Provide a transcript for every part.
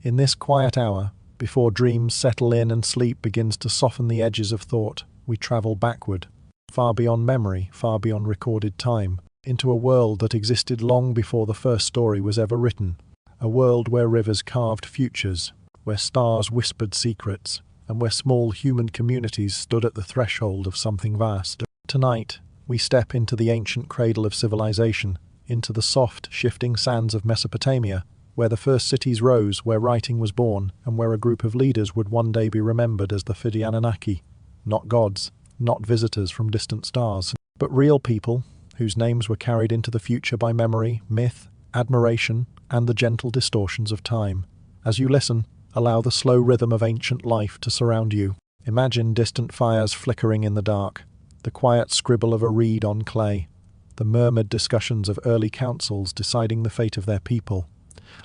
In this quiet hour, before dreams settle in and sleep begins to soften the edges of thought, we travel backward, far beyond memory, far beyond recorded time, into a world that existed long before the first story was ever written. A world where rivers carved futures, where stars whispered secrets, and where small human communities stood at the threshold of something vast. Tonight, we step into the ancient cradle of civilization, into the soft, shifting sands of Mesopotamia, where the first cities rose, where writing was born, and where a group of leaders would one day be remembered as the Anunnaki. Not gods, not visitors from distant stars, but real people, whose names were carried into the future by memory, myth, admiration, and the gentle distortions of time. As you listen, allow the slow rhythm of ancient life to surround you. Imagine distant fires flickering in the dark, the quiet scribble of a reed on clay, the murmured discussions of early councils deciding the fate of their people.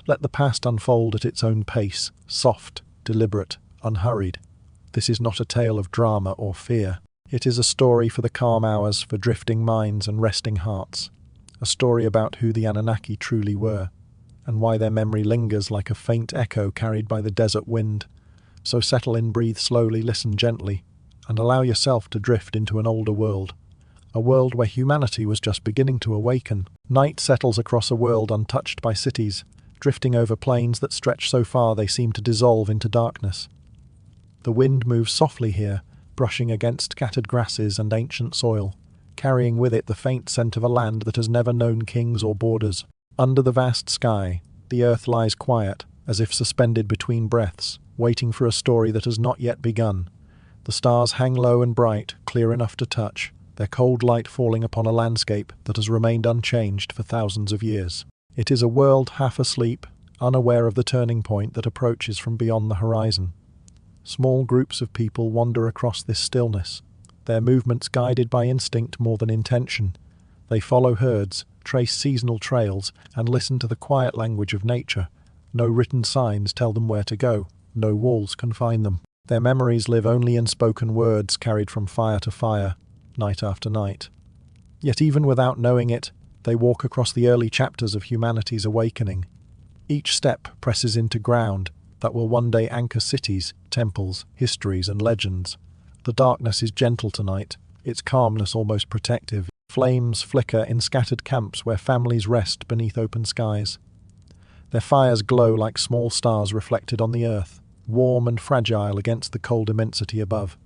Let the past unfold at its own pace, soft, deliberate, unhurried. This is not a tale of drama or fear. It is a story for the calm hours, for drifting minds and resting hearts. A story about who the Anunnaki truly were, and why their memory lingers like a faint echo carried by the desert wind. So settle in, breathe slowly, listen gently, and allow yourself to drift into an older world. A world where humanity was just beginning to awaken. Night settles across a world untouched by cities, drifting over plains that stretch so far they seem to dissolve into darkness. The wind moves softly here, brushing against scattered grasses and ancient soil, carrying with it the faint scent of a land that has never known kings or borders. Under the vast sky, the earth lies quiet, as if suspended between breaths, waiting for a story that has not yet begun. The stars hang low and bright, clear enough to touch, their cold light falling upon a landscape that has remained unchanged for thousands of years. It is a world half asleep, unaware of the turning point that approaches from beyond the horizon. Small groups of people wander across this stillness, their movements guided by instinct more than intention. They follow herds, trace seasonal trails, and listen to the quiet language of nature. No written signs tell them where to go, no walls confine them. Their memories live only in spoken words carried from fire to fire, night after night. Yet even without knowing it, they walk across the early chapters of humanity's awakening. Each step presses into ground that will one day anchor cities, temples, histories, and legends. The darkness is gentle tonight, its calmness almost protective. Flames flicker in scattered camps where families rest beneath open skies. Their fires glow like small stars reflected on the earth, warm and fragile against the cold immensity above.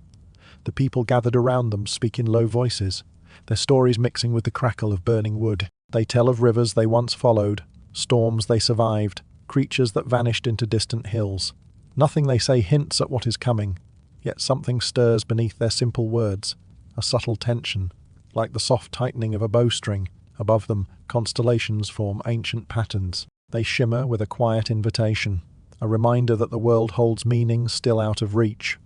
The people gathered around them speak in low voices, their stories mixing with the crackle of burning wood. They tell of rivers they once followed, storms they survived, creatures that vanished into distant hills. Nothing they say hints at what is coming, yet something stirs beneath their simple words, a subtle tension, like the soft tightening of a bowstring. Above them, constellations form ancient patterns. They shimmer with a quiet invitation, a reminder that the world holds meanings still out of reach.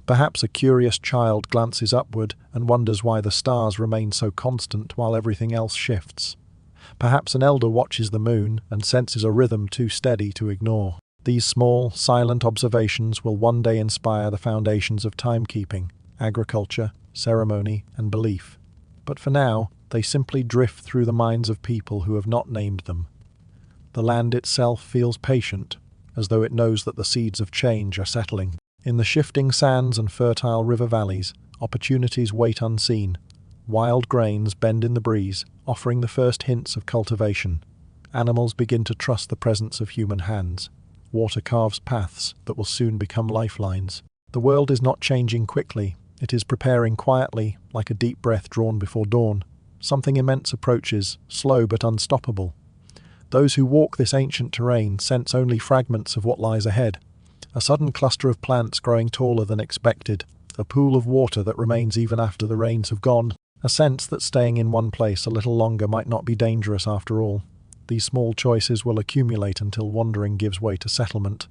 Perhaps a curious child glances upward and wonders why the stars remain so constant while everything else shifts. Perhaps an elder watches the moon and senses a rhythm too steady to ignore. These small, silent observations will one day inspire the foundations of timekeeping, agriculture, ceremony, and belief. But for now, they simply drift through the minds of people who have not named them. The land itself feels patient, as though it knows that the seeds of change are settling. In the shifting sands and fertile river valleys, opportunities wait unseen. Wild grains bend in the breeze, offering the first hints of cultivation. Animals begin to trust the presence of human hands. Water carves paths that will soon become lifelines. The world is not changing quickly. It is preparing quietly, like a deep breath drawn before dawn. Something immense approaches, slow but unstoppable. Those who walk this ancient terrain sense only fragments of what lies ahead. A sudden cluster of plants growing taller than expected, a pool of water that remains even after the rains have gone, a sense that staying in one place a little longer might not be dangerous after all. These small choices will accumulate until wandering gives way to settlement.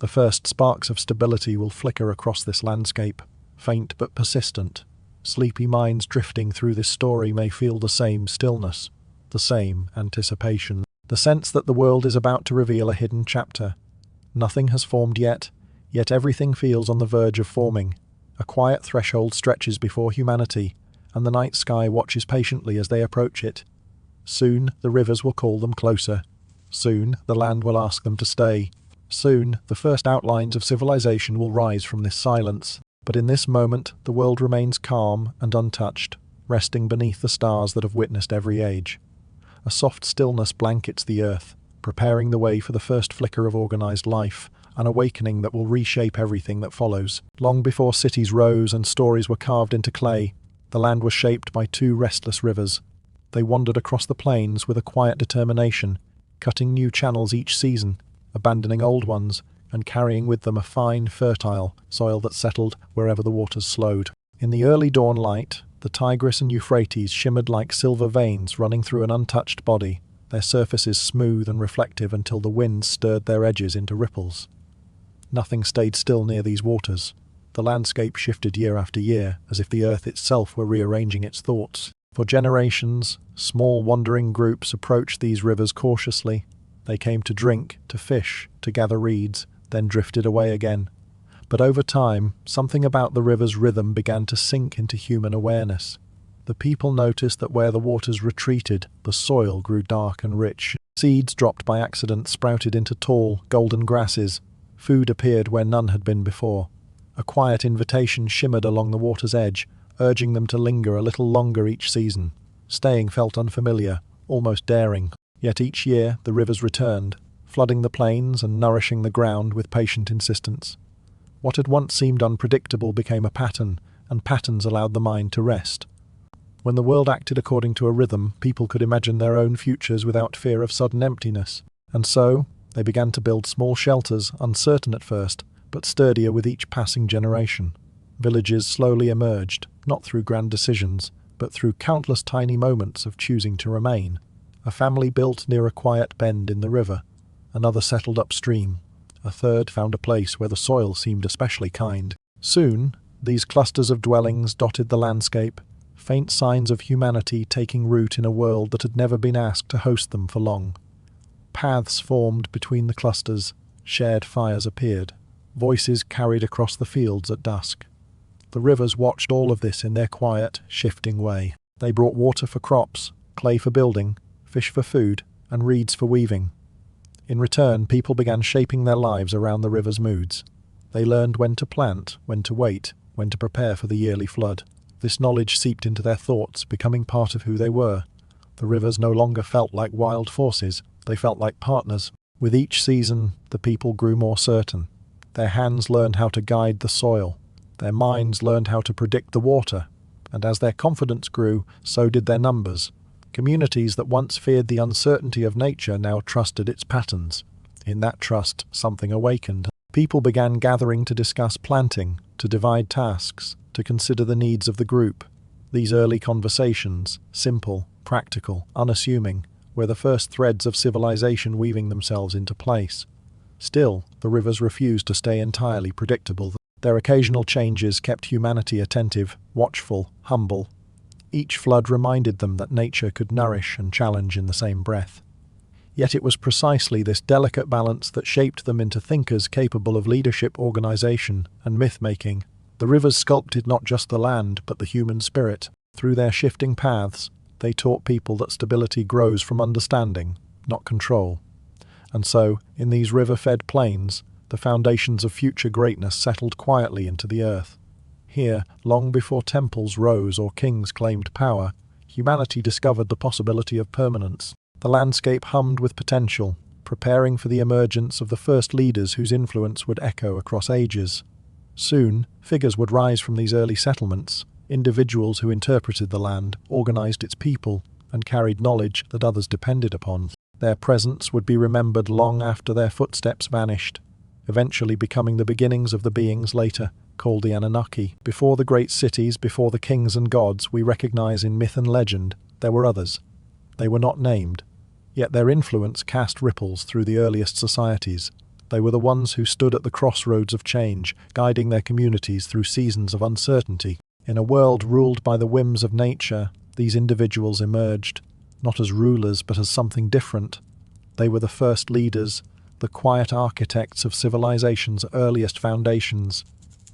The first sparks of stability will flicker across this landscape, faint but persistent. Sleepy minds drifting through this story may feel the same stillness, the same anticipation, the sense that the world is about to reveal a hidden chapter. Nothing has formed yet everything feels on the verge of forming. A quiet threshold stretches before humanity, and the night sky watches patiently as they approach it. Soon the rivers will call them closer. Soon the land will ask them to stay. Soon, the first outlines of civilization will rise from this silence, but in this moment, the world remains calm and untouched, resting beneath the stars that have witnessed every age. A soft stillness blankets the earth, preparing the way for the first flicker of organized life, an awakening that will reshape everything that follows. Long before cities rose and stories were carved into clay, the land was shaped by two restless rivers. They wandered across the plains with a quiet determination, cutting new channels each season, abandoning old ones, and carrying with them a fine, fertile soil that settled wherever the waters slowed. In the early dawn light, the Tigris and Euphrates shimmered like silver veins running through an untouched body, their surfaces smooth and reflective until the winds stirred their edges into ripples. Nothing stayed still near these waters. The landscape shifted year after year, as if the earth itself were rearranging its thoughts. For generations, small wandering groups approached these rivers cautiously. They came to drink, to fish, to gather reeds, then drifted away again. But over time, something about the river's rhythm began to sink into human awareness. The people noticed that where the waters retreated, the soil grew dark and rich. Seeds dropped by accident sprouted into tall, golden grasses. Food appeared where none had been before. A quiet invitation shimmered along the water's edge, urging them to linger a little longer each season. Staying felt unfamiliar, almost daring. Yet each year the rivers returned, flooding the plains and nourishing the ground with patient insistence. What had once seemed unpredictable became a pattern, and patterns allowed the mind to rest. When the world acted according to a rhythm, people could imagine their own futures without fear of sudden emptiness. And so, they began to build small shelters, uncertain at first, but sturdier with each passing generation. Villages slowly emerged, not through grand decisions, but through countless tiny moments of choosing to remain. A family built near a quiet bend in the river. Another settled upstream. A third found a place where the soil seemed especially kind. Soon, these clusters of dwellings dotted the landscape, faint signs of humanity taking root in a world that had never been asked to host them for long. Paths formed between the clusters, shared fires appeared. Voices carried across the fields at dusk. The rivers watched all of this in their quiet, shifting way. They brought water for crops, clay for building, fish for food, and reeds for weaving. In return, people began shaping their lives around the river's moods. They learned when to plant, when to wait, when to prepare for the yearly flood. This knowledge seeped into their thoughts, becoming part of who they were. The rivers no longer felt like wild forces, they felt like partners. With each season, the people grew more certain. Their hands learned how to guide the soil. Their minds learned how to predict the water. And as their confidence grew, so did their numbers. Communities that once feared the uncertainty of nature now trusted its patterns. In that trust, something awakened. People began gathering to discuss planting, to divide tasks, to consider the needs of the group. These early conversations, simple, practical, unassuming, were the first threads of civilization weaving themselves into place. Still, the rivers refused to stay entirely predictable. Their occasional changes kept humanity attentive, watchful, humble. Each flood reminded them that nature could nourish and challenge in the same breath. Yet it was precisely this delicate balance that shaped them into thinkers capable of leadership, organization, and myth-making. The rivers sculpted not just the land, but the human spirit. Through their shifting paths, they taught people that stability grows from understanding, not control. And so, in these river-fed plains, the foundations of future greatness settled quietly into the earth. Here, long before temples rose or kings claimed power, humanity discovered the possibility of permanence. The landscape hummed with potential, preparing for the emergence of the first leaders whose influence would echo across ages. Soon, figures would rise from these early settlements, individuals who interpreted the land, organized its people, and carried knowledge that others depended upon. Their presence would be remembered long after their footsteps vanished, eventually becoming the beginnings of the beings later called the Anunnaki. Before the great cities, before the kings and gods we recognize in myth and legend, there were others. They were not named, yet their influence cast ripples through the earliest societies. They were the ones who stood at the crossroads of change, guiding their communities through seasons of uncertainty. In a world ruled by the whims of nature, these individuals emerged, not as rulers but as something different. They were the first leaders, the quiet architects of civilization's earliest foundations.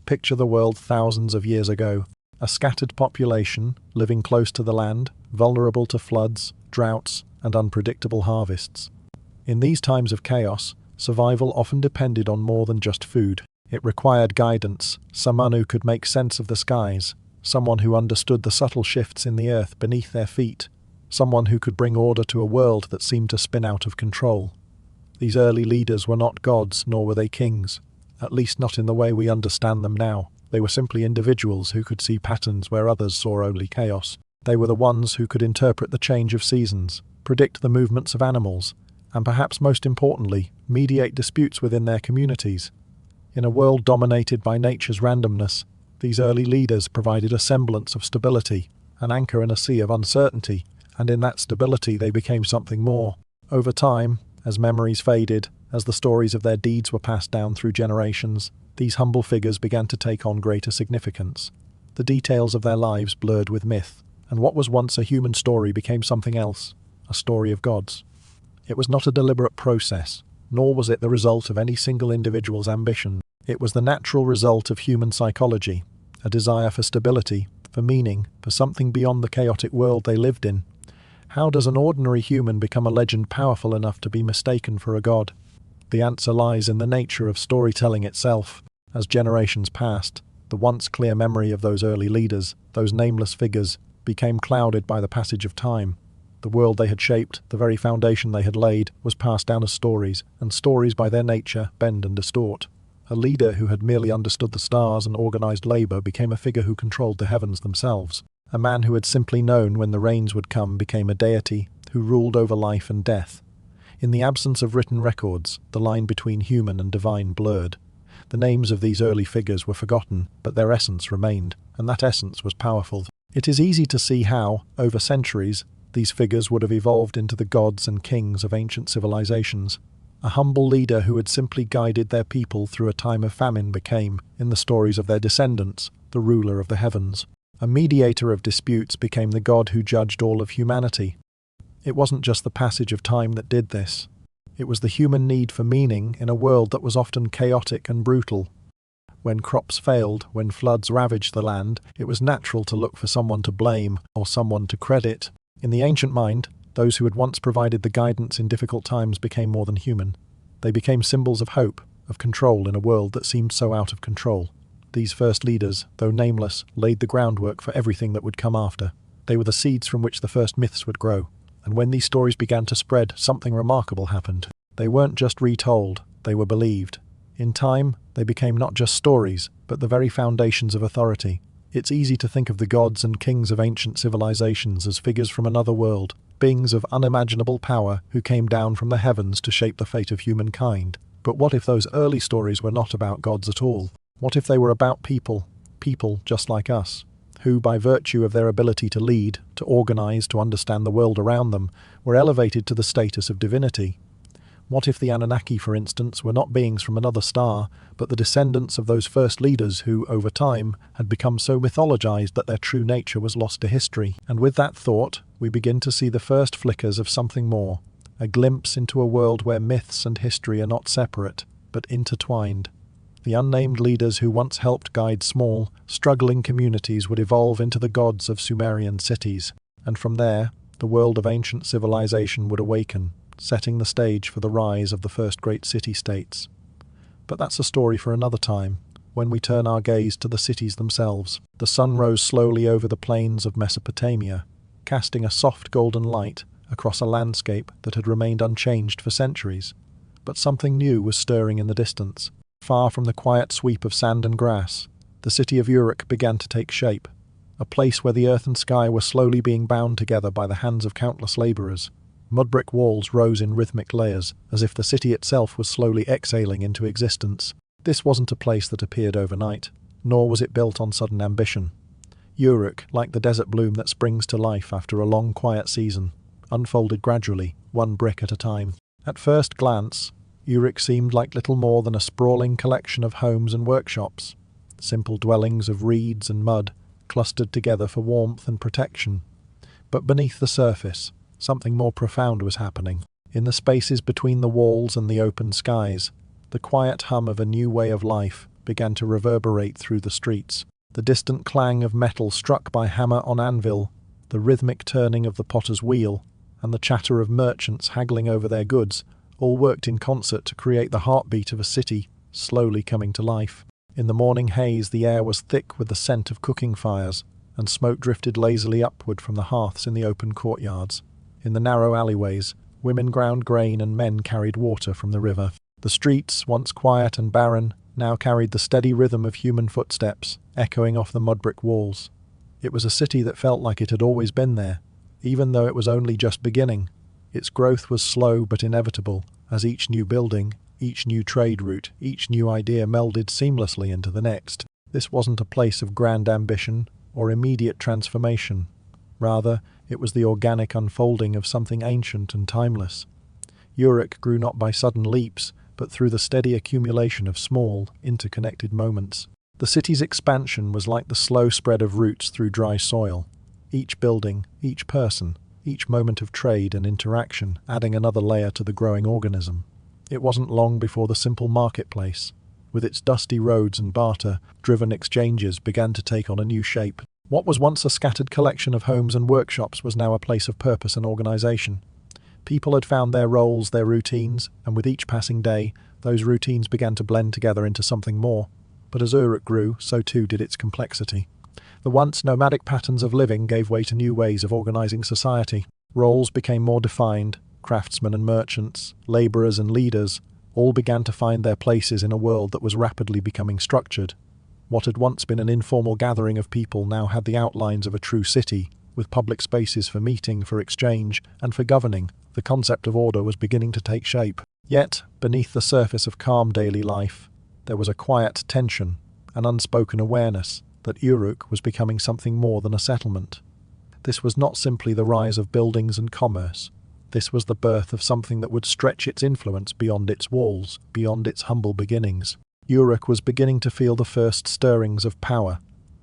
Picture the world thousands of years ago, a scattered population, living close to the land, vulnerable to floods, droughts, and unpredictable harvests. In these times of chaos, Survival often depended on more than just food. It required guidance, someone who could make sense of the skies, someone who understood the subtle shifts in the earth beneath their feet, someone who could bring order to a world that seemed to spin out of control. These early leaders were not gods, nor were they kings, at least not in the way we understand them now. They were simply individuals who could see patterns where others saw only chaos. They were the ones who could interpret the change of seasons, predict the movements of animals, and perhaps most importantly, mediate disputes within their communities. In a world dominated by nature's randomness, these early leaders provided a semblance of stability, an anchor in a sea of uncertainty, and in that stability they became something more. Over time, as memories faded, as the stories of their deeds were passed down through generations, these humble figures began to take on greater significance. The details of their lives blurred with myth, and what was once a human story became something else, a story of gods. It was not a deliberate process, nor was it the result of any single individual's ambition. It was the natural result of human psychology, a desire for stability, for meaning, for something beyond the chaotic world they lived in. How does an ordinary human become a legend powerful enough to be mistaken for a god? The answer lies in the nature of storytelling itself. As generations passed, the once clear memory of those early leaders, those nameless figures, became clouded by the passage of time. The world they had shaped, the very foundation they had laid, was passed down as stories, and stories by their nature bend and distort. A leader who had merely understood the stars and organized labor became a figure who controlled the heavens themselves. A man who had simply known when the rains would come became a deity who ruled over life and death. In the absence of written records, the line between human and divine blurred. The names of these early figures were forgotten, but their essence remained, and that essence was powerful. It is easy to see how, over centuries, these figures would have evolved into the gods and kings of ancient civilizations. A humble leader who had simply guided their people through a time of famine became, in the stories of their descendants, the ruler of the heavens. A mediator of disputes became the god who judged all of humanity. It wasn't just the passage of time that did this. It was the human need for meaning in a world that was often chaotic and brutal. When crops failed, when floods ravaged the land, it was natural to look for someone to blame or someone to credit. In the ancient mind, those who had once provided the guidance in difficult times became more than human. They became symbols of hope, of control in a world that seemed so out of control. These first leaders, though nameless, laid the groundwork for everything that would come after. They were the seeds from which the first myths would grow. And when these stories began to spread, something remarkable happened. They weren't just retold, they were believed. In time, they became not just stories, but the very foundations of authority. It's easy to think of the gods and kings of ancient civilizations as figures from another world, beings of unimaginable power who came down from the heavens to shape the fate of humankind. But what if those early stories were not about gods at all? What if they were about people just like us, who, by virtue of their ability to lead, to organize, to understand the world around them, were elevated to the status of divinity? What if the Anunnaki, for instance, were not beings from another star, but the descendants of those first leaders who, over time, had become so mythologized that their true nature was lost to history? And with that thought, we begin to see the first flickers of something more, a glimpse into a world where myths and history are not separate, but intertwined. The unnamed leaders who once helped guide small, struggling communities would evolve into the gods of Sumerian cities, and from there, the world of ancient civilization would awaken, setting the stage for the rise of the first great city-states. But that's a story for another time, when we turn our gaze to the cities themselves. The sun rose slowly over the plains of Mesopotamia, casting a soft golden light across a landscape that had remained unchanged for centuries. But something new was stirring in the distance. Far from the quiet sweep of sand and grass, the city of Uruk began to take shape, a place where the earth and sky were slowly being bound together by the hands of countless laborers. Mud-brick walls rose in rhythmic layers, as if the city itself was slowly exhaling into existence. This wasn't a place that appeared overnight, nor was it built on sudden ambition. Uruk, like the desert bloom that springs to life after a long quiet season, unfolded gradually, one brick at a time. At first glance, Uruk seemed like little more than a sprawling collection of homes and workshops, simple dwellings of reeds and mud, clustered together for warmth and protection. But beneath the surface, something more profound was happening. In the spaces between the walls and the open skies, the quiet hum of a new way of life began to reverberate through the streets. The distant clang of metal struck by hammer on anvil, the rhythmic turning of the potter's wheel, and the chatter of merchants haggling over their goods all worked in concert to create the heartbeat of a city, slowly coming to life. In the morning haze, the air was thick with the scent of cooking fires, and smoke drifted lazily upward from the hearths in the open courtyards. In the narrow alleyways, women ground grain and men carried water from the river. The streets, once quiet and barren, now carried the steady rhythm of human footsteps, echoing off the mud-brick walls. It was a city that felt like it had always been there, even though it was only just beginning. Its growth was slow but inevitable, as each new building, each new trade route, each new idea melded seamlessly into the next. This wasn't a place of grand ambition or immediate transformation. Rather, it was the organic unfolding of something ancient and timeless. Uruk grew not by sudden leaps, but through the steady accumulation of small, interconnected moments. The city's expansion was like the slow spread of roots through dry soil. Each building, each person, each moment of trade and interaction adding another layer to the growing organism. It wasn't long before the simple marketplace, with its dusty roads and barter-driven exchanges, began to take on a new shape. What was once a scattered collection of homes and workshops was now a place of purpose and organization. People had found their roles, their routines, and with each passing day, those routines began to blend together into something more. But as Uruk grew, so too did its complexity. The once nomadic patterns of living gave way to new ways of organizing society. Roles became more defined. Craftsmen and merchants, laborers and leaders, all began to find their places in a world that was rapidly becoming structured. What had once been an informal gathering of people now had the outlines of a true city, with public spaces for meeting, for exchange, and for governing. The concept of order was beginning to take shape. Yet, beneath the surface of calm daily life, there was a quiet tension, an unspoken awareness that Uruk was becoming something more than a settlement. This was not simply the rise of buildings and commerce. This was the birth of something that would stretch its influence beyond its walls, beyond its humble beginnings. Uruk was beginning to feel the first stirrings of power,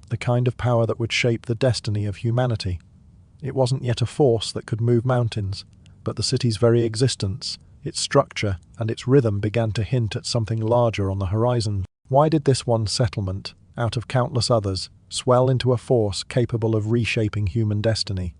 the kind of power that would shape the destiny of humanity. It wasn't yet a force that could move mountains, but the city's very existence, its structure, and its rhythm began to hint at something larger on the horizon. Why did this one settlement, out of countless others, swell into a force capable of reshaping human destiny?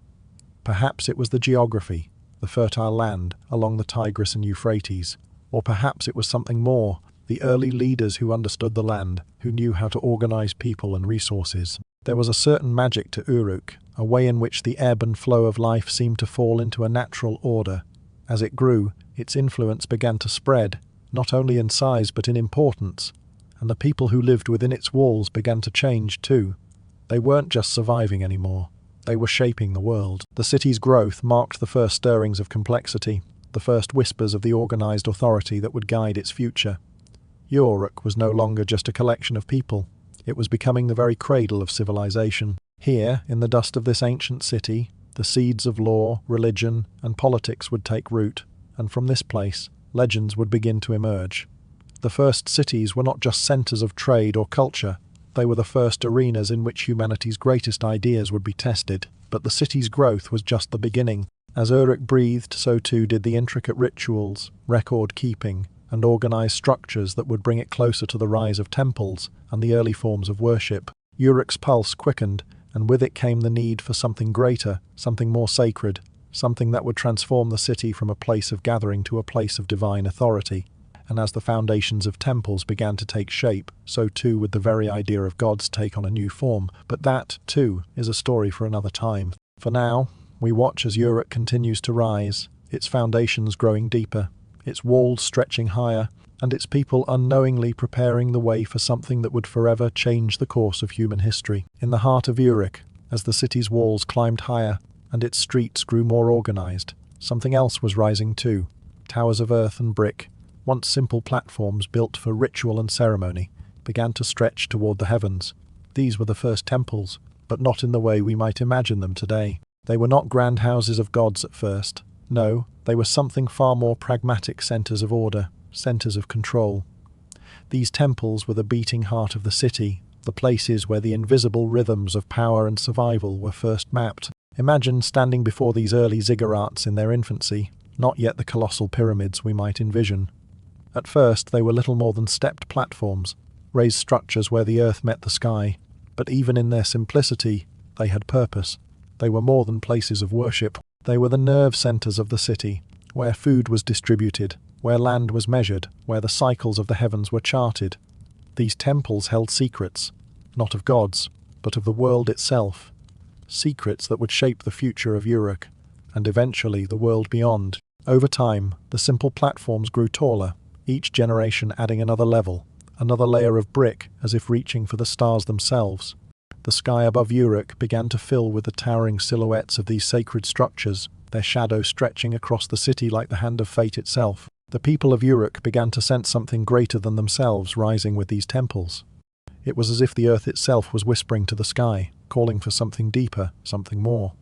Perhaps it was the geography, the fertile land along the Tigris and Euphrates, or perhaps it was something more, the early leaders who understood the land, who knew how to organize people and resources. There was a certain magic to Uruk, a way in which the ebb and flow of life seemed to fall into a natural order. As it grew, its influence began to spread, not only in size but in importance, and the people who lived within its walls began to change too. They weren't just surviving anymore. They were shaping the world. The city's growth marked the first stirrings of complexity, the first whispers of the organized authority that would guide its future. Uruk was no longer just a collection of people. It was becoming the very cradle of civilization. Here, in the dust of this ancient city, the seeds of law, religion, and politics would take root, and from this place, legends would begin to emerge. The first cities were not just centers of trade or culture. They were the first arenas in which humanity's greatest ideas would be tested. But the city's growth was just the beginning. As Uruk breathed, so too did the intricate rituals, record-keeping, and organized structures that would bring it closer to the rise of temples and the early forms of worship. Uruk's pulse quickened, and with it came the need for something greater, something more sacred, something that would transform the city from a place of gathering to a place of divine authority. And as the foundations of temples began to take shape, so too would the very idea of gods take on a new form. But that, too, is a story for another time. For now, we watch as Uruk continues to rise, its foundations growing deeper, its walls stretching higher, and its people unknowingly preparing the way for something that would forever change the course of human history. In the heart of Uruk, as the city's walls climbed higher and its streets grew more organized, something else was rising too. Towers of earth and brick, once simple platforms built for ritual and ceremony, began to stretch toward the heavens. These were the first temples, but not in the way we might imagine them today. They were not grand houses of gods at first. No, they were something far more pragmatic, centers of order, centers of control. These temples were the beating heart of the city, the places where the invisible rhythms of power and survival were first mapped. Imagine standing before these early ziggurats in their infancy, not yet the colossal pyramids we might envision. At first they were little more than stepped platforms, raised structures where the earth met the sky, but even in their simplicity, they had purpose. They were more than places of worship. They were the nerve centers of the city, where food was distributed, where land was measured, where the cycles of the heavens were charted. These temples held secrets, not of gods, but of the world itself. Secrets that would shape the future of Uruk, and eventually the world beyond. Over time, the simple platforms grew taller, each generation adding another level, another layer of brick, as if reaching for the stars themselves. The sky above Uruk began to fill with the towering silhouettes of these sacred structures, their shadows stretching across the city like the hand of fate itself. The people of Uruk began to sense something greater than themselves rising with these temples. It was as if the earth itself was whispering to the sky, calling for something deeper, something more.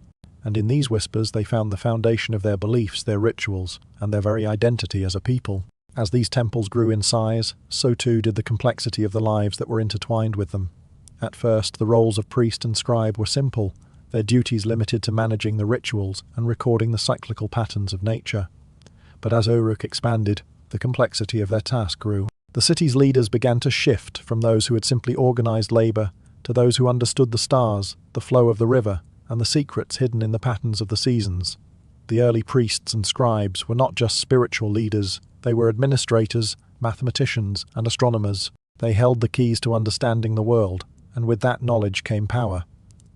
And in these whispers they found the foundation of their beliefs, their rituals, and their very identity as a people. As these temples grew in size, so too did the complexity of the lives that were intertwined with them. At first, the roles of priest and scribe were simple, their duties limited to managing the rituals and recording the cyclical patterns of nature. But as Uruk expanded, the complexity of their task grew. The city's leaders began to shift from those who had simply organized labor to those who understood the stars, the flow of the river, and the secrets hidden in the patterns of the seasons. The early priests and scribes were not just spiritual leaders, they were administrators, mathematicians, and astronomers. They held the keys to understanding the world, and with that knowledge came power.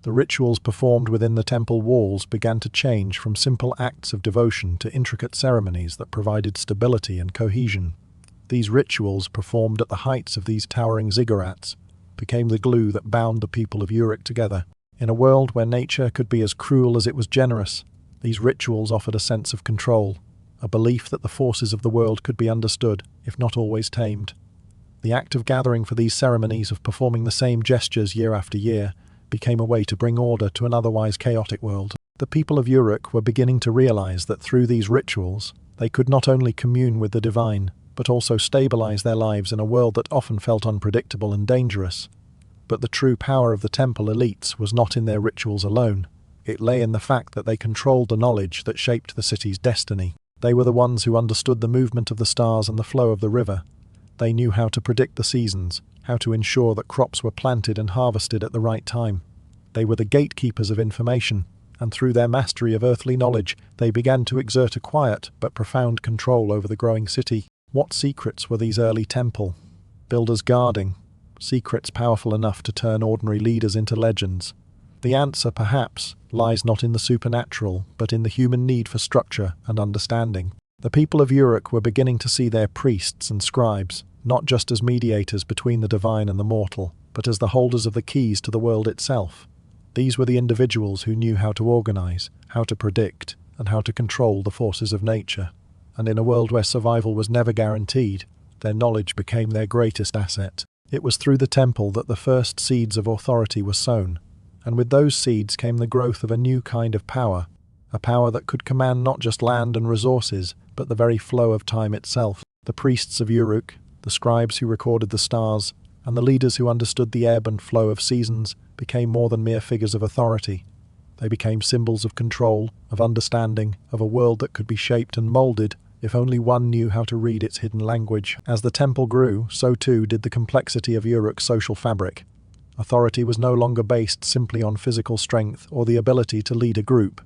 The rituals performed within the temple walls began to change from simple acts of devotion to intricate ceremonies that provided stability and cohesion. These rituals, performed at the heights of these towering ziggurats, became the glue that bound the people of Uruk together. In a world where nature could be as cruel as it was generous, these rituals offered a sense of control, a belief that the forces of the world could be understood, if not always tamed. The act of gathering for these ceremonies, of performing the same gestures year after year, became a way to bring order to an otherwise chaotic world. The people of Uruk were beginning to realize that through these rituals, they could not only commune with the divine, but also stabilize their lives in a world that often felt unpredictable and dangerous. But the true power of the temple elites was not in their rituals alone. It lay in the fact that they controlled the knowledge that shaped the city's destiny. They were the ones who understood the movement of the stars and the flow of the river. They knew how to predict the seasons, how to ensure that crops were planted and harvested at the right time. They were the gatekeepers of information, and through their mastery of earthly knowledge, they began to exert a quiet but profound control over the growing city. What secrets were these early temple builders guarding? Secrets powerful enough to turn ordinary leaders into legends. The answer, perhaps, lies not in the supernatural, but in the human need for structure and understanding. The people of Uruk were beginning to see their priests and scribes, not just as mediators between the divine and the mortal, but as the holders of the keys to the world itself. These were the individuals who knew how to organize, how to predict, and how to control the forces of nature. And in a world where survival was never guaranteed, their knowledge became their greatest asset. It was through the temple that the first seeds of authority were sown, and with those seeds came the growth of a new kind of power, a power that could command not just land and resources, but the very flow of time itself. The priests of Uruk, the scribes who recorded the stars, and the leaders who understood the ebb and flow of seasons became more than mere figures of authority. They became symbols of control, of understanding, of a world that could be shaped and molded if only one knew how to read its hidden language. As the temple grew, so too did the complexity of Uruk's social fabric. Authority was no longer based simply on physical strength or the ability to lead a group.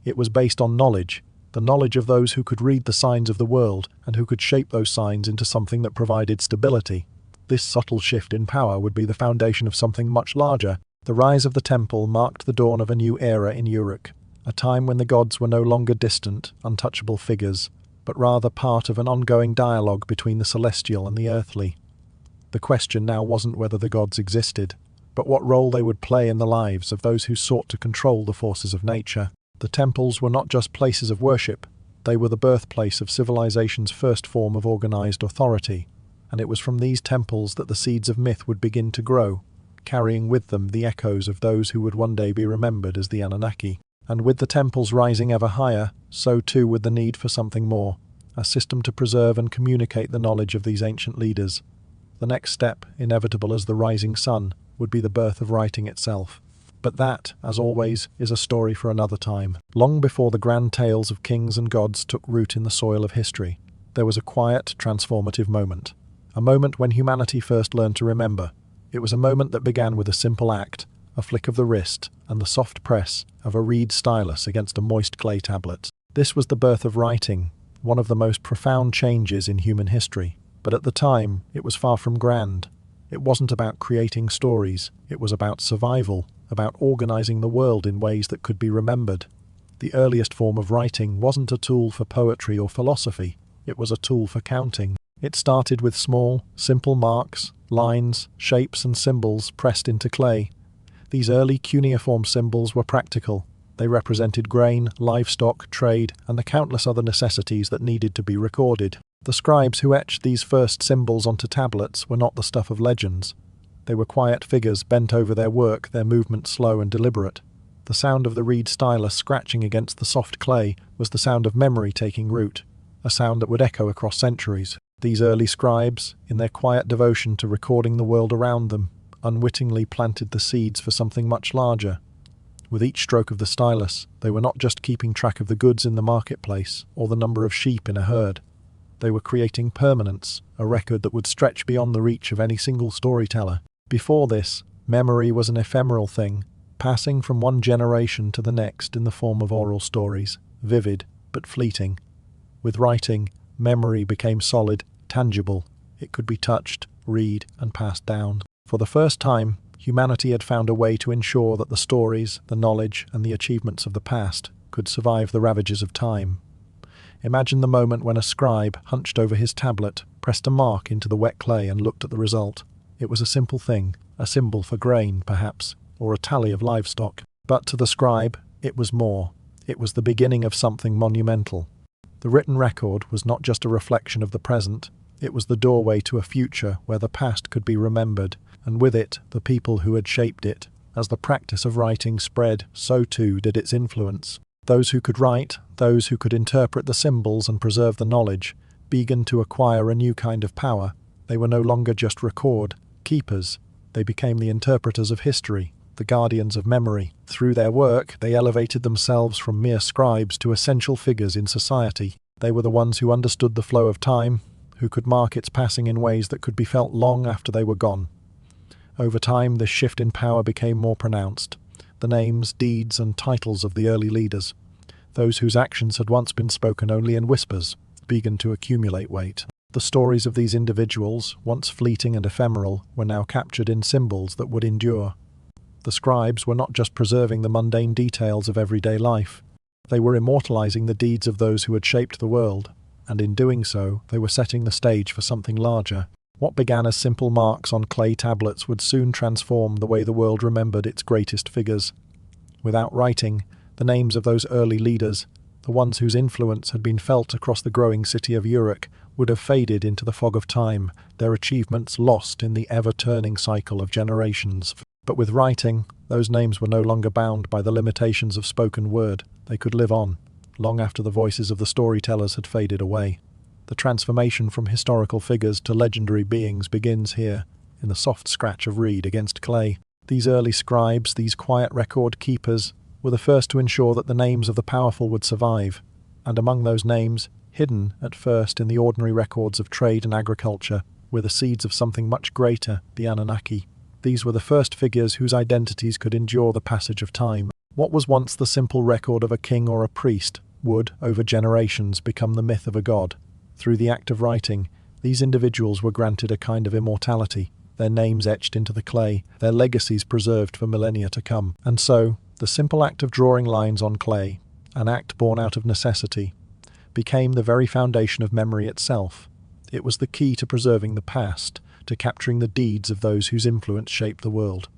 It was based on knowledge, the knowledge of those who could read the signs of the world and who could shape those signs into something that provided stability. This subtle shift in power would be the foundation of something much larger. The rise of the temple marked the dawn of a new era in Uruk, a time when the gods were no longer distant, untouchable figures, but rather part of an ongoing dialogue between the celestial and the earthly. The question now wasn't whether the gods existed, but what role they would play in the lives of those who sought to control the forces of nature. The temples were not just places of worship, they were the birthplace of civilization's first form of organized authority, and it was from these temples that the seeds of myth would begin to grow, carrying with them the echoes of those who would one day be remembered as the Anunnaki. And with the temples rising ever higher, so too would the need for something more, a system to preserve and communicate the knowledge of these ancient leaders. The next step, inevitable as the rising sun, would be the birth of writing itself. But that, as always, is a story for another time. Long before the grand tales of kings and gods took root in the soil of history, there was a quiet, transformative moment. A moment when humanity first learned to remember. It was a moment that began with a simple act, a flick of the wrist, and the soft press of a reed stylus against a moist clay tablet. This was the birth of writing, one of the most profound changes in human history. But at the time, it was far from grand. It wasn't about creating stories, it was about survival, about organizing the world in ways that could be remembered. The earliest form of writing wasn't a tool for poetry or philosophy, it was a tool for counting. It started with small, simple marks, lines, shapes and symbols pressed into clay. These early cuneiform symbols were practical. They represented grain, livestock, trade, and the countless other necessities that needed to be recorded. The scribes who etched these first symbols onto tablets were not the stuff of legends. They were quiet figures bent over their work, their movements slow and deliberate. The sound of the reed stylus scratching against the soft clay was the sound of memory taking root, a sound that would echo across centuries. These early scribes, in their quiet devotion to recording the world around them, unwittingly planted the seeds for something much larger. With each stroke of the stylus, they were not just keeping track of the goods in the marketplace or the number of sheep in a herd. They were creating permanence, a record that would stretch beyond the reach of any single storyteller. Before this, memory was an ephemeral thing, passing from one generation to the next in the form of oral stories, vivid but fleeting. With writing, memory became solid, tangible. It could be touched, read, and passed down. For the first time, humanity had found a way to ensure that the stories, the knowledge, and the achievements of the past could survive the ravages of time. Imagine the moment when a scribe, hunched over his tablet, pressed a mark into the wet clay and looked at the result. It was a simple thing, a symbol for grain, perhaps, or a tally of livestock. But to the scribe, it was more. It was the beginning of something monumental. The written record was not just a reflection of the present, it was the doorway to a future where the past could be remembered, and with it, the people who had shaped it. As the practice of writing spread, so too did its influence. Those who could write, those who could interpret the symbols and preserve the knowledge, began to acquire a new kind of power. They were no longer just keepers. They became the interpreters of history, the guardians of memory. Through their work, they elevated themselves from mere scribes to essential figures in society. They were the ones who understood the flow of time, who could mark its passing in ways that could be felt long after they were gone. Over time, this shift in power became more pronounced. The names, deeds, and titles of the early leaders, those whose actions had once been spoken only in whispers, began to accumulate weight. The stories of these individuals, once fleeting and ephemeral, were now captured in symbols that would endure. The scribes were not just preserving the mundane details of everyday life. They were immortalizing the deeds of those who had shaped the world, and in doing so, they were setting the stage for something larger. What began as simple marks on clay tablets would soon transform the way the world remembered its greatest figures. Without writing, the names of those early leaders, the ones whose influence had been felt across the growing city of Uruk, would have faded into the fog of time, their achievements lost in the ever-turning cycle of generations. But with writing, those names were no longer bound by the limitations of spoken word. They could live on, long after the voices of the storytellers had faded away. The transformation from historical figures to legendary beings begins here, in the soft scratch of reed against clay. These early scribes, these quiet record keepers, were the first to ensure that the names of the powerful would survive. And among those names, hidden at first in the ordinary records of trade and agriculture, were the seeds of something much greater, the Anunnaki. These were the first figures whose identities could endure the passage of time. What was once the simple record of a king or a priest would, over generations, become the myth of a god. Through the act of writing, these individuals were granted a kind of immortality, their names etched into the clay, their legacies preserved for millennia to come. And so, the simple act of drawing lines on clay, an act born out of necessity, became the very foundation of memory itself. It was the key to preserving the past, to capturing the deeds of those whose influence shaped the world.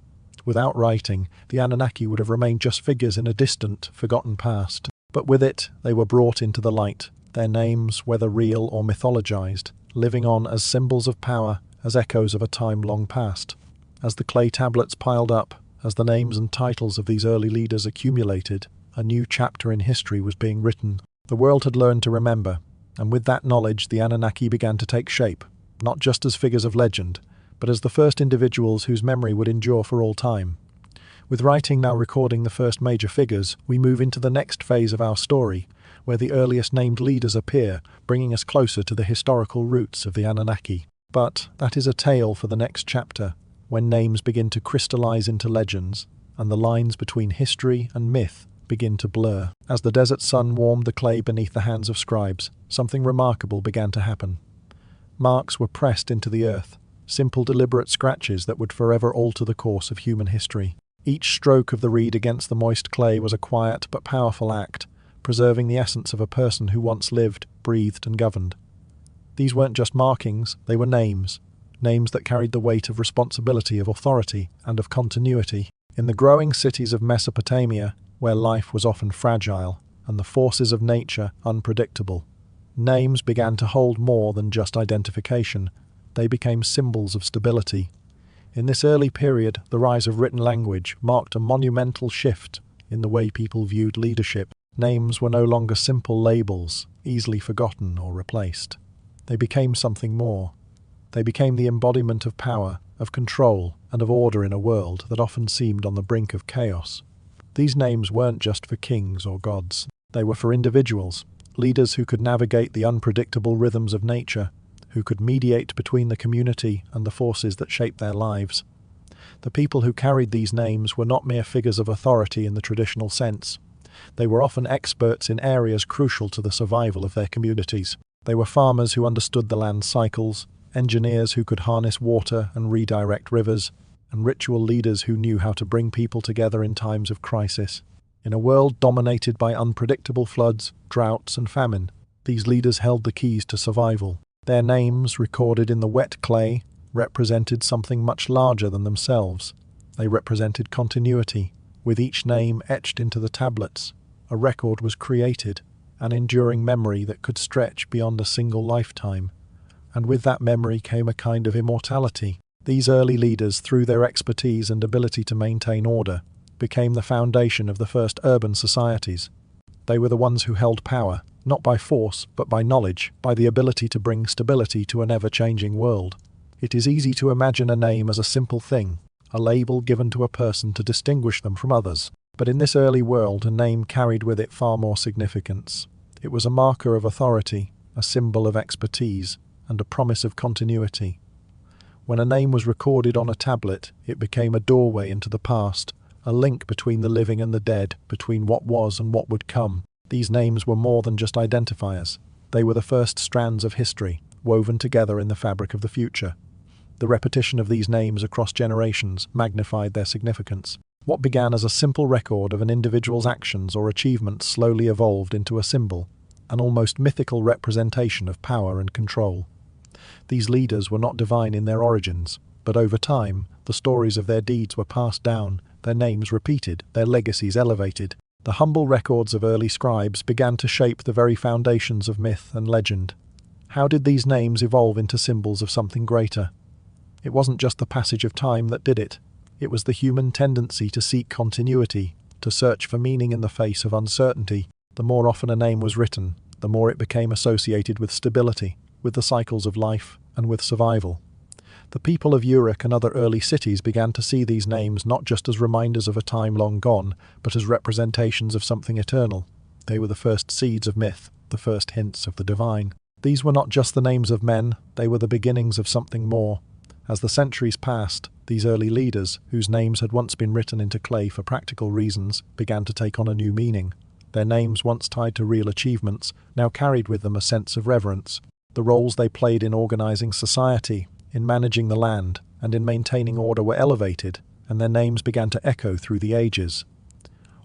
Without writing, the Anunnaki would have remained just figures in a distant, forgotten past. But with it, they were brought into the light, their names, whether real or mythologized, living on as symbols of power, as echoes of a time long past. As the clay tablets piled up, as the names and titles of these early leaders accumulated, a new chapter in history was being written. The world had learned to remember, and with that knowledge the Anunnaki began to take shape, not just as figures of legend, but as the first individuals whose memory would endure for all time. With writing now recording the first major figures, we move into the next phase of our story, where the earliest named leaders appear, bringing us closer to the historical roots of the Anunnaki. But that is a tale for the next chapter, when names begin to crystallize into legends, and the lines between history and myth begin to blur. As the desert sun warmed the clay beneath the hands of scribes, something remarkable began to happen. Marks were pressed into the earth, simple deliberate scratches that would forever alter the course of human history. Each stroke of the reed against the moist clay was a quiet but powerful act, preserving the essence of a person who once lived, breathed and governed. These weren't just markings, they were names that carried the weight of responsibility, of authority, and of continuity. In the growing cities of Mesopotamia, where life was often fragile and the forces of nature unpredictable, names began to hold more than just identification. They became symbols of stability. In this early period, the rise of written language marked a monumental shift in the way people viewed leadership. Names were no longer simple labels, easily forgotten or replaced. They became something more. They became the embodiment of power, of control, and of order in a world that often seemed on the brink of chaos. These names weren't just for kings or gods. They were for individuals, leaders who could navigate the unpredictable rhythms of nature, who could mediate between the community and the forces that shaped their lives. The people who carried these names were not mere figures of authority in the traditional sense. They were often experts in areas crucial to the survival of their communities. They were farmers who understood the land's cycles, engineers who could harness water and redirect rivers, and ritual leaders who knew how to bring people together in times of crisis. In a world dominated by unpredictable floods, droughts, and famine, these leaders held the keys to survival. Their names, recorded in the wet clay, represented something much larger than themselves. They represented continuity. With each name etched into the tablets, a record was created, an enduring memory that could stretch beyond a single lifetime. And with that memory came a kind of immortality. These early leaders, through their expertise and ability to maintain order, became the foundation of the first urban societies. They were the ones who held power, not by force, but by knowledge, by the ability to bring stability to an ever-changing world. It is easy to imagine a name as a simple thing, a label given to a person to distinguish them from others. But in this early world, a name carried with it far more significance. It was a marker of authority, a symbol of expertise, and a promise of continuity. When a name was recorded on a tablet, it became a doorway into the past, a link between the living and the dead, between what was and what would come. These names were more than just identifiers. They were the first strands of history, woven together in the fabric of the future. The repetition of these names across generations magnified their significance. What began as a simple record of an individual's actions or achievements slowly evolved into a symbol, an almost mythical representation of power and control. These leaders were not divine in their origins, but over time, the stories of their deeds were passed down, their names repeated, their legacies elevated. The humble records of early scribes began to shape the very foundations of myth and legend. How did these names evolve into symbols of something greater? It wasn't just the passage of time that did it. It was the human tendency to seek continuity, to search for meaning in the face of uncertainty. The more often a name was written, the more it became associated with stability, with the cycles of life, and with survival. The people of Uruk and other early cities began to see these names not just as reminders of a time long gone, but as representations of something eternal. They were the first seeds of myth, the first hints of the divine. These were not just the names of men, they were the beginnings of something more. As the centuries passed, these early leaders, whose names had once been written into clay for practical reasons, began to take on a new meaning. Their names, once tied to real achievements, now carried with them a sense of reverence. The roles they played in organizing society, in managing the land, and in maintaining order were elevated, and their names began to echo through the ages.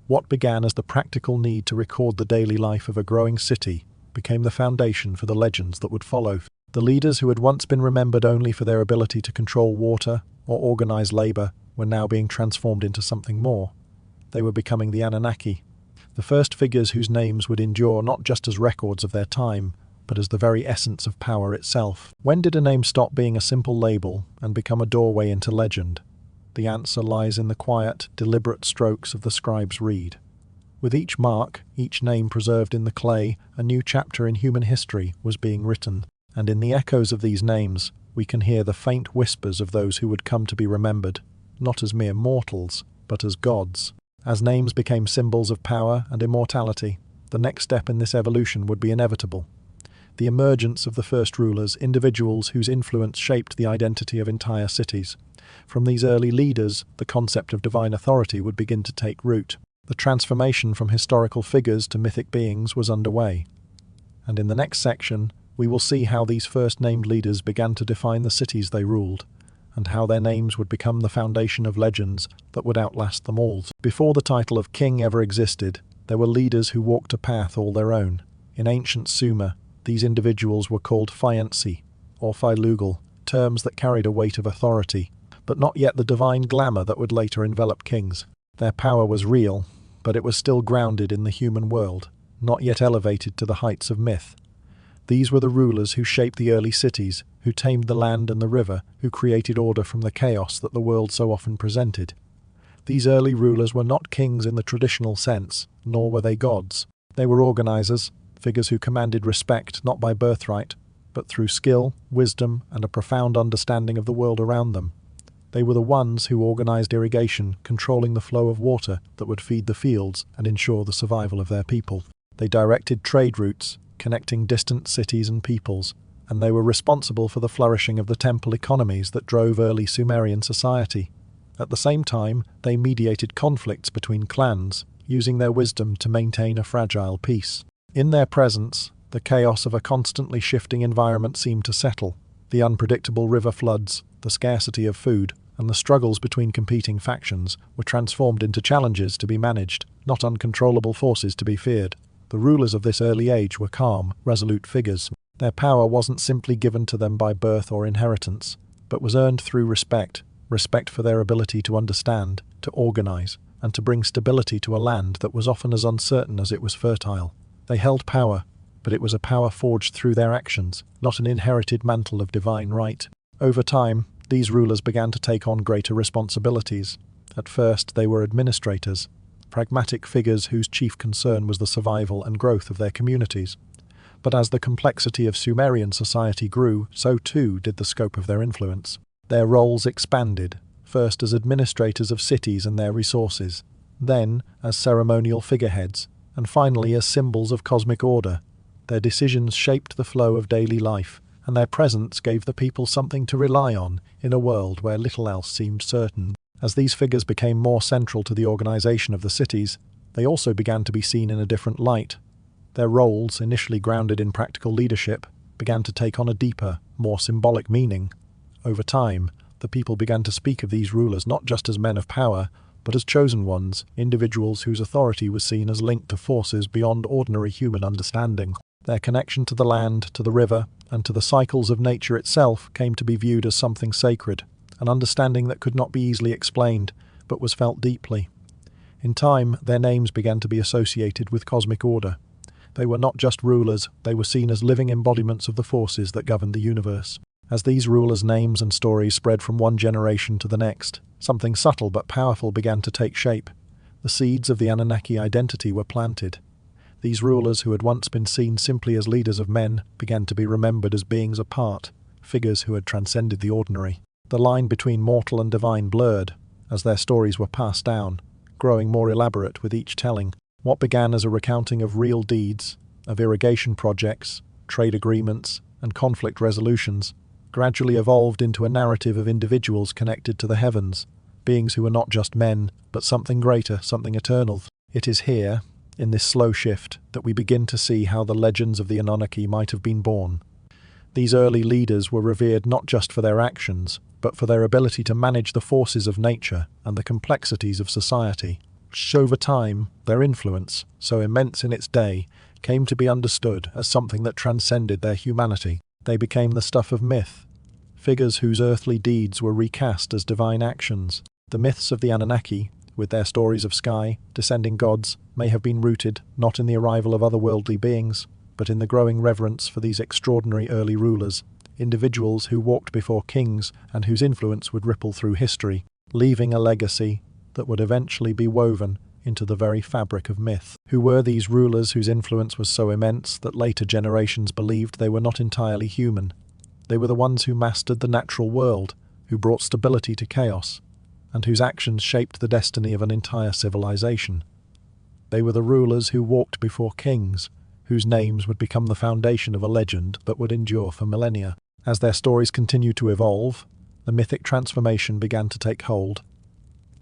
What began as the practical need to record the daily life of a growing city became the foundation for the legends that would follow. The leaders who had once been remembered only for their ability to control water or organize labor were now being transformed into something more. They were becoming the Anunnaki, the first figures whose names would endure not just as records of their time, but as the very essence of power itself. When did a name stop being a simple label and become a doorway into legend? The answer lies in the quiet, deliberate strokes of the scribe's reed. With each mark, each name preserved in the clay, a new chapter in human history was being written. And in the echoes of these names, we can hear the faint whispers of those who would come to be remembered, not as mere mortals, but as gods. As names became symbols of power and immortality, the next step in this evolution would be inevitable. The emergence of the first rulers, individuals whose influence shaped the identity of entire cities. From these early leaders, the concept of divine authority would begin to take root. The transformation from historical figures to mythic beings was underway. And in the next section, we will see how these first named leaders began to define the cities they ruled, and how their names would become the foundation of legends that would outlast them all. Before the title of king ever existed, there were leaders who walked a path all their own. In ancient Sumer, these individuals were called Phaenci, or Philugal, terms that carried a weight of authority, but not yet the divine glamour that would later envelop kings. Their power was real, but it was still grounded in the human world, not yet elevated to the heights of myth. These were the rulers who shaped the early cities, who tamed the land and the river, who created order from the chaos that the world so often presented. These early rulers were not kings in the traditional sense, nor were they gods. They were organizers, figures who commanded respect not by birthright, but through skill, wisdom, and a profound understanding of the world around them. They were the ones who organized irrigation, controlling the flow of water that would feed the fields and ensure the survival of their people. They directed trade routes, connecting distant cities and peoples, and they were responsible for the flourishing of the temple economies that drove early Sumerian society. At the same time, they mediated conflicts between clans, using their wisdom to maintain a fragile peace. In their presence, the chaos of a constantly shifting environment seemed to settle. The unpredictable river floods, the scarcity of food, and the struggles between competing factions were transformed into challenges to be managed, not uncontrollable forces to be feared. The rulers of this early age were calm, resolute figures. Their power wasn't simply given to them by birth or inheritance, but was earned through respect for their ability to understand, to organize, and to bring stability to a land that was often as uncertain as it was fertile. They held power, but it was a power forged through their actions, not an inherited mantle of divine right. Over time, these rulers began to take on greater responsibilities. At first, they were administrators, pragmatic figures whose chief concern was the survival and growth of their communities. But as the complexity of Sumerian society grew, so too did the scope of their influence. Their roles expanded, first as administrators of cities and their resources, then as ceremonial figureheads, and finally as symbols of cosmic order. Their decisions shaped the flow of daily life, and their presence gave the people something to rely on in a world where little else seemed certain. As these figures became more central to the organization of the cities, they also began to be seen in a different light. Their roles, initially grounded in practical leadership, began to take on a deeper, more symbolic meaning. Over time, the people began to speak of these rulers not just as men of power, but as chosen ones, individuals whose authority was seen as linked to forces beyond ordinary human understanding. Their connection to the land, to the river, and to the cycles of nature itself came to be viewed as something sacred, an understanding that could not be easily explained, but was felt deeply. In time, their names began to be associated with cosmic order. They were not just rulers, they were seen as living embodiments of the forces that governed the universe. As these rulers' names and stories spread from one generation to the next, something subtle but powerful began to take shape. The seeds of the Anunnaki identity were planted. These rulers, who had once been seen simply as leaders of men, began to be remembered as beings apart, figures who had transcended the ordinary. The line between mortal and divine blurred, as their stories were passed down, growing more elaborate with each telling. What began as a recounting of real deeds, of irrigation projects, trade agreements, and conflict resolutions, gradually evolved into a narrative of individuals connected to the heavens, beings who were not just men, but something greater, something eternal. It is here, in this slow shift, that we begin to see how the legends of the Anunnaki might have been born. These early leaders were revered not just for their actions, but for their ability to manage the forces of nature and the complexities of society. Over time, their influence, so immense in its day, came to be understood as something that transcended their humanity. They became the stuff of myth, figures whose earthly deeds were recast as divine actions. The myths of the Anunnaki, with their stories of sky, descending gods, may have been rooted not in the arrival of otherworldly beings, but in the growing reverence for these extraordinary early rulers, individuals who walked before kings and whose influence would ripple through history, leaving a legacy that would eventually be woven into the very fabric of myth. Who were these rulers whose influence was so immense that later generations believed they were not entirely human? They were the ones who mastered the natural world, who brought stability to chaos, and whose actions shaped the destiny of an entire civilization. They were the rulers who walked before kings, whose names would become the foundation of a legend that would endure for millennia. As their stories continued to evolve, the mythic transformation began to take hold.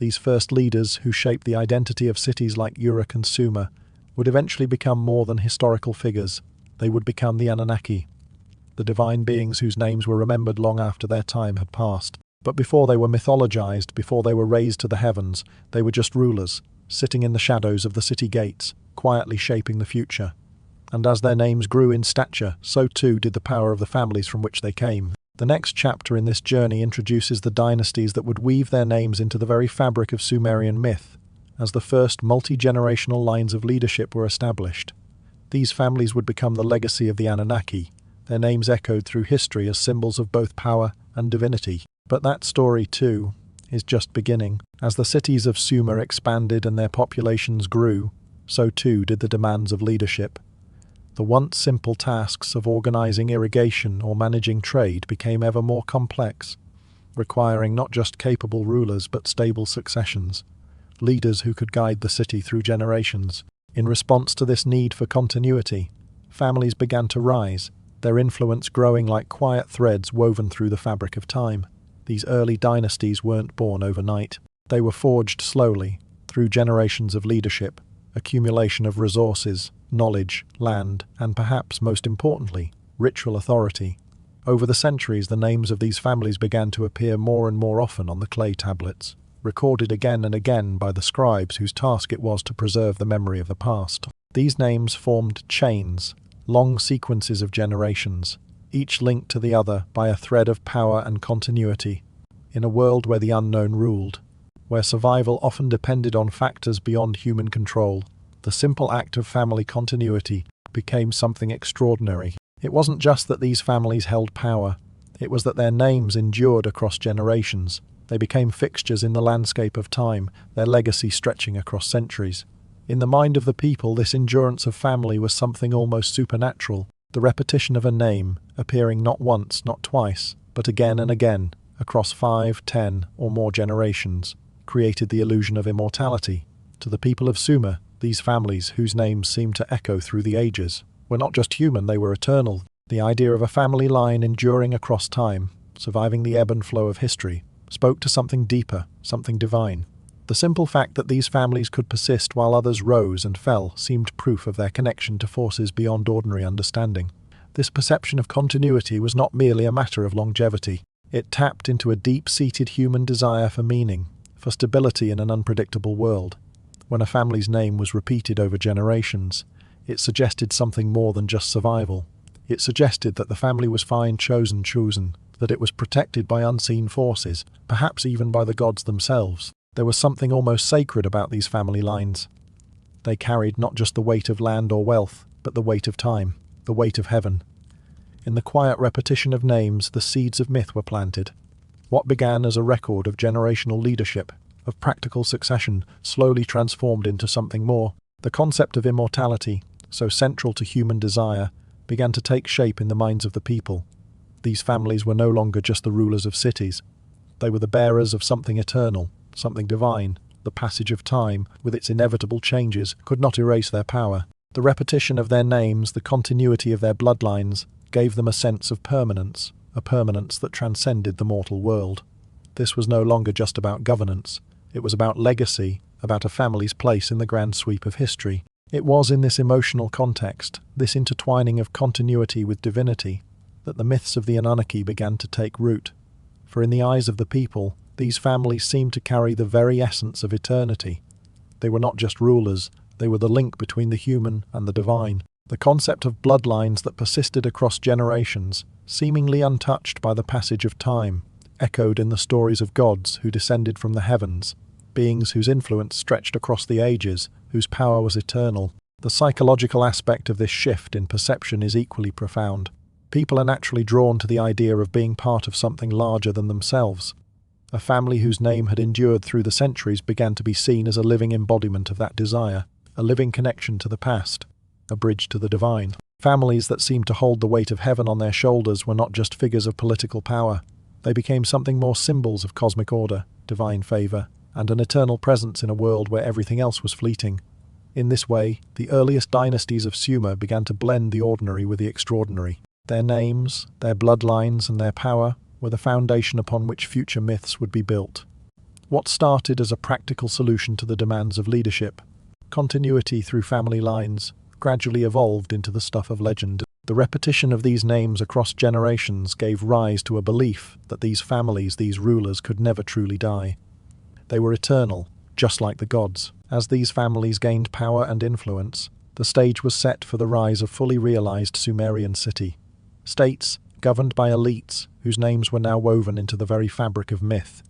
These first leaders, who shaped the identity of cities like Uruk and Sumer, would eventually become more than historical figures. They would become the Anunnaki, the divine beings whose names were remembered long after their time had passed. But before they were mythologized, before they were raised to the heavens, they were just rulers, sitting in the shadows of the city gates, quietly shaping the future. And as their names grew in stature, so too did the power of the families from which they came. The next chapter in this journey introduces the dynasties that would weave their names into the very fabric of Sumerian myth, as the first multi-generational lines of leadership were established. These families would become the legacy of the Anunnaki, their names echoed through history as symbols of both power and divinity. But that story, too, is just beginning. As the cities of Sumer expanded and their populations grew, so too did the demands of leadership. The once simple tasks of organizing irrigation or managing trade became ever more complex, requiring not just capable rulers but stable successions, leaders who could guide the city through generations. In response to this need for continuity, families began to rise, their influence growing like quiet threads woven through the fabric of time. These early dynasties weren't born overnight. They were forged slowly, through generations of leadership, accumulation of resources, knowledge, land, and perhaps most importantly, ritual authority. Over the centuries, the names of these families began to appear more and more often on the clay tablets, recorded again and again by the scribes whose task it was to preserve the memory of the past. These names formed chains, long sequences of generations, each linked to the other by a thread of power and continuity. In a world where the unknown ruled, where survival often depended on factors beyond human control, the simple act of family continuity became something extraordinary. It wasn't just that these families held power, it was that their names endured across generations. They became fixtures in the landscape of time, their legacy stretching across centuries. In the mind of the people, this endurance of family was something almost supernatural. The repetition of a name, appearing not once, not twice, but again and again, across 5, 10, or more generations, created the illusion of immortality. To the people of Sumer, these families, whose names seemed to echo through the ages, were not just human, they were eternal. The idea of a family line enduring across time, surviving the ebb and flow of history, spoke to something deeper, something divine. The simple fact that these families could persist while others rose and fell seemed proof of their connection to forces beyond ordinary understanding. This perception of continuity was not merely a matter of longevity. It tapped into a deep-seated human desire for meaning, for stability in an unpredictable world. When a family's name was repeated over generations, it suggested something more than just survival. It suggested that the family was fine, chosen, that it was protected by unseen forces, perhaps even by the gods themselves. There was something almost sacred about these family lines. They carried not just the weight of land or wealth, but the weight of time, the weight of heaven. In the quiet repetition of names, the seeds of myth were planted. What began as a record of generational leadership, of practical succession, slowly transformed into something more. The concept of immortality, so central to human desire, began to take shape in the minds of the people. These families were no longer just the rulers of cities. They were the bearers of something eternal, something divine. The passage of time, with its inevitable changes, could not erase their power. The repetition of their names, the continuity of their bloodlines, gave them a sense of permanence, a permanence that transcended the mortal world. This was no longer just about governance. It was about legacy, about a family's place in the grand sweep of history. It was in this emotional context, this intertwining of continuity with divinity, that the myths of the Anunnaki began to take root. For in the eyes of the people, these families seemed to carry the very essence of eternity. They were not just rulers, they were the link between the human and the divine. The concept of bloodlines that persisted across generations, seemingly untouched by the passage of time, echoed in the stories of gods who descended from the heavens, beings whose influence stretched across the ages, whose power was eternal. The psychological aspect of this shift in perception is equally profound. People are naturally drawn to the idea of being part of something larger than themselves. A family whose name had endured through the centuries began to be seen as a living embodiment of that desire, a living connection to the past, a bridge to the divine. Families that seemed to hold the weight of heaven on their shoulders were not just figures of political power. They became something more, symbols of cosmic order, divine favor, and an eternal presence in a world where everything else was fleeting. In this way, the earliest dynasties of Sumer began to blend the ordinary with the extraordinary. Their names, their bloodlines, and their power were the foundation upon which future myths would be built. What started as a practical solution to the demands of leadership, continuity through family lines, gradually evolved into the stuff of legend. The repetition of these names across generations gave rise to a belief that these families, these rulers, could never truly die. They were eternal, just like the gods. As these families gained power and influence, the stage was set for the rise of fully realized Sumerian city. States, governed by elites, whose names were now woven into the very fabric of myth.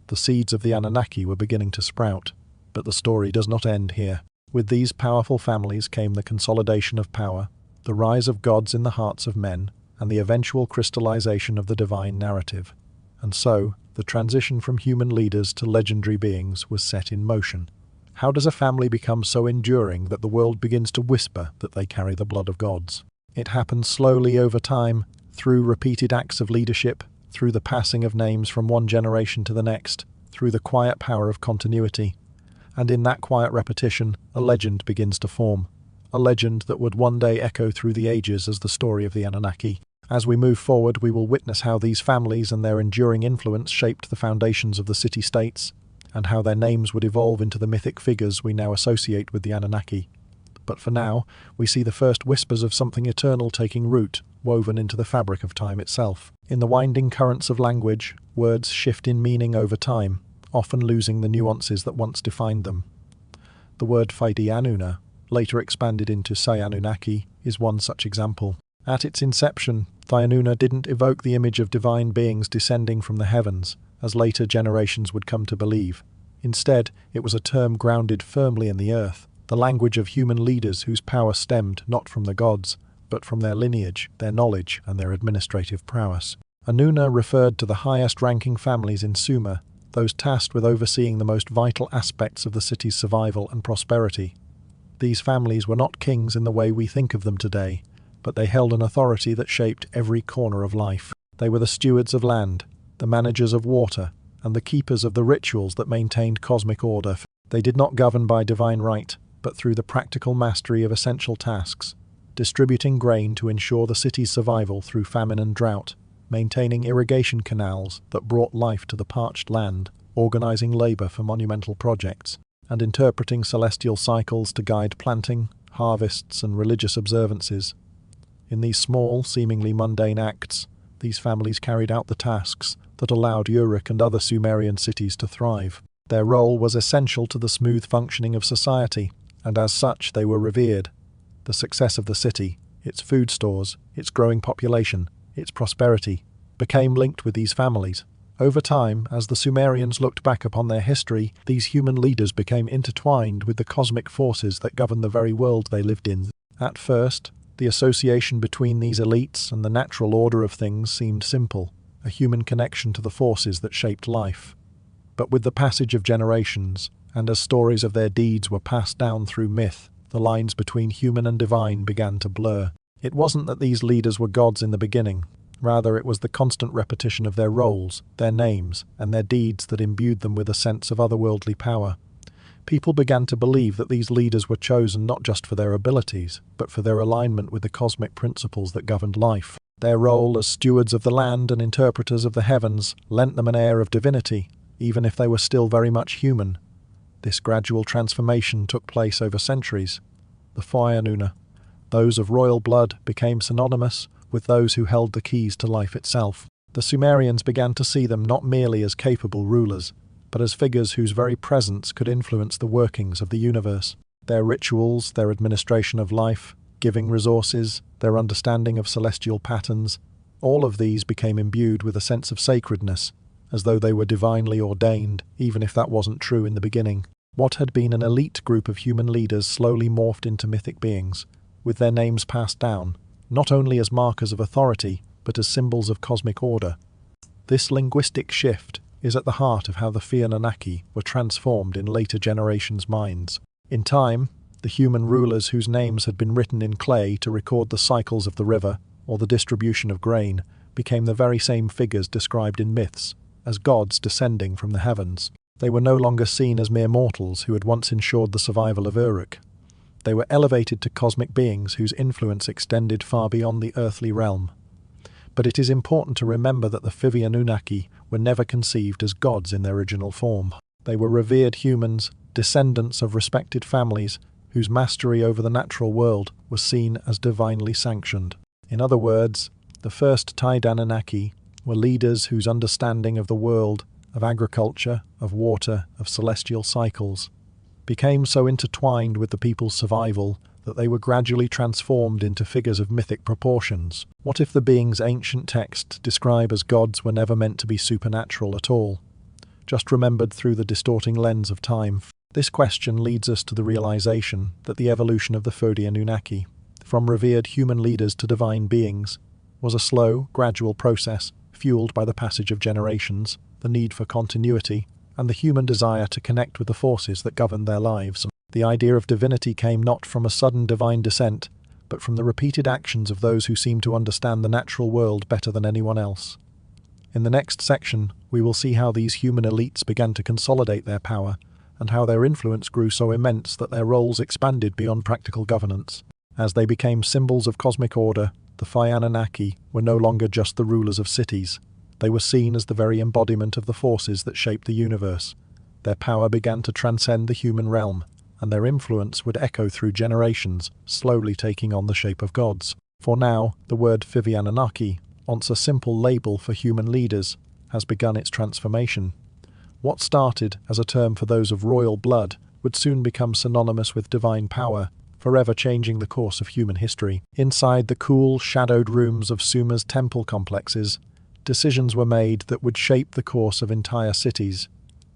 The seeds of the Anunnaki were beginning to sprout, but the story does not end here. With these powerful families came the consolidation of power, the rise of gods in the hearts of men, and the eventual crystallization of the divine narrative. And so, the transition from human leaders to legendary beings was set in motion. How does a family become so enduring that the world begins to whisper that they carry the blood of gods? It happens slowly over time, through repeated acts of leadership, through the passing of names from one generation to the next, through the quiet power of continuity. And in that quiet repetition, a legend begins to form. A legend that would one day echo through the ages as the story of the Anunnaki. As we move forward, we will witness how these families and their enduring influence shaped the foundations of the city-states, and how their names would evolve into the mythic figures we now associate with the Anunnaki. But for now, we see the first whispers of something eternal taking root, woven into the fabric of time itself. In the winding currents of language, words shift in meaning over time, often losing the nuances that once defined them. The word Faidi Anuna, later expanded into Anunnaki, is one such example. At its inception, Anuna didn't evoke the image of divine beings descending from the heavens, as later generations would come to believe. Instead, it was a term grounded firmly in the earth, the language of human leaders whose power stemmed not from the gods, but from their lineage, their knowledge, and their administrative prowess. Anuna referred to the highest-ranking families in Sumer, those tasked with overseeing the most vital aspects of the city's survival and prosperity. These families were not kings in the way we think of them today, but they held an authority that shaped every corner of life. They were the stewards of land, the managers of water, and the keepers of the rituals that maintained cosmic order. They did not govern by divine right, but through the practical mastery of essential tasks, distributing grain to ensure the city's survival through famine and drought, maintaining irrigation canals that brought life to the parched land, organizing labor for monumental projects, and interpreting celestial cycles to guide planting, harvests, and religious observances. In these small, seemingly mundane acts, these families carried out the tasks that allowed Uruk and other Sumerian cities to thrive. Their role was essential to the smooth functioning of society, and as such they were revered. The success of the city, its food stores, its growing population, its prosperity, became linked with these families. Over time, as the Sumerians looked back upon their history, these human leaders became intertwined with the cosmic forces that governed the very world they lived in. At first, the association between these elites and the natural order of things seemed simple, a human connection to the forces that shaped life. But with the passage of generations, and as stories of their deeds were passed down through myth, the lines between human and divine began to blur. It wasn't that these leaders were gods in the beginning. Rather, it was the constant repetition of their roles, their names, and their deeds that imbued them with a sense of otherworldly power. People began to believe that these leaders were chosen not just for their abilities, but for their alignment with the cosmic principles that governed life. Their role as stewards of the land and interpreters of the heavens lent them an air of divinity, even if they were still very much human. This gradual transformation took place over centuries. The Anuna, those of royal blood, became synonymous with those who held the keys to life itself. The Sumerians began to see them not merely as capable rulers, but as figures whose very presence could influence the workings of the universe. Their rituals, their administration of life, giving resources, their understanding of celestial patterns, all of these became imbued with a sense of sacredness, as though they were divinely ordained, even if that wasn't true in the beginning. What had been an elite group of human leaders slowly morphed into mythic beings, with their names passed down, not only as markers of authority, but as symbols of cosmic order. This linguistic shift is at the heart of how the Anunnaki were transformed in later generations' minds. In time, the human rulers whose names had been written in clay to record the cycles of the river or the distribution of grain became the very same figures described in myths, as gods descending from the heavens. They were no longer seen as mere mortals who had once ensured the survival of Uruk. They were elevated to cosmic beings whose influence extended far beyond the earthly realm. But it is important to remember that the Anunnaki were never conceived as gods in their original form. They were revered humans, descendants of respected families, whose mastery over the natural world was seen as divinely sanctioned. In other words, the first Tide Anunnaki were leaders whose understanding of the world, of agriculture, of water, of celestial cycles, became so intertwined with the people's survival that they were gradually transformed into figures of mythic proportions. What if the beings ancient texts describe as gods were never meant to be supernatural at all, just remembered through the distorting lens of time? This question leads us to the realization that the evolution of the Fodi Anunnaki, from revered human leaders to divine beings, was a slow, gradual process fueled by the passage of generations, the need for continuity, and the human desire to connect with the forces that govern their lives. The idea of divinity came not from a sudden divine descent, but from the repeated actions of those who seem to understand the natural world better than anyone else. In the next section, we will see how these human elites began to consolidate their power, and how their influence grew so immense that their roles expanded beyond practical governance. As they became symbols of cosmic order, the Phi Anunnaki were no longer just the rulers of cities. They were seen as the very embodiment of the forces that shaped the universe. Their power began to transcend the human realm, and their influence would echo through generations, slowly taking on the shape of gods. For now, the word Phivi Anunnaki, once a simple label for human leaders, has begun its transformation. What started as a term for those of royal blood would soon become synonymous with divine power, forever changing the course of human history. Inside the cool, shadowed rooms of Sumer's temple complexes, decisions were made that would shape the course of entire cities.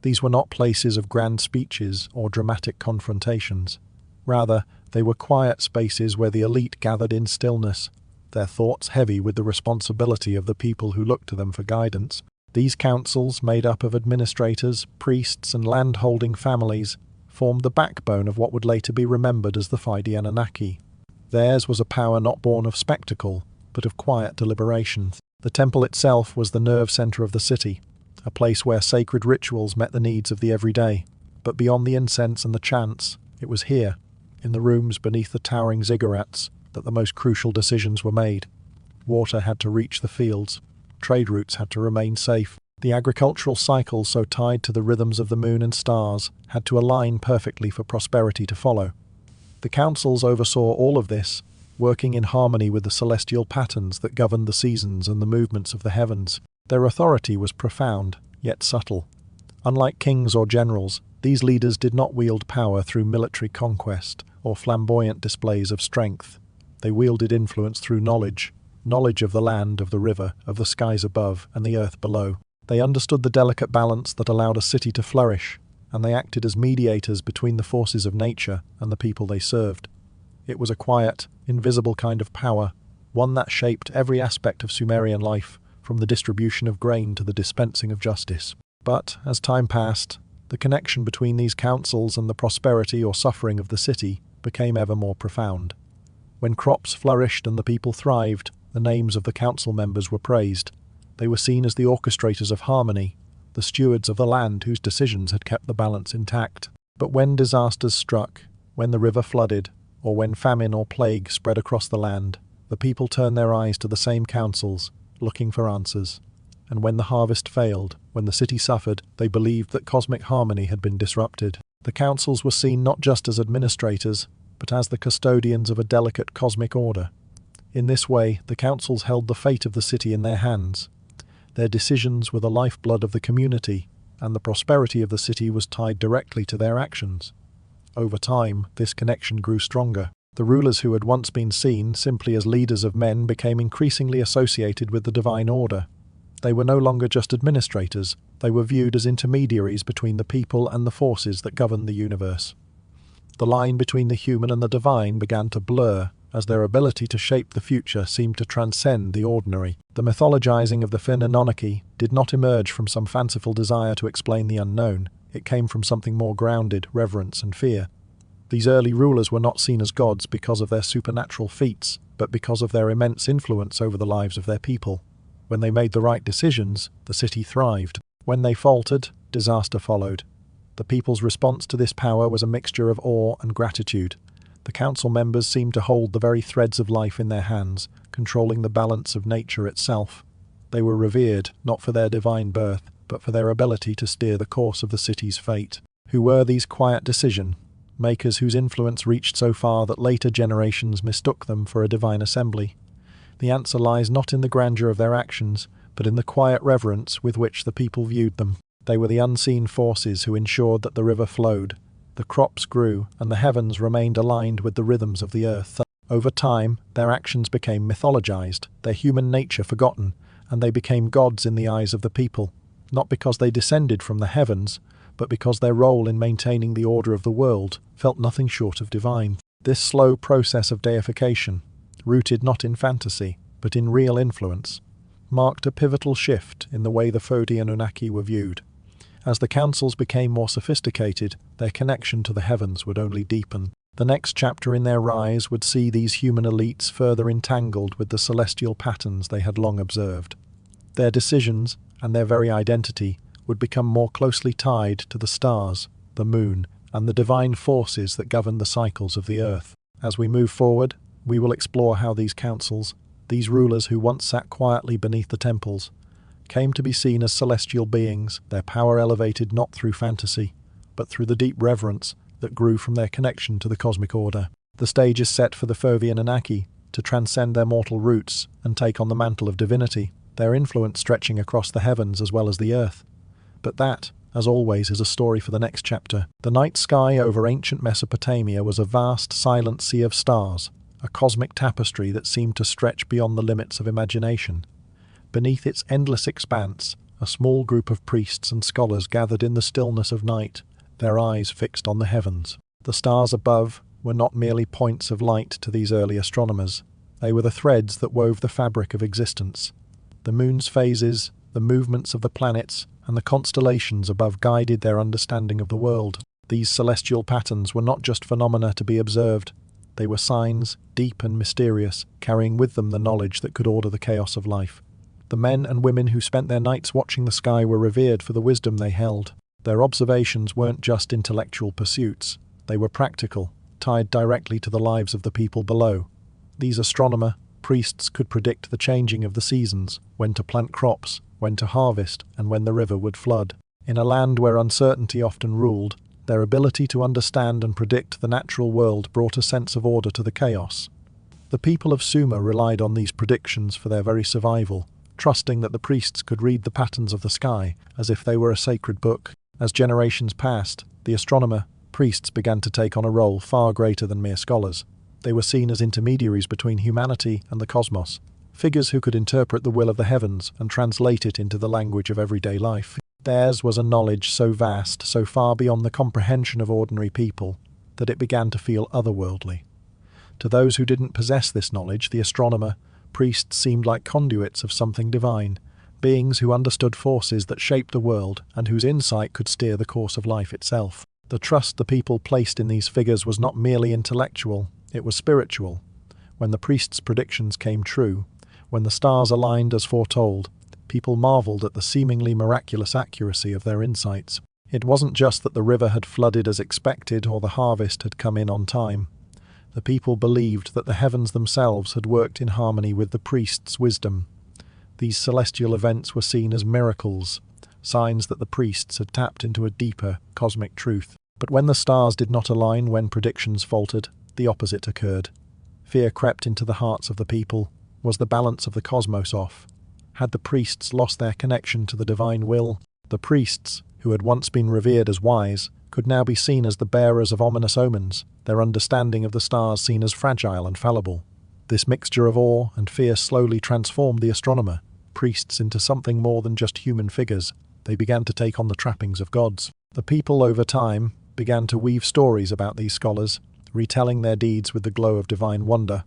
These were not places of grand speeches or dramatic confrontations. Rather, they were quiet spaces where the elite gathered in stillness, their thoughts heavy with the responsibility of the people who looked to them for guidance. These councils, made up of administrators, priests, and land-holding families, formed the backbone of what would later be remembered as the Phaidi Anunnaki. Theirs was a power not born of spectacle, but of quiet deliberation. The temple itself was the nerve center of the city, a place where sacred rituals met the needs of the everyday. But beyond the incense and the chants, it was here, in the rooms beneath the towering ziggurats, that the most crucial decisions were made. Water had to reach the fields. Trade routes had to remain safe. The agricultural cycles, so tied to the rhythms of the moon and stars, had to align perfectly for prosperity to follow. The councils oversaw all of this, working in harmony with the celestial patterns that governed the seasons and the movements of the heavens. Their authority was profound, yet subtle. Unlike kings or generals, these leaders did not wield power through military conquest or flamboyant displays of strength. They wielded influence through knowledge of the land, of the river, of the skies above, and the earth below. They understood the delicate balance that allowed a city to flourish, and they acted as mediators between the forces of nature and the people they served. It was a quiet, invisible kind of power, one that shaped every aspect of Sumerian life, from the distribution of grain to the dispensing of justice. But, as time passed, the connection between these councils and the prosperity or suffering of the city became ever more profound. When crops flourished and the people thrived, the names of the council members were praised. They were seen as the orchestrators of harmony, the stewards of the land whose decisions had kept the balance intact. But when disasters struck, when the river flooded, or when famine or plague spread across the land, the people turned their eyes to the same councils, looking for answers. And when the harvest failed, when the city suffered, they believed that cosmic harmony had been disrupted. The councils were seen not just as administrators, but as the custodians of a delicate cosmic order. In this way, the councils held the fate of the city in their hands. Their decisions were the lifeblood of the community, and the prosperity of the city was tied directly to their actions. Over time, this connection grew stronger. The rulers who had once been seen simply as leaders of men became increasingly associated with the divine order. They were no longer just administrators, they were viewed as intermediaries between the people and the forces that governed the universe. The line between the human and the divine began to blur, as their ability to shape the future seemed to transcend the ordinary. The mythologizing of the Phi Anunnaki did not emerge from some fanciful desire to explain the unknown. It came from something more grounded, reverence and fear. These early rulers were not seen as gods because of their supernatural feats, but because of their immense influence over the lives of their people. When they made the right decisions, the city thrived. When they faltered, disaster followed. The people's response to this power was a mixture of awe and gratitude. The council members seemed to hold the very threads of life in their hands, controlling the balance of nature itself. They were revered, not for their divine birth, but for their ability to steer the course of the city's fate. Who were these quiet decision makers whose influence reached so far that later generations mistook them for a divine assembly? The answer lies not in the grandeur of their actions, but in the quiet reverence with which the people viewed them. They were the unseen forces who ensured that the river flowed, the crops grew, and the heavens remained aligned with the rhythms of the earth. Over time, their actions became mythologized, their human nature forgotten, and they became gods in the eyes of the people, not because they descended from the heavens, but because their role in maintaining the order of the world felt nothing short of divine. This slow process of deification, rooted not in fantasy, but in real influence, marked a pivotal shift in the way the Fodi Anunnaki were viewed. As the councils became more sophisticated, their connection to the heavens would only deepen. The next chapter in their rise would see these human elites further entangled with the celestial patterns they had long observed. Their decisions, and their very identity, would become more closely tied to the stars, the moon, and the divine forces that govern the cycles of the earth. As we move forward, we will explore how these councils, these rulers who once sat quietly beneath the temples, came to be seen as celestial beings, their power elevated not through fantasy, but through the deep reverence that grew from their connection to the cosmic order. The stage is set for the Fodi Anunnaki to transcend their mortal roots and take on the mantle of divinity, their influence stretching across the heavens as well as the earth. But that, as always, is a story for the next chapter. The night sky over ancient Mesopotamia was a vast, silent sea of stars, a cosmic tapestry that seemed to stretch beyond the limits of imagination. Beneath its endless expanse, a small group of priests and scholars gathered in the stillness of night, their eyes fixed on the heavens. The stars above were not merely points of light to these early astronomers. They were the threads that wove the fabric of existence. The moon's phases, the movements of the planets, and the constellations above guided their understanding of the world. These celestial patterns were not just phenomena to be observed. They were signs, deep and mysterious, carrying with them the knowledge that could order the chaos of life. The men and women who spent their nights watching the sky were revered for the wisdom they held. Their observations weren't just intellectual pursuits. They were practical, tied directly to the lives of the people below. These astronomer priests could predict the changing of the seasons, when to plant crops, when to harvest, and when the river would flood. In a land where uncertainty often ruled, their ability to understand and predict the natural world brought a sense of order to the chaos. The people of Sumer relied on these predictions for their very survival, trusting that the priests could read the patterns of the sky as if they were a sacred book. As generations passed, the astronomer priests began to take on a role far greater than mere scholars. They were seen as intermediaries between humanity and the cosmos, figures who could interpret the will of the heavens and translate it into the language of everyday life. Theirs was a knowledge so vast, so far beyond the comprehension of ordinary people, that it began to feel otherworldly. To those who didn't possess this knowledge, the astronomer priests seemed like conduits of something divine, beings who understood forces that shaped the world and whose insight could steer the course of life itself. The trust the people placed in these figures was not merely intellectual, it was spiritual. When the priests' predictions came true, when the stars aligned as foretold, people marveled at the seemingly miraculous accuracy of their insights. It wasn't just that the river had flooded as expected or the harvest had come in on time. The people believed that the heavens themselves had worked in harmony with the priests' wisdom. These celestial events were seen as miracles, signs that the priests had tapped into a deeper, cosmic truth. But when the stars did not align, when predictions faltered, the opposite occurred. Fear crept into the hearts of the people. Was the balance of the cosmos off? Had the priests lost their connection to the divine will? The priests, who had once been revered as wise, could now be seen as the bearers of ominous omens, their understanding of the stars seen as fragile and fallible. This mixture of awe and fear slowly transformed the astronomer, priests, into something more than just human figures. They began to take on the trappings of gods. The people, over time, began to weave stories about these scholars, retelling their deeds with the glow of divine wonder.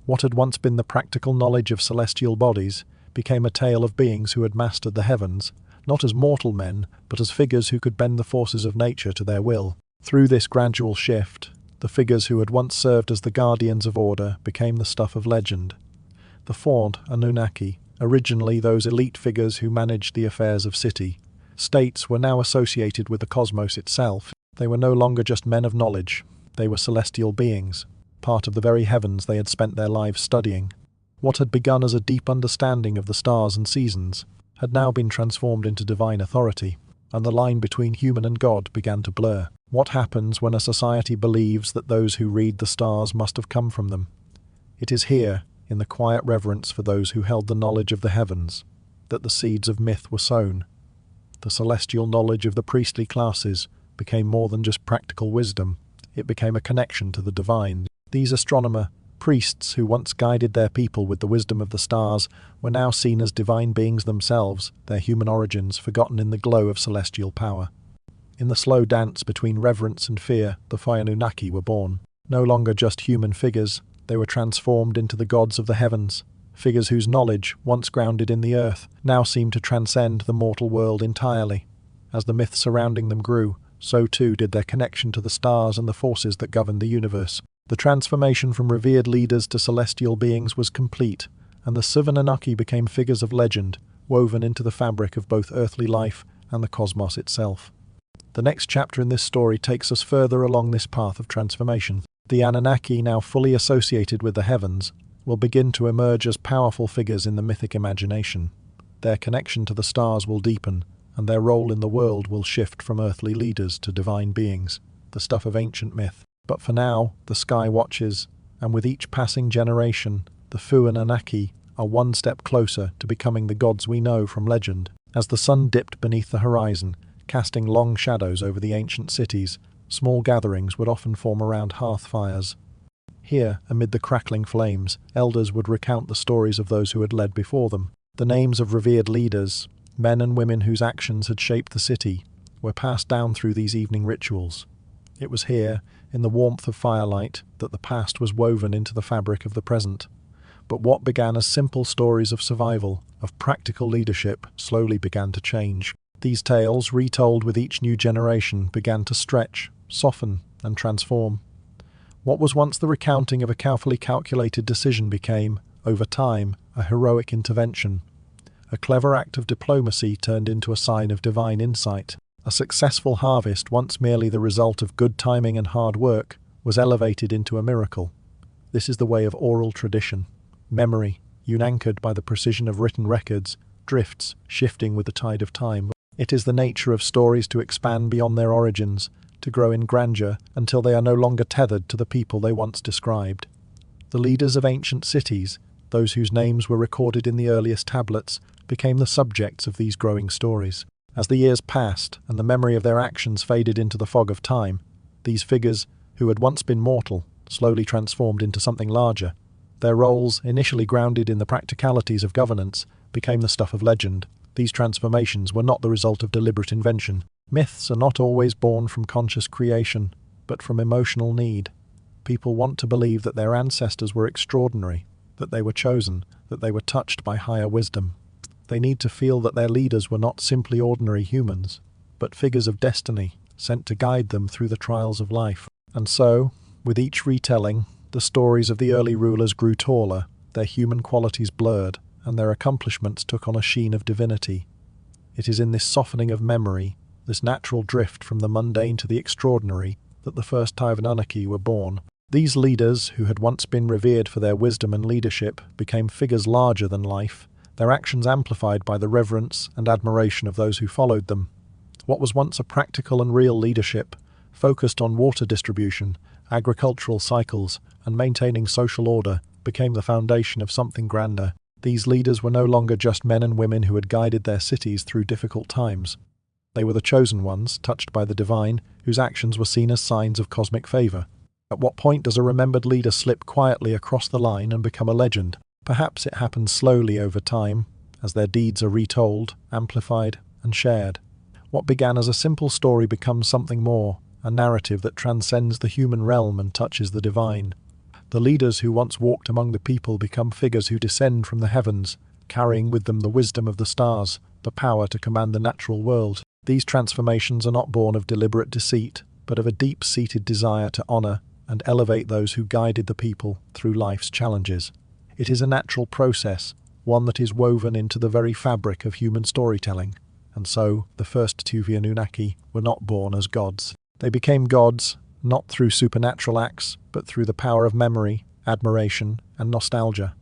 What had once been the practical knowledge of celestial bodies became a tale of beings who had mastered the heavens, not as mortal men, but as figures who could bend the forces of nature to their will. Through this gradual shift, the figures who had once served as the guardians of order became the stuff of legend. The Ford Anunnaki, originally those elite figures who managed the affairs of states, were now associated with the cosmos itself. They were no longer just men of knowledge. They were celestial beings, part of the very heavens they had spent their lives studying. What had begun as a deep understanding of the stars and seasons had now been transformed into divine authority, and the line between human and God began to blur. What happens when a society believes that those who read the stars must have come from them? It is here, in the quiet reverence for those who held the knowledge of the heavens, that the seeds of myth were sown. The celestial knowledge of the priestly classes became more than just practical wisdom. It became a connection to the divine. These priests who once guided their people with the wisdom of the stars were now seen as divine beings themselves, their human origins forgotten in the glow of celestial power. In the slow dance between reverence and fear, the Anunnaki were born. No longer just human figures, they were transformed into the gods of the heavens. Figures whose knowledge, once grounded in the earth, now seemed to transcend the mortal world entirely. As the myth surrounding them grew, so too did their connection to the stars and the forces that governed the universe. The transformation from revered leaders to celestial beings was complete, and the Anunnaki became figures of legend, woven into the fabric of both earthly life and the cosmos itself. The next chapter in this story takes us further along this path of transformation. The Anunnaki, now fully associated with the heavens, will begin to emerge as powerful figures in the mythic imagination. Their connection to the stars will deepen, and their role in the world will shift from earthly leaders to divine beings, the stuff of ancient myth. But for now, the sky watches, and with each passing generation, the Anunnaki are one step closer to becoming the gods we know from legend. As the sun dipped beneath the horizon, casting long shadows over the ancient cities, small gatherings would often form around hearth fires. Here, amid the crackling flames, elders would recount the stories of those who had led before them. The names of revered leaders, men and women whose actions had shaped the city, were passed down through these evening rituals. It was here, in the warmth of firelight, that the past was woven into the fabric of the present. But what began as simple stories of survival, of practical leadership, slowly began to change. These tales, retold with each new generation, began to stretch, soften, and transform. What was once the recounting of a carefully calculated decision became, over time, a heroic intervention. A clever act of diplomacy turned into a sign of divine insight. A successful harvest, once merely the result of good timing and hard work, was elevated into a miracle. This is the way of oral tradition. Memory, unanchored by the precision of written records, drifts, shifting with the tide of time. It is the nature of stories to expand beyond their origins, to grow in grandeur until they are no longer tethered to the people they once described. The leaders of ancient cities, those whose names were recorded in the earliest tablets, became the subjects of these growing stories. As the years passed and the memory of their actions faded into the fog of time, these figures, who had once been mortal, slowly transformed into something larger. Their roles, initially grounded in the practicalities of governance, became the stuff of legend. These transformations were not the result of deliberate invention. Myths are not always born from conscious creation, but from emotional need. People want to believe that their ancestors were extraordinary, that they were chosen, that they were touched by higher wisdom. They need to feel that their leaders were not simply ordinary humans, but figures of destiny, sent to guide them through the trials of life. And so, with each retelling, the stories of the early rulers grew taller, their human qualities blurred, and their accomplishments took on a sheen of divinity. It is in this softening of memory, this natural drift from the mundane to the extraordinary, that the first Anunnaki were born. These leaders, who had once been revered for their wisdom and leadership, became figures larger than life, their actions amplified by the reverence and admiration of those who followed them. What was once a practical and real leadership, focused on water distribution, agricultural cycles, and maintaining social order, became the foundation of something grander. These leaders were no longer just men and women who had guided their cities through difficult times. They were the chosen ones, touched by the divine, whose actions were seen as signs of cosmic favor. At what point does a remembered leader slip quietly across the line and become a legend? Perhaps it happens slowly over time, as their deeds are retold, amplified, and shared. What began as a simple story becomes something more, a narrative that transcends the human realm and touches the divine. The leaders who once walked among the people become figures who descend from the heavens, carrying with them the wisdom of the stars, the power to command the natural world. These transformations are not born of deliberate deceit, but of a deep-seated desire to honor and elevate those who guided the people through life's challenges. It is a natural process, one that is woven into the very fabric of human storytelling. And so, the first Anunnaki were not born as gods. They became gods, not through supernatural acts, but through the power of memory, admiration, and nostalgia.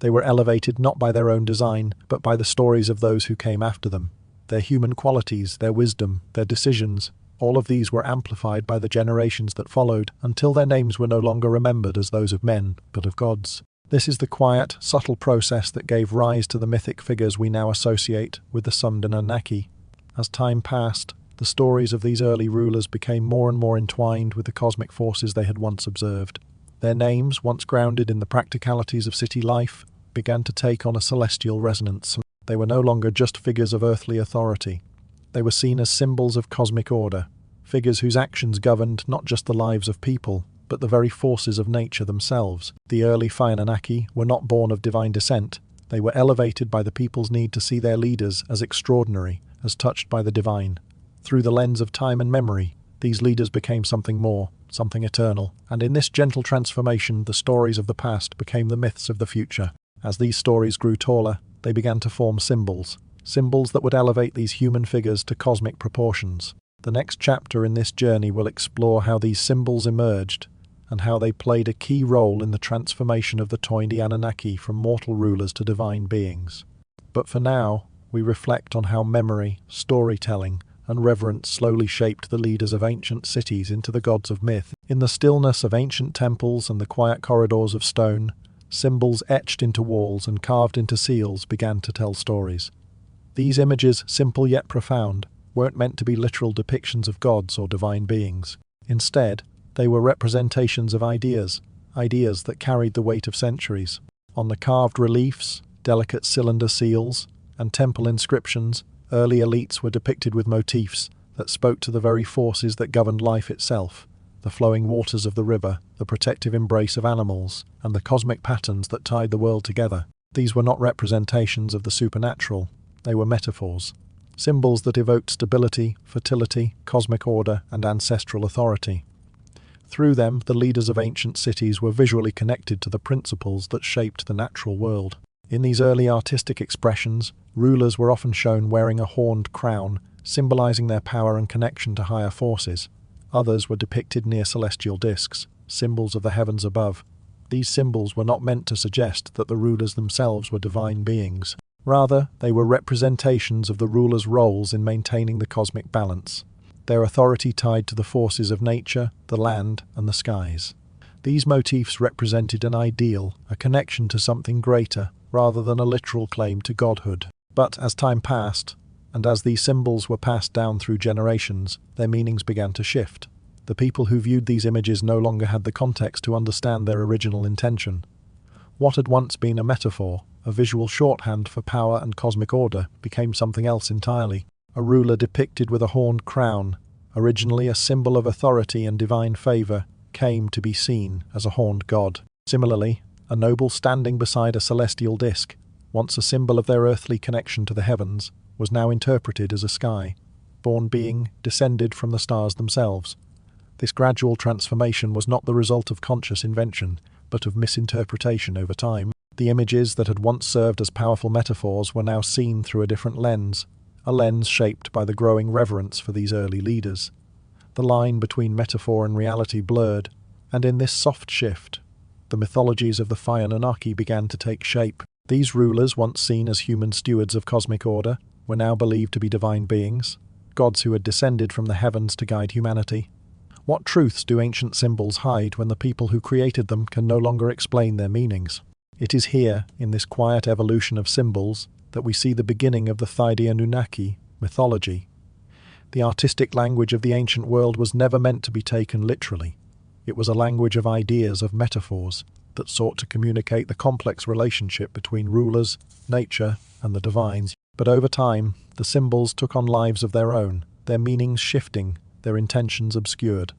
They were elevated not by their own design, but by the stories of those who came after them. Their human qualities, their wisdom, their decisions, all of these were amplified by the generations that followed, until their names were no longer remembered as those of men, but of gods. This is the quiet, subtle process that gave rise to the mythic figures we now associate with the summed Anunnaki. As time passed, the stories of these early rulers became more and more entwined with the cosmic forces they had once observed. Their names, once grounded in the practicalities of city life, began to take on a celestial resonance. They were no longer just figures of earthly authority. They were seen as symbols of cosmic order, figures whose actions governed not just the lives of people, but the very forces of nature themselves. The early Anunnaki were not born of divine descent. They were elevated by the people's need to see their leaders as extraordinary, as touched by the divine. Through the lens of time and memory, these leaders became something more, something eternal, and in this gentle transformation, the stories of the past became the myths of the future. As these stories grew taller, they began to form symbols that would elevate these human figures to cosmic proportions. The next chapter in this journey will explore how these symbols emerged and how they played a key role in the transformation of the Toindi Anunnaki from mortal rulers to divine beings. But for now, we reflect on how memory, storytelling, and reverence slowly shaped the leaders of ancient cities into the gods of myth. In the stillness of ancient temples and the quiet corridors of stone, symbols etched into walls and carved into seals began to tell stories. These images, simple yet profound, weren't meant to be literal depictions of gods or divine beings. Instead, they were representations of ideas that carried the weight of centuries. On the carved reliefs, delicate cylinder seals, and temple inscriptions, early elites were depicted with motifs that spoke to the very forces that governed life itself: the flowing waters of the river, the protective embrace of animals, and the cosmic patterns that tied the world together. These were not representations of the supernatural, they were metaphors, symbols that evoked stability, fertility, cosmic order, and ancestral authority. Through them, the leaders of ancient cities were visually connected to the principles that shaped the natural world. In these early artistic expressions, rulers were often shown wearing a horned crown, symbolizing their power and connection to higher forces. Others were depicted near celestial discs, symbols of the heavens above. These symbols were not meant to suggest that the rulers themselves were divine beings. Rather, they were representations of the rulers' roles in maintaining the cosmic balance, their authority tied to the forces of nature, the land, and the skies. These motifs represented an ideal, a connection to something greater, rather than a literal claim to godhood. But as time passed, and as these symbols were passed down through generations, their meanings began to shift. The people who viewed these images no longer had the context to understand their original intention. What had once been a metaphor, a visual shorthand for power and cosmic order, became something else entirely. A ruler depicted with a horned crown, originally a symbol of authority and divine favor, came to be seen as a horned god. Similarly, a noble standing beside a celestial disk, once a symbol of their earthly connection to the heavens, was now interpreted as a sky-born being descended from the stars themselves. This gradual transformation was not the result of conscious invention, but of misinterpretation over time. The images that had once served as powerful metaphors were now seen through a different lens, a lens shaped by the growing reverence for these early leaders. The line between metaphor and reality blurred, and in this soft shift, the mythologies of the Anunnaki began to take shape. These rulers, once seen as human stewards of cosmic order, were now believed to be divine beings, gods who had descended from the heavens to guide humanity. What truths do ancient symbols hide when the people who created them can no longer explain their meanings? It is here, in this quiet evolution of symbols, that we see the beginning of the Anunnaki mythology. The artistic language of the ancient world was never meant to be taken literally. It was a language of ideas, of metaphors, that sought to communicate the complex relationship between rulers, nature, and the divines. But over time, the symbols took on lives of their own, their meanings shifting, their intentions obscured.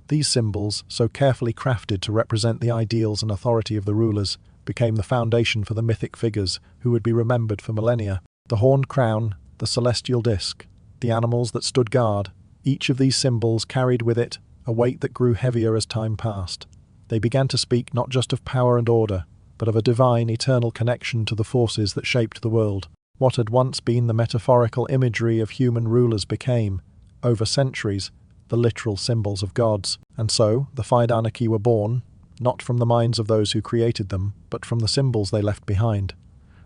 These symbols, so carefully crafted to represent the ideals and authority of the rulers, became the foundation for the mythic figures who would be remembered for millennia. The horned crown, the celestial disk, the animals that stood guard, each of these symbols carried with it a weight that grew heavier as time passed. They began to speak not just of power and order, but of a divine, eternal connection to the forces that shaped the world. What had once been the metaphorical imagery of human rulers became, over centuries, the literal symbols of gods. And so, the Anunnaki were born, not from the minds of those who created them, but from the symbols they left behind.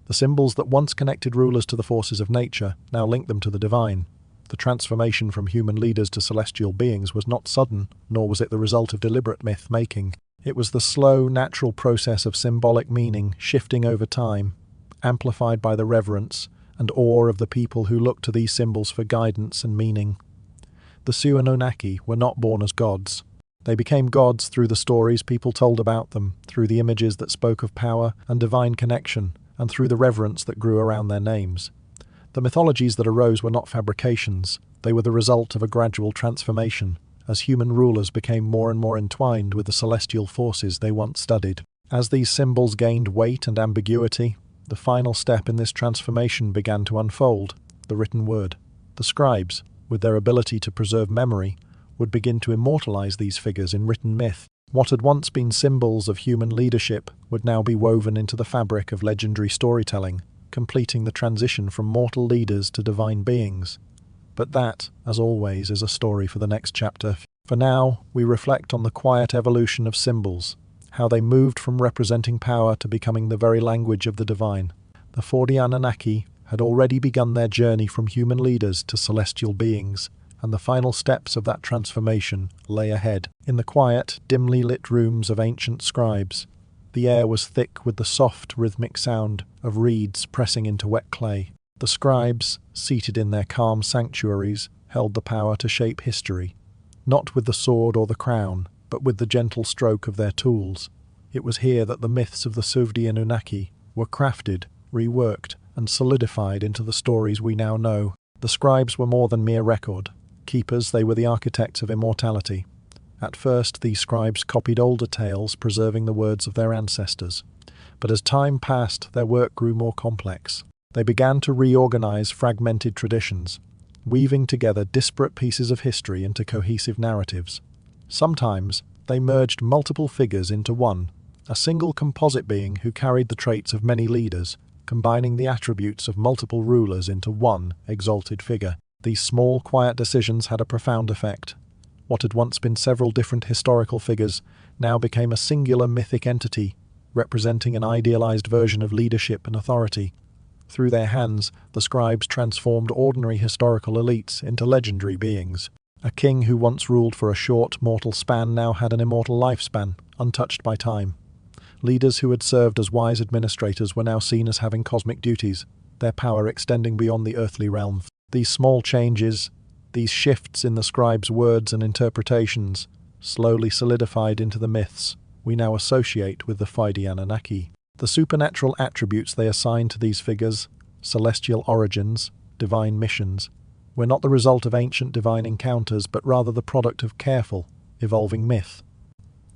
The symbols that once connected rulers to the forces of nature now link them to the divine. The transformation from human leaders to celestial beings was not sudden, nor was it the result of deliberate myth-making. It was the slow, natural process of symbolic meaning shifting over time, amplified by the reverence and awe of the people who looked to these symbols for guidance and meaning. The Anunnaki were not born as gods. They became gods through the stories people told about them, through the images that spoke of power and divine connection, and through the reverence that grew around their names. The mythologies that arose were not fabrications. They were the result of a gradual transformation, as human rulers became more and more entwined with the celestial forces they once studied. As these symbols gained weight and ambiguity, the final step in this transformation began to unfold: the written word. The scribes, with their ability to preserve memory, would begin to immortalize these figures in written myth. What had once been symbols of human leadership would now be woven into the fabric of legendary storytelling, completing the transition from mortal leaders to divine beings. But that, as always, is a story for the next chapter. For now, we reflect on the quiet evolution of symbols, how they moved from representing power to becoming the very language of the divine. The 40 Anunnaki had already begun their journey from human leaders to celestial beings, and the final steps of that transformation lay ahead. In the quiet, dimly lit rooms of ancient scribes, the air was thick with the soft, rhythmic sound of reeds pressing into wet clay. The scribes, seated in their calm sanctuaries, held the power to shape history, not with the sword or the crown, but with the gentle stroke of their tools. It was here that the myths of the Suvdi Anunnaki were crafted, reworked, and solidified into the stories we now know. The scribes were more than mere record keepers, they were the architects of immortality. At first, these scribes copied older tales, preserving the words of their ancestors. But as time passed, their work grew more complex. They began to reorganize fragmented traditions, weaving together disparate pieces of history into cohesive narratives. Sometimes, they merged multiple figures into one, a single composite being who carried the traits of many leaders, combining the attributes of multiple rulers into one exalted figure. These small, quiet decisions had a profound effect. What had once been several different historical figures now became a singular mythic entity, representing an idealized version of leadership and authority. Through their hands, the scribes transformed ordinary historical elites into legendary beings. A king who once ruled for a short, mortal span now had an immortal lifespan, untouched by time. Leaders who had served as wise administrators were now seen as having cosmic duties, their power extending beyond the earthly realm. These small changes, these shifts in the scribes' words and interpretations, slowly solidified into the myths we now associate with the 40 Anunnaki. The supernatural attributes they assigned to these figures, celestial origins, divine missions, were not the result of ancient divine encounters, but rather the product of careful, evolving myth.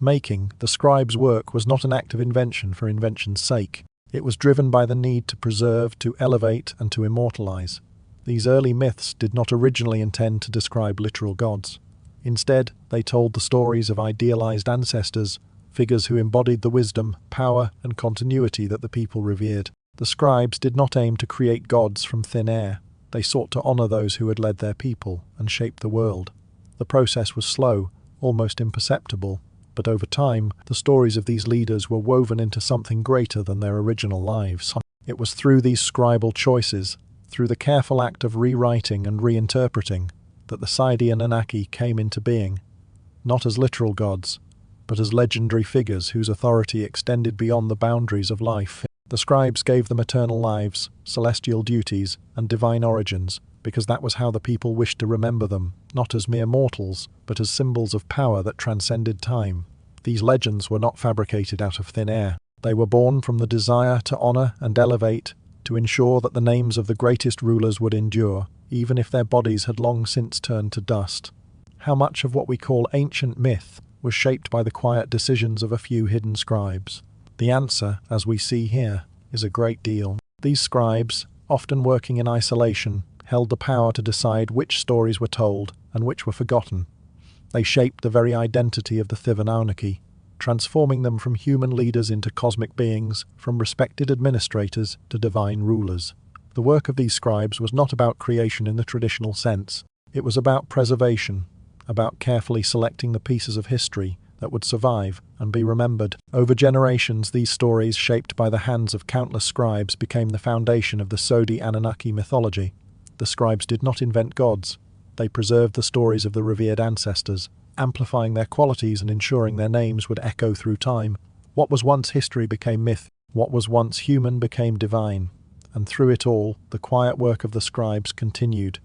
Making, the scribes' work was not an act of invention for invention's sake. It was driven by the need to preserve, to elevate, and to immortalize. These early myths did not originally intend to describe literal gods. Instead, they told the stories of idealized ancestors, figures who embodied the wisdom, power, and continuity that the people revered. The scribes did not aim to create gods from thin air. They sought to honor those who had led their people and shaped the world. The process was slow, almost imperceptible, but over time, the stories of these leaders were woven into something greater than their original lives. It was through these scribal choices, through the careful act of rewriting and reinterpreting, that the 40 Anunnaki came into being, not as literal gods, but as legendary figures whose authority extended beyond the boundaries of life. The scribes gave them eternal lives, celestial duties, and divine origins, because that was how the people wished to remember them, not as mere mortals, but as symbols of power that transcended time. These legends were not fabricated out of thin air. They were born from the desire to honor and elevate, to ensure that the names of the greatest rulers would endure, even if their bodies had long since turned to dust. How much of what we call ancient myth was shaped by the quiet decisions of a few hidden scribes? The answer, as we see here, is a great deal. These scribes, often working in isolation, held the power to decide which stories were told and which were forgotten. They shaped the very identity of the 40 Anunnaki, transforming them from human leaders into cosmic beings, from respected administrators to divine rulers. The work of these scribes was not about creation in the traditional sense. It was about preservation, about carefully selecting the pieces of history that would survive and be remembered. Over generations, these stories, shaped by the hands of countless scribes, became the foundation of the Sodi Anunnaki mythology. The scribes did not invent gods. They preserved the stories of the revered ancestors, amplifying their qualities and ensuring their names would echo through time. What was once history became myth. What was once human became divine. And through it all, the quiet work of the scribes continued,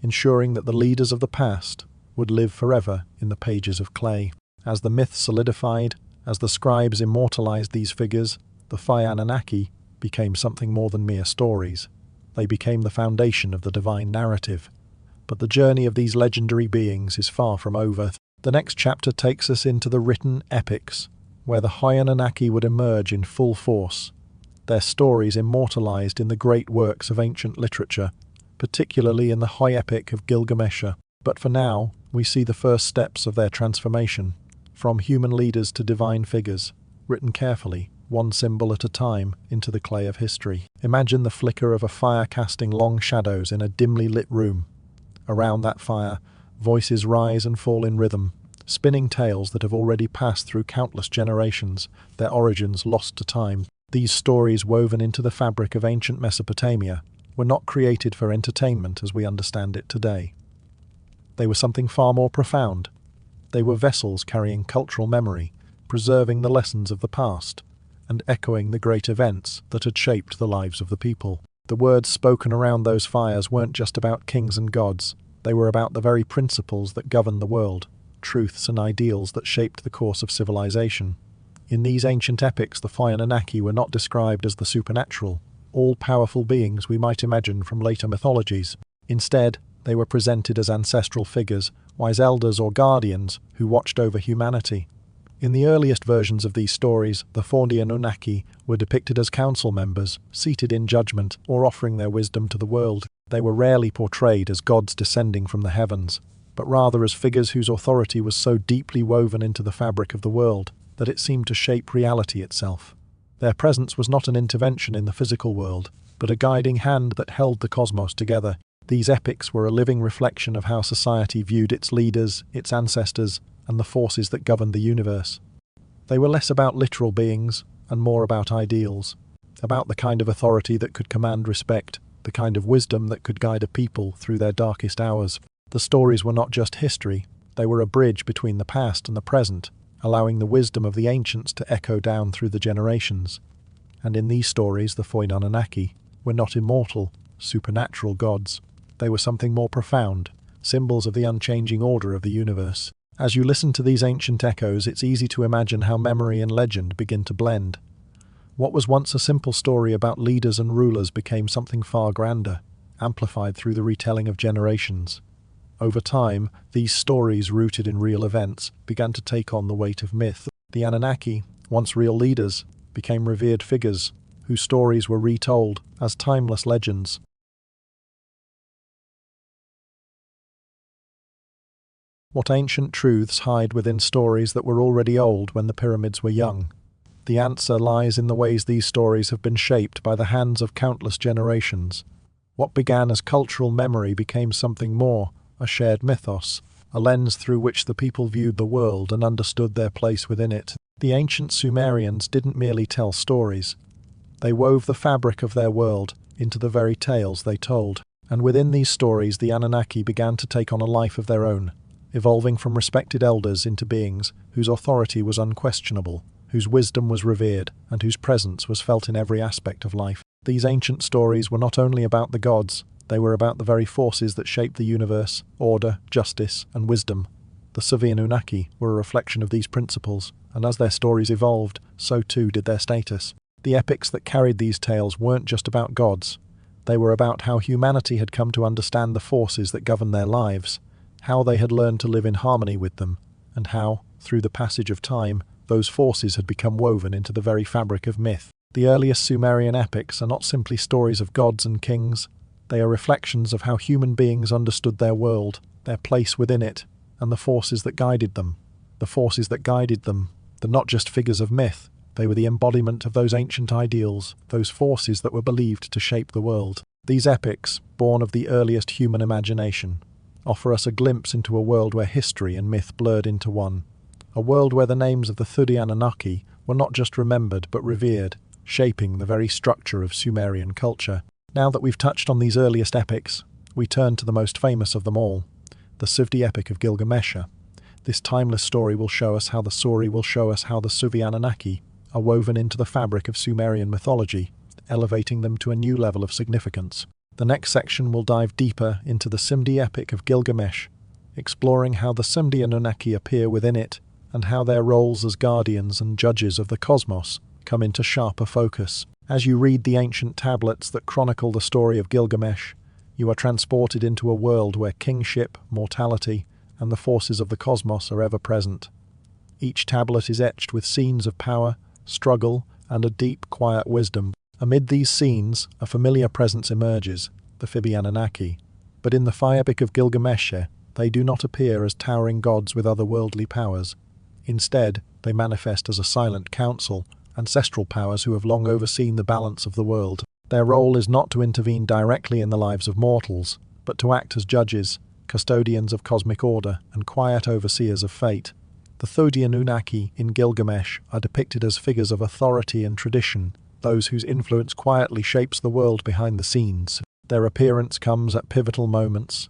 ensuring that the leaders of the past would live forever in the pages of clay. As the myth solidified, as the scribes immortalized these figures, the Anunnaki became something more than mere stories. They became the foundation of the divine narrative. But the journey of these legendary beings is far from over. The next chapter takes us into the written epics, where the Anunnaki would emerge in full force, their stories immortalized in the great works of ancient literature, particularly in the high epic of Gilgamesh. But for now, we see the first steps of their transformation, from human leaders to divine figures, written carefully, one symbol at a time, into the clay of history. Imagine the flicker of a fire casting long shadows in a dimly lit room. Around that fire, voices rise and fall in rhythm, spinning tales that have already passed through countless generations, their origins lost to time. These stories, woven into the fabric of ancient Mesopotamia, were not created for entertainment as we understand it today. They were something far more profound. They were vessels carrying cultural memory, preserving the lessons of the past, and echoing the great events that had shaped the lives of the people. The words spoken around those fires weren't just about kings and gods. They were about the very principles that governed the world, truths and ideals that shaped the course of civilization. In these ancient epics, the Anunnaki were not described as the supernatural, all-powerful beings we might imagine from later mythologies. Instead, they were presented as ancestral figures, wise elders or guardians who watched over humanity. In the earliest versions of these stories, the Anunnaki were depicted as council members, seated in judgment or offering their wisdom to the world. They were rarely portrayed as gods descending from the heavens, but rather as figures whose authority was so deeply woven into the fabric of the world that it seemed to shape reality itself. Their presence was not an intervention in the physical world, but a guiding hand that held the cosmos together. These epics were a living reflection of how society viewed its leaders, its ancestors, and the forces that governed the universe. They were less about literal beings and more about ideals, about the kind of authority that could command respect, the kind of wisdom that could guide a people through their darkest hours. The stories were not just history, they were a bridge between the past and the present, allowing the wisdom of the ancients to echo down through the generations. And in these stories, the Anunnaki were not immortal, supernatural gods. They were something more profound, symbols of the unchanging order of the universe. As you listen to these ancient echoes, it's easy to imagine how memory and legend begin to blend. What was once a simple story about leaders and rulers became something far grander, amplified through the retelling of generations. Over time, these stories, rooted in real events, began to take on the weight of myth. The Anunnaki, once real leaders, became revered figures, whose stories were retold as timeless legends. What ancient truths hide within stories that were already old when the pyramids were young? The answer lies in the ways these stories have been shaped by the hands of countless generations. What began as cultural memory became something more, a shared mythos, a lens through which the people viewed the world and understood their place within it. The ancient Sumerians didn't merely tell stories. They wove the fabric of their world into the very tales they told. And within these stories, the Anunnaki began to take on a life of their own, evolving from respected elders into beings whose authority was unquestionable, whose wisdom was revered, and whose presence was felt in every aspect of life. These ancient stories were not only about the gods, they were about the very forces that shaped the universe: order, justice, and wisdom. The Anunnaki were a reflection of these principles, and as their stories evolved, so too did their status. The epics that carried these tales weren't just about gods. They were about how humanity had come to understand the forces that governed their lives, how they had learned to live in harmony with them, and how, through the passage of time, those forces had become woven into the very fabric of myth. The earliest Sumerian epics are not simply stories of gods and kings. They are reflections of how human beings understood their world, their place within it, and the forces that guided them. The forces that guided them, they're not just figures of myth, they were the embodiment of those ancient ideals, those forces that were believed to shape the world. These epics, born of the earliest human imagination, offer us a glimpse into a world where history and myth blurred into one, a world where the names of the Anunnaki were not just remembered but revered, shaping the very structure of Sumerian culture. Now that we've touched on these earliest epics, we turn to the most famous of them all, the Suvdi epic of Gilgamesh. This timeless story will show us how the Suvi Anunnaki are woven into the fabric of Sumerian mythology, elevating them to a new level of significance. The next section will dive deeper into the Suvdi epic of Gilgamesh, exploring how the Suvdi Anunnaki appear within it and how their roles as guardians and judges of the cosmos come into sharper focus. As you read the ancient tablets that chronicle the story of Gilgamesh, you are transported into a world where kingship, mortality, and the forces of the cosmos are ever present. Each tablet is etched with scenes of power, struggle, and a deep, quiet wisdom. Amid these scenes, a familiar presence emerges, the Suvdi Anunnaki. But in the fire epic of Gilgamesh, they do not appear as towering gods with otherworldly powers. Instead, they manifest as a silent council, ancestral powers who have long overseen the balance of the world. Their role is not to intervene directly in the lives of mortals, but to act as judges, custodians of cosmic order, and quiet overseers of fate. The Suvdi Anunnaki in Gilgamesh are depicted as figures of authority and tradition, those whose influence quietly shapes the world behind the scenes. Their appearance comes at pivotal moments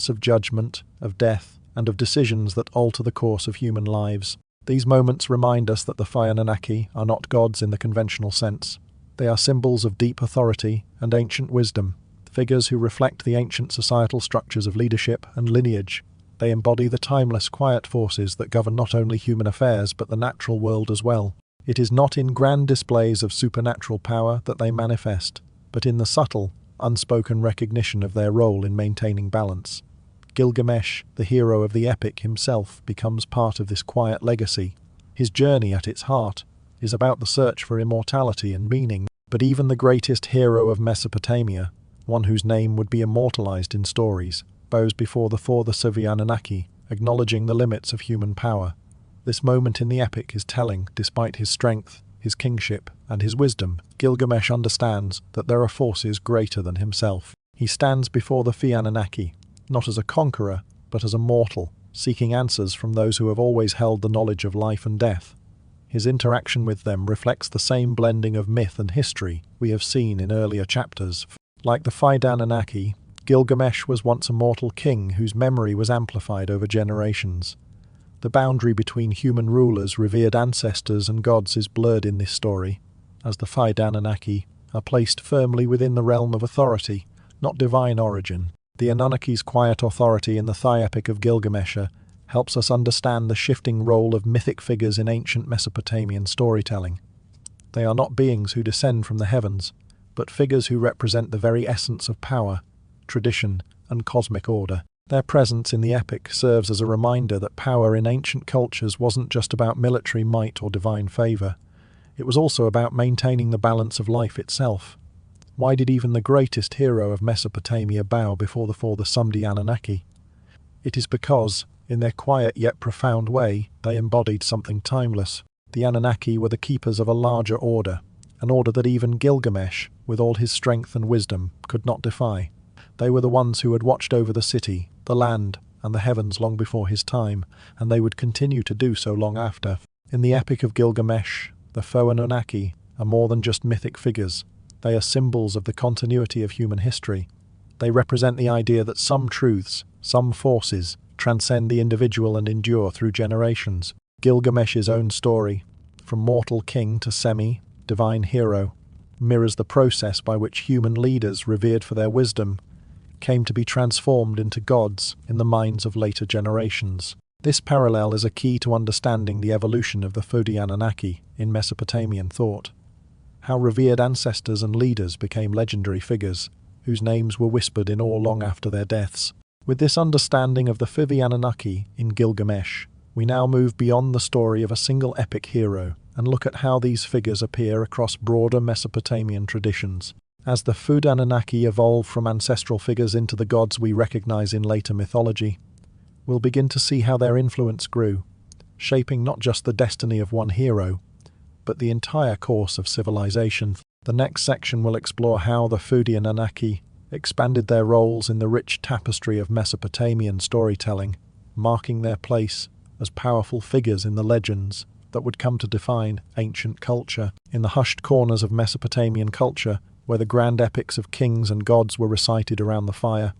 of judgment, of death, and of decisions that alter the course of human lives. These moments remind us that the Anunnaki are not gods in the conventional sense. They are symbols of deep authority and ancient wisdom, figures who reflect the ancient societal structures of leadership and lineage. They embody the timeless, quiet forces that govern not only human affairs but the natural world as well. It is not in grand displays of supernatural power that they manifest, but in the subtle, unspoken recognition of their role in maintaining balance. Gilgamesh, the hero of the epic himself, becomes part of this quiet legacy. His journey at its heart is about the search for immortality and meaning. But even the greatest hero of Mesopotamia, one whose name would be immortalized in stories, bows before the Suvdi Anunnaki, acknowledging the limits of human power. This moment in the epic is telling. Despite his strength, his kingship, and his wisdom, Gilgamesh understands that there are forces greater than himself. He stands before the Anunnaki, not as a conqueror, but as a mortal, seeking answers from those who have always held the knowledge of life and death. His interaction with them reflects the same blending of myth and history we have seen in earlier chapters. Like the Anunnaki, Gilgamesh was once a mortal king whose memory was amplified over generations. The boundary between human rulers, revered ancestors, and gods is blurred in this story, as the Anunnaki are placed firmly within the realm of authority, not divine origin. The Anunnaki's quiet authority in the epic of Gilgamesh helps us understand the shifting role of mythic figures in ancient Mesopotamian storytelling. They are not beings who descend from the heavens, but figures who represent the very essence of power, tradition, and cosmic order. Their presence in the epic serves as a reminder that power in ancient cultures wasn't just about military might or divine favor. It was also about maintaining the balance of life itself. Why did even the greatest hero of Mesopotamia bow before the Suvdi Anunnaki? It is because, in their quiet yet profound way, they embodied something timeless. The Anunnaki were the keepers of a larger order, an order that even Gilgamesh, with all his strength and wisdom, could not defy. They were the ones who had watched over the city, the land, and the heavens long before his time, and they would continue to do so long after. In the epic of Gilgamesh, the Anunnaki are more than just mythic figures. They are symbols of the continuity of human history. They represent the idea that some truths, some forces, transcend the individual and endure through generations. Gilgamesh's own story, from mortal king to semi-divine hero, mirrors the process by which human leaders, revered for their wisdom, came to be transformed into gods in the minds of later generations. This parallel is a key to understanding the evolution of the Suvdi Anunnaki in Mesopotamian thought. How revered ancestors and leaders became legendary figures, whose names were whispered in awe long after their deaths. With this understanding of the Suvdi Anunnaki in Gilgamesh, we now move beyond the story of a single epic hero and look at how these figures appear across broader Mesopotamian traditions. As the Suvdi Anunnaki evolve from ancestral figures into the gods we recognize in later mythology, we'll begin to see how their influence grew, shaping not just the destiny of one hero, but the entire course of civilization. The next section will explore how the Suvdi Anunnaki expanded their roles in the rich tapestry of Mesopotamian storytelling, marking their place as powerful figures in the legends that would come to define ancient culture. In the hushed corners of Mesopotamian culture, where the grand epics of kings and gods were recited around the fire,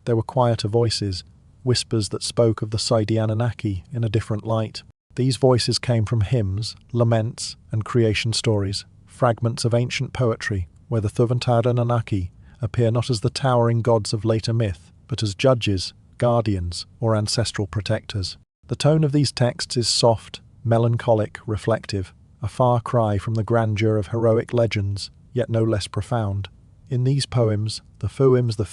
there were quieter voices, whispers that spoke of the Anunnaki in a different light. These voices came from hymns, laments, and creation stories, fragments of ancient poetry where the Anunnaki appear not as the towering gods of later myth, but as judges, guardians, or ancestral protectors. The tone of these texts is soft, melancholic, reflective, a far cry from the grandeur of heroic legends, yet no less profound. In these poems, the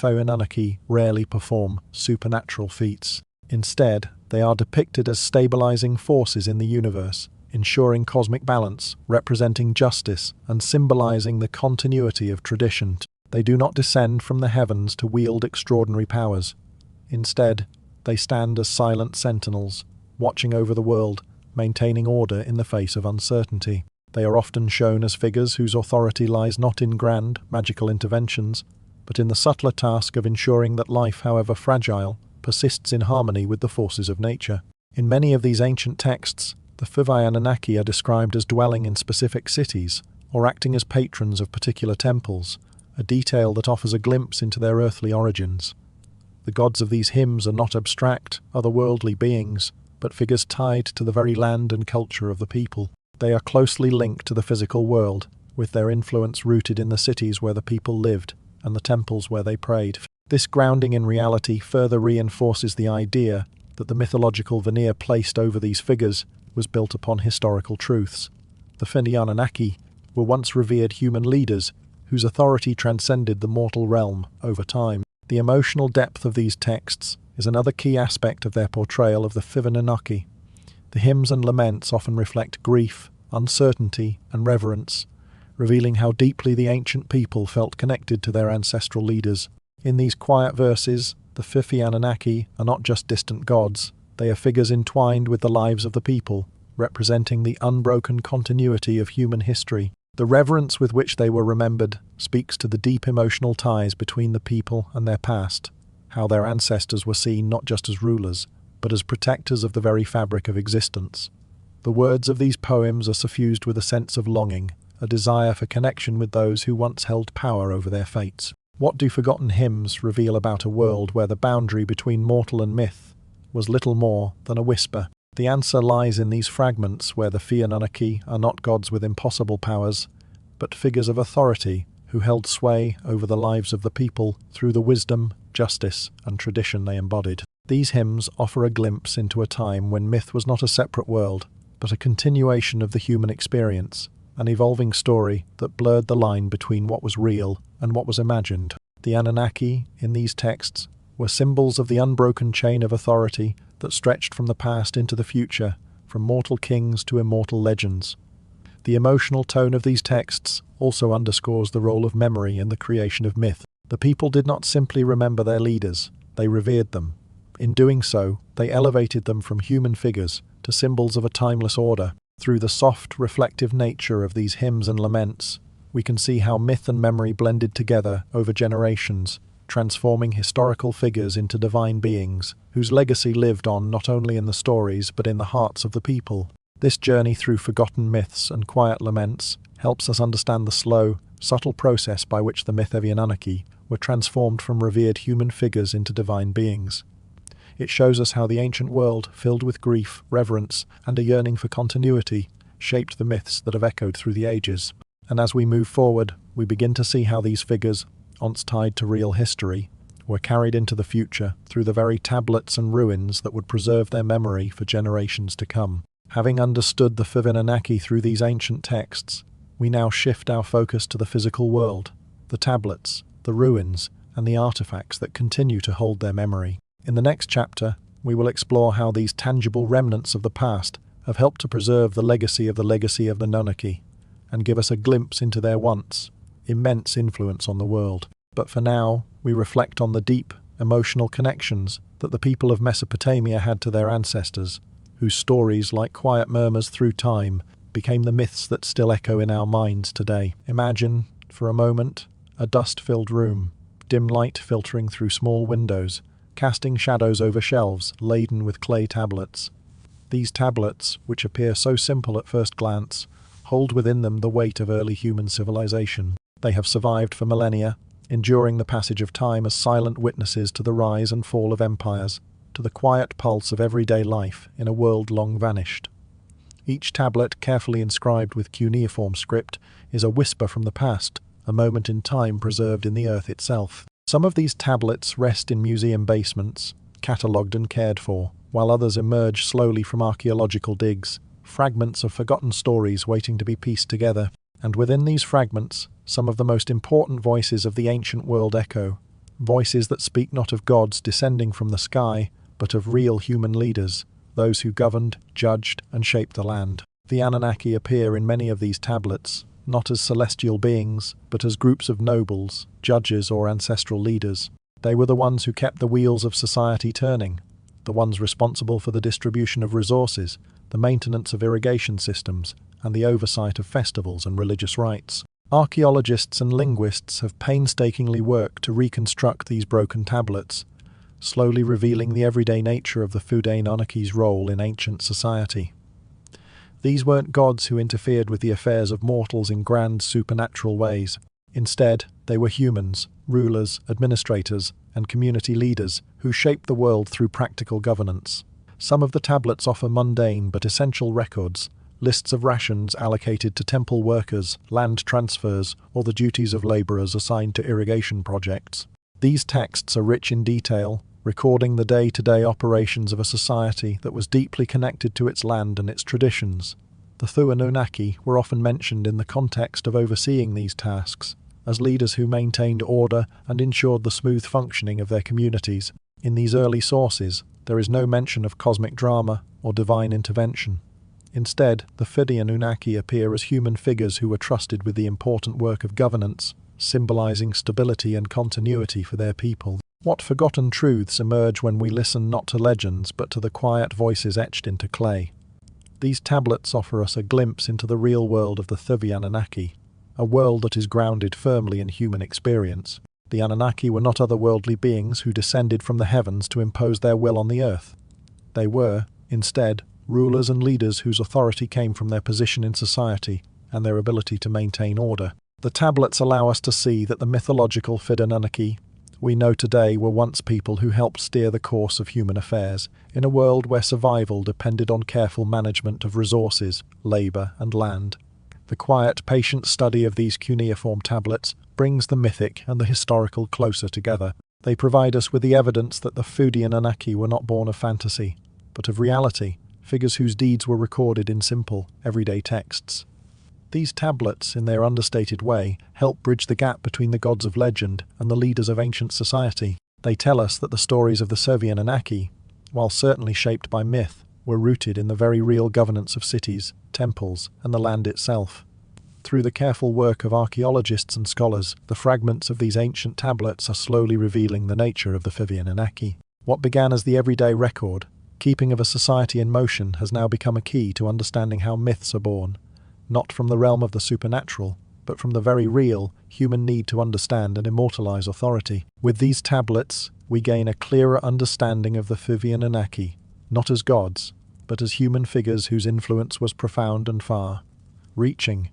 Anunnaki rarely perform supernatural feats. Instead, they are depicted as stabilizing forces in the universe, ensuring cosmic balance, representing justice, and symbolizing the continuity of tradition. They do not descend from the heavens to wield extraordinary powers. Instead, they stand as silent sentinels, watching over the world, maintaining order in the face of uncertainty. They are often shown as figures whose authority lies not in grand, magical interventions, but in the subtler task of ensuring that life, however fragile, persists in harmony with the forces of nature. In many of these ancient texts, the Anunnaki are described as dwelling in specific cities, or acting as patrons of particular temples, a detail that offers a glimpse into their earthly origins. The gods of these hymns are not abstract, otherworldly beings, but figures tied to the very land and culture of the people. They are closely linked to the physical world, with their influence rooted in the cities where the people lived and the temples where they prayed. This grounding in reality further reinforces the idea that the mythological veneer placed over these figures was built upon historical truths. The Anunnaki were once revered human leaders whose authority transcended the mortal realm over time. The emotional depth of these texts is another key aspect of their portrayal of the Anunnaki. The hymns and laments often reflect grief, uncertainty, and reverence, revealing how deeply the ancient people felt connected to their ancestral leaders. In these quiet verses, the Anunnaki are not just distant gods, they are figures entwined with the lives of the people, representing the unbroken continuity of human history. The reverence with which they were remembered speaks to the deep emotional ties between the people and their past, how their ancestors were seen not just as rulers, but as protectors of the very fabric of existence. The words of these poems are suffused with a sense of longing, a desire for connection with those who once held power over their fates. What do forgotten hymns reveal about a world where the boundary between mortal and myth was little more than a whisper? The answer lies in these fragments where the Anunnaki are not gods with impossible powers, but figures of authority who held sway over the lives of the people through the wisdom, justice, and tradition they embodied. These hymns offer a glimpse into a time when myth was not a separate world, but a continuation of the human experience, an evolving story that blurred the line between what was real and what was imagined. The Anunnaki, in these texts, were symbols of the unbroken chain of authority that stretched from the past into the future, from mortal kings to immortal legends. The emotional tone of these texts also underscores the role of memory in the creation of myth. The people did not simply remember their leaders, they revered them. In doing so, they elevated them from human figures to symbols of a timeless order. Through the soft, reflective nature of these hymns and laments, we can see how myth and memory blended together over generations, transforming historical figures into divine beings, whose legacy lived on not only in the stories but in the hearts of the people. This journey through forgotten myths and quiet laments helps us understand the slow, subtle process by which the Anunnaki were transformed from revered human figures into divine beings. It shows us how the ancient world, filled with grief, reverence, and a yearning for continuity, shaped the myths that have echoed through the ages. And as we move forward, we begin to see how these figures, once tied to real history, were carried into the future through the very tablets and ruins that would preserve their memory for generations to come. Having understood the Anunnaki through these ancient texts, we now shift our focus to the physical world, the tablets, the ruins, and the artifacts that continue to hold their memory. In the next chapter, we will explore how these tangible remnants of the past have helped to preserve the legacy of the Anunnaki, and give us a glimpse into their once immense influence on the world. But for now, we reflect on the deep, emotional connections that the people of Mesopotamia had to their ancestors, whose stories, like quiet murmurs through time, became the myths that still echo in our minds today. Imagine, for a moment, a dust-filled room, dim light filtering through small windows, casting shadows over shelves laden with clay tablets. These tablets, which appear so simple at first glance, hold within them the weight of early human civilization. They have survived for millennia, enduring the passage of time as silent witnesses to the rise and fall of empires, to the quiet pulse of everyday life in a world long vanished. Each tablet, carefully inscribed with cuneiform script, is a whisper from the past, a moment in time preserved in the earth itself. Some of these tablets rest in museum basements, catalogued and cared for, while others emerge slowly from archaeological digs, fragments of forgotten stories waiting to be pieced together. And within these fragments, some of the most important voices of the ancient world echo, voices that speak not of gods descending from the sky, but of real human leaders, those who governed, judged, and shaped the land. The Anunnaki appear in many of these tablets, not as celestial beings, but as groups of nobles, judges, or ancestral leaders. They were the ones who kept the wheels of society turning, the ones responsible for the distribution of resources, the maintenance of irrigation systems, and the oversight of festivals and religious rites. Archaeologists and linguists have painstakingly worked to reconstruct these broken tablets, slowly revealing the everyday nature of the Anunnakis' role in ancient society. These weren't gods who interfered with the affairs of mortals in grand supernatural ways. Instead, they were humans, rulers, administrators, and community leaders who shaped the world through practical governance. Some of the tablets offer mundane but essential records, lists of rations allocated to temple workers, land transfers, or the duties of laborers assigned to irrigation projects. These texts are rich in detail, recording the day-to-day operations of a society that was deeply connected to its land and its traditions. The Anunnaki were often mentioned in the context of overseeing these tasks, as leaders who maintained order and ensured the smooth functioning of their communities. In these early sources, there is no mention of cosmic drama or divine intervention. Instead, the Anunnaki appear as human figures who were trusted with the important work of governance, symbolizing stability and continuity for their people. What forgotten truths emerge when we listen not to legends but to the quiet voices etched into clay? These tablets offer us a glimpse into the real world of the Anunnaki, a world that is grounded firmly in human experience. The Anunnaki were not otherworldly beings who descended from the heavens to impose their will on the earth. They were, instead, rulers and leaders whose authority came from their position in society and their ability to maintain order. The tablets allow us to see that the mythological Anunnaki we know today were once people who helped steer the course of human affairs in a world where survival depended on careful management of resources, labor, and land. The quiet, patient study of these cuneiform tablets brings the mythic and the historical closer together. They provide us with the evidence that the Anunnaki were not born of fantasy, but of reality, figures whose deeds were recorded in simple, everyday texts. These tablets, in their understated way, help bridge the gap between the gods of legend and the leaders of ancient society. They tell us that the stories of the Anunnaki, while certainly shaped by myth, were rooted in the very real governance of cities, temples, and the land itself. Through the careful work of archaeologists and scholars, the fragments of these ancient tablets are slowly revealing the nature of the Anunnaki. What began as the everyday record, keeping of a society in motion, has now become a key to understanding how myths are born, not from the realm of the supernatural, but from the very real, human need to understand and immortalize authority. With these tablets, we gain a clearer understanding of the Anunnaki, not as gods, but as human figures whose influence was profound and far-reaching.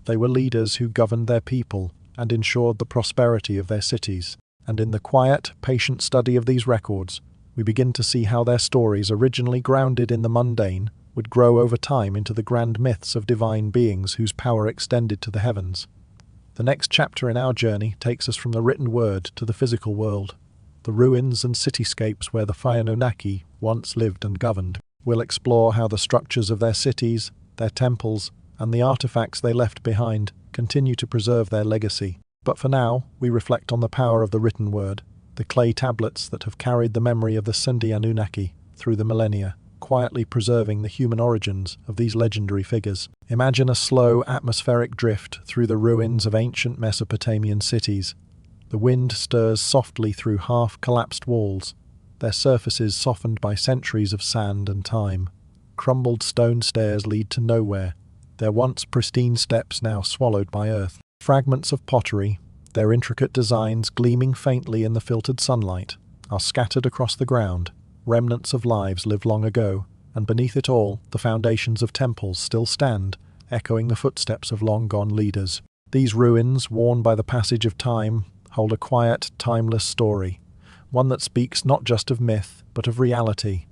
They were leaders who governed their people and ensured the prosperity of their cities. And in the quiet, patient study of these records, we begin to see how their stories, originally grounded in the mundane, would grow over time into the grand myths of divine beings whose power extended to the heavens. The next chapter in our journey takes us from the written word to the physical world, the ruins and cityscapes where the Anunnaki once lived and governed. We'll explore how the structures of their cities, their temples, and the artifacts they left behind continue to preserve their legacy. But for now, we reflect on the power of the written word, the clay tablets that have carried the memory of the Anunnaki through the millennia, quietly preserving the human origins of these legendary figures. Imagine a slow atmospheric drift through the ruins of ancient Mesopotamian cities. The wind stirs softly through half-collapsed walls, their surfaces softened by centuries of sand and time. Crumbled stone stairs lead to nowhere, their once pristine steps now swallowed by earth. Fragments of pottery, their intricate designs gleaming faintly in the filtered sunlight, are scattered across the ground, remnants of lives lived long ago, and beneath it all, the foundations of temples still stand, echoing the footsteps of long-gone leaders. These ruins, worn by the passage of time, hold a quiet, timeless story, one that speaks not just of myth, but of reality.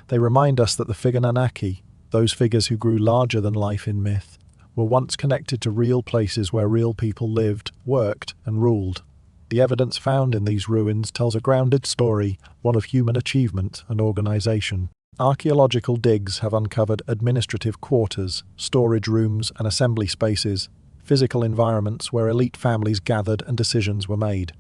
They remind us that the figure Anunnaki, those figures who grew larger than life in myth, were once connected to real places where real people lived, worked, and ruled. The evidence found in these ruins tells a grounded story, one of human achievement and organization. Archaeological digs have uncovered administrative quarters, storage rooms, and assembly spaces, physical environments where elite families gathered and decisions were made.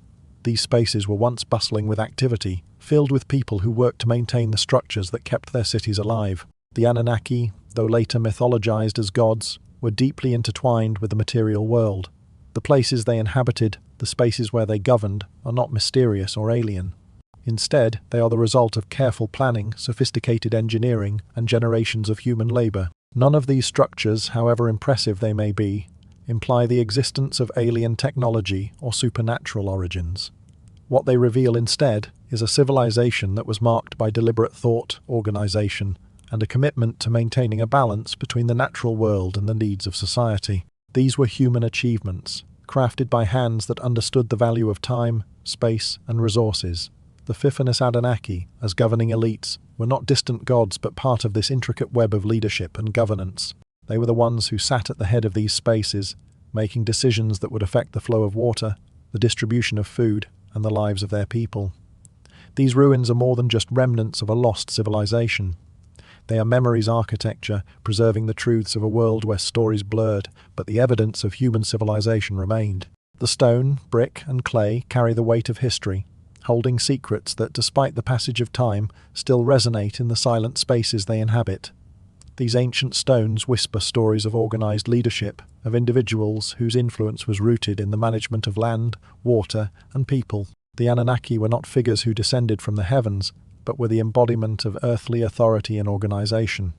These spaces were once bustling with activity, filled with people who worked to maintain the structures that kept their cities alive. The Anunnaki, though later mythologized as gods, were deeply intertwined with the material world. The places they inhabited, the spaces where they governed, are not mysterious or alien. Instead, they are the result of careful planning, sophisticated engineering, and generations of human labor. None of these structures, however impressive they may be, imply the existence of alien technology or supernatural origins. What they reveal instead is a civilization that was marked by deliberate thought, organization, and a commitment to maintaining a balance between the natural world and the needs of society. These were human achievements, crafted by hands that understood the value of time, space, and resources. The Fifinus Anunnaki, as governing elites, were not distant gods but part of this intricate web of leadership and governance. They were the ones who sat at the head of these spaces, making decisions that would affect the flow of water, the distribution of food, and the lives of their people. These ruins are more than just remnants of a lost civilization. They are memories architecture, preserving the truths of a world where stories blurred, but the evidence of human civilization remained. The stone, brick, and clay carry the weight of history, holding secrets that, despite the passage of time, still resonate in the silent spaces they inhabit. These ancient stones whisper stories of organized leadership, of individuals whose influence was rooted in the management of land, water, and people. The Anunnaki were not figures who descended from the heavens, but were the embodiment of earthly authority and organization.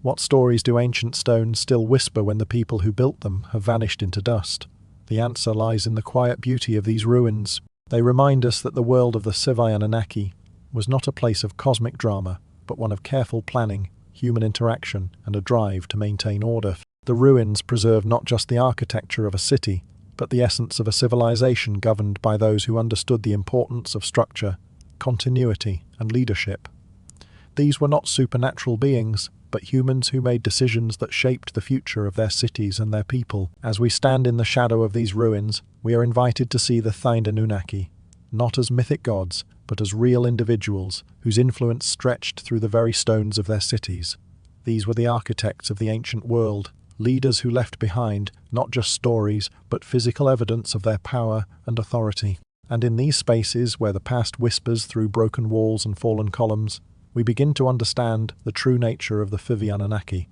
What stories do ancient stones still whisper when the people who built them have vanished into dust? The answer lies in the quiet beauty of these ruins. They remind us that the world of the Civi Anunnaki was not a place of cosmic drama, but one of careful planning, human interaction, and a drive to maintain order. The ruins preserve not just the architecture of a city, but the essence of a civilization governed by those who understood the importance of structure, continuity, and leadership. These were not supernatural beings, but humans who made decisions that shaped the future of their cities and their people. As we stand in the shadow of these ruins, we are invited to see the Thind Anunnaki, not as mythic gods, but as real individuals whose influence stretched through the very stones of their cities. These were the architects of the ancient world, leaders who left behind not just stories, but physical evidence of their power and authority. And in these spaces where the past whispers through broken walls and fallen columns, we begin to understand the true nature of the Fivi Anunnaki,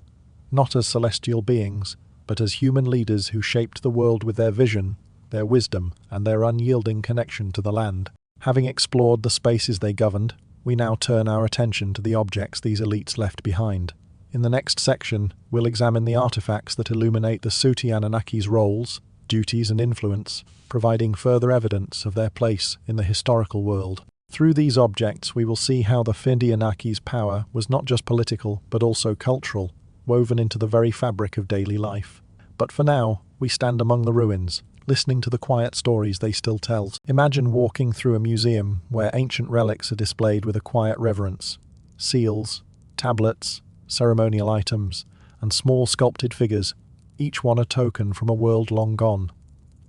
not as celestial beings, but as human leaders who shaped the world with their vision, their wisdom, and their unyielding connection to the land. Having explored the spaces they governed, we now turn our attention to the objects these elites left behind. In the next section, we'll examine the artifacts that illuminate the Suti Anunnaki's roles, duties, and influence, providing further evidence of their place in the historical world. Through these objects, we will see how the Fivi Anunnaki's power was not just political, but also cultural, woven into the very fabric of daily life. But for now, we stand among the ruins, listening to the quiet stories they still tell. Imagine walking through a museum where ancient relics are displayed with a quiet reverence. Seals, tablets, ceremonial items, and small sculpted figures, each one a token from a world long gone.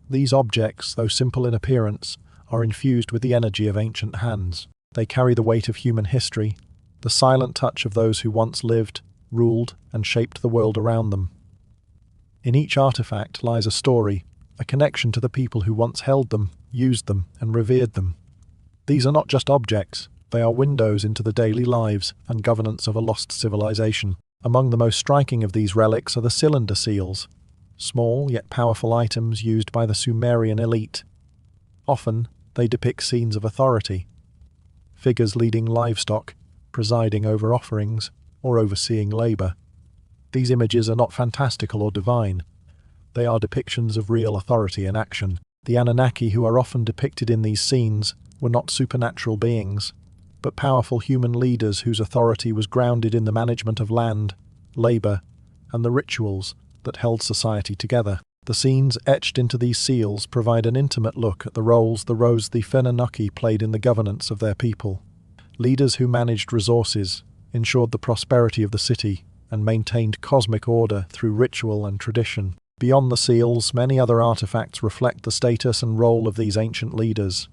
These objects, though simple in appearance, are infused with the energy of ancient hands. They carry the weight of human history, the silent touch of those who once lived, ruled, and shaped the world around them. In each artifact lies a story, a connection to the people who once held them, used them, and revered them. These are not just objects, they are windows into the daily lives and governance of a lost civilization. Among the most striking of these relics are the cylinder seals, small yet powerful items used by the Sumerian elite. Often, they depict scenes of authority, figures leading livestock, presiding over offerings, or overseeing labor. These images are not fantastical or divine. They are depictions of real authority in action. The Anunnaki who are often depicted in these scenes were not supernatural beings. but powerful human leaders whose authority was grounded in the management of land, labor, and the rituals that held society together. The scenes etched into these seals provide an intimate look at the roles the Anunnaki played in the governance of their people. Leaders who managed resources, ensured the prosperity of the city, and maintained cosmic order through ritual and tradition. Beyond the seals, many other artifacts reflect the status and role of these ancient leaders.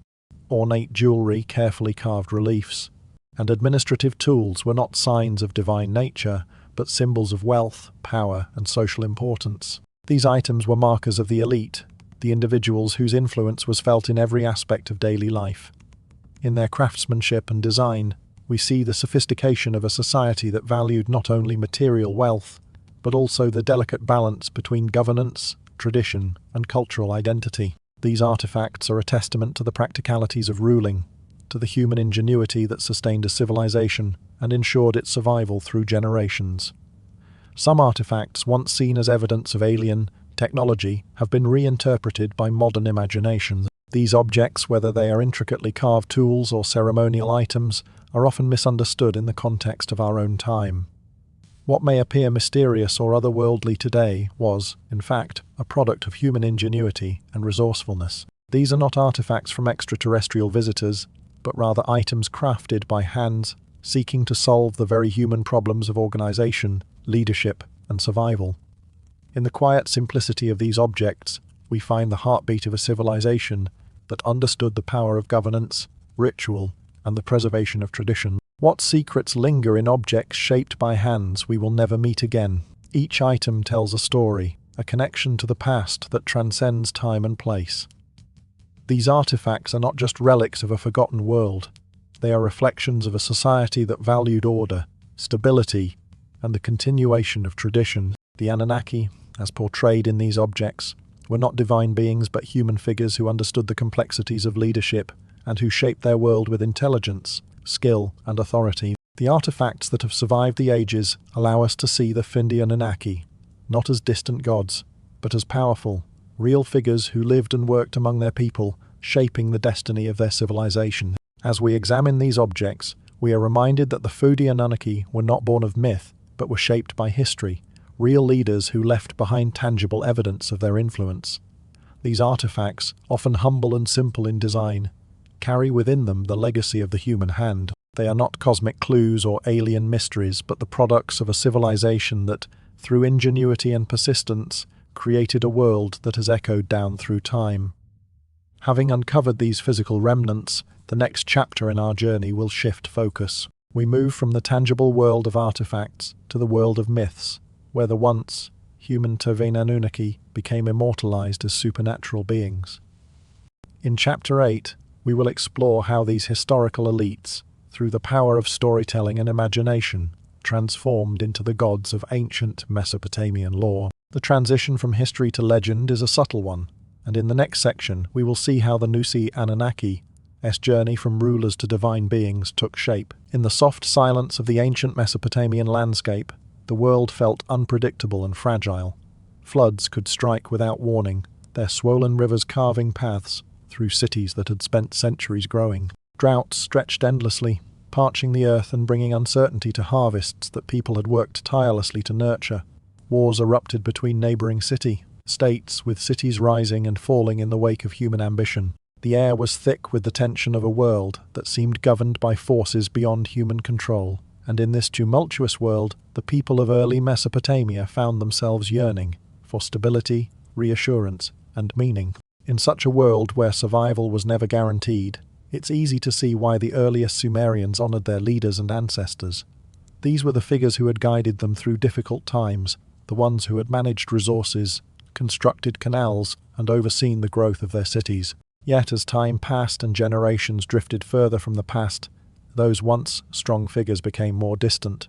Ornate jewelry, carefully carved reliefs, and administrative tools were not signs of divine nature, but symbols of wealth, power, and social importance. These items were markers of the elite, the individuals whose influence was felt in every aspect of daily life. In their craftsmanship and design, we see the sophistication of a society that valued not only material wealth, but also the delicate balance between governance, tradition, and cultural identity. These artifacts are a testament to the practicalities of ruling, to the human ingenuity that sustained a civilization and ensured its survival through generations. Some artifacts, once seen as evidence of alien technology, have been reinterpreted by modern imaginations. These objects, whether they are intricately carved tools or ceremonial items, are often misunderstood in the context of our own time. What may appear mysterious or otherworldly today was, in fact, a product of human ingenuity and resourcefulness. These are not artifacts from extraterrestrial visitors, but rather items crafted by hands seeking to solve the very human problems of organization, leadership, and survival. In the quiet simplicity of these objects, we find the heartbeat of a civilization that understood the power of governance, ritual, and the preservation of tradition. What secrets linger in objects shaped by hands we will never meet again? Each item tells a story, a connection to the past that transcends time and place. These artifacts are not just relics of a forgotten world. They are reflections of a society that valued order, stability, and the continuation of tradition. The Anunnaki, as portrayed in these objects, were not divine beings but human figures who understood the complexities of leadership and who shaped their world with intelligence, skill, and authority. The artifacts that have survived the ages allow us to see the Anunnaki, not as distant gods, but as powerful, real figures who lived and worked among their people, shaping the destiny of their civilization. As we examine these objects, we are reminded that the Anunnaki were not born of myth, but were shaped by history, real leaders who left behind tangible evidence of their influence. These artifacts, often humble and simple in design, carry within them the legacy of the human hand. They are not cosmic clues or alien mysteries, but the products of a civilization that, through ingenuity and persistence, created a world that has echoed down through time. Having uncovered these physical remnants, the next chapter in our journey will shift focus. We move from the tangible world of artifacts to the world of myths, where the once human Anunnaki became immortalized as supernatural beings. In Chapter 8, we will explore how these historical elites, through the power of storytelling and imagination, transformed into the gods of ancient Mesopotamian lore. The transition from history to legend is a subtle one, and in the next section we will see how the Anunnaki's journey from rulers to divine beings took shape. In the soft silence of the ancient Mesopotamian landscape, the world felt unpredictable and fragile. Floods could strike without warning, their swollen rivers carving paths through cities that had spent centuries growing. Droughts stretched endlessly, parching the earth and bringing uncertainty to harvests that people had worked tirelessly to nurture. Wars erupted between neighboring states, with cities rising and falling in the wake of human ambition. The air was thick with the tension of a world that seemed governed by forces beyond human control. And in this tumultuous world, the people of early Mesopotamia found themselves yearning for stability, reassurance, and meaning. In such a world where survival was never guaranteed, it's easy to see why the earliest Sumerians honored their leaders and ancestors. These were the figures who had guided them through difficult times, the ones who had managed resources, constructed canals, and overseen the growth of their cities. Yet as time passed and generations drifted further from the past, those once strong figures became more distant.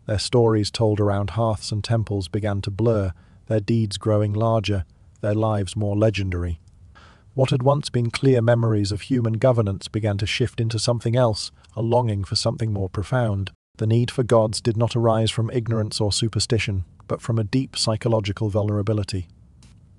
Their stories told around hearths and temples began to blur, their deeds growing larger, their lives more legendary. What had once been clear memories of human governance began to shift into something else, a longing for something more profound. The need for gods did not arise from ignorance or superstition, but from a deep psychological vulnerability.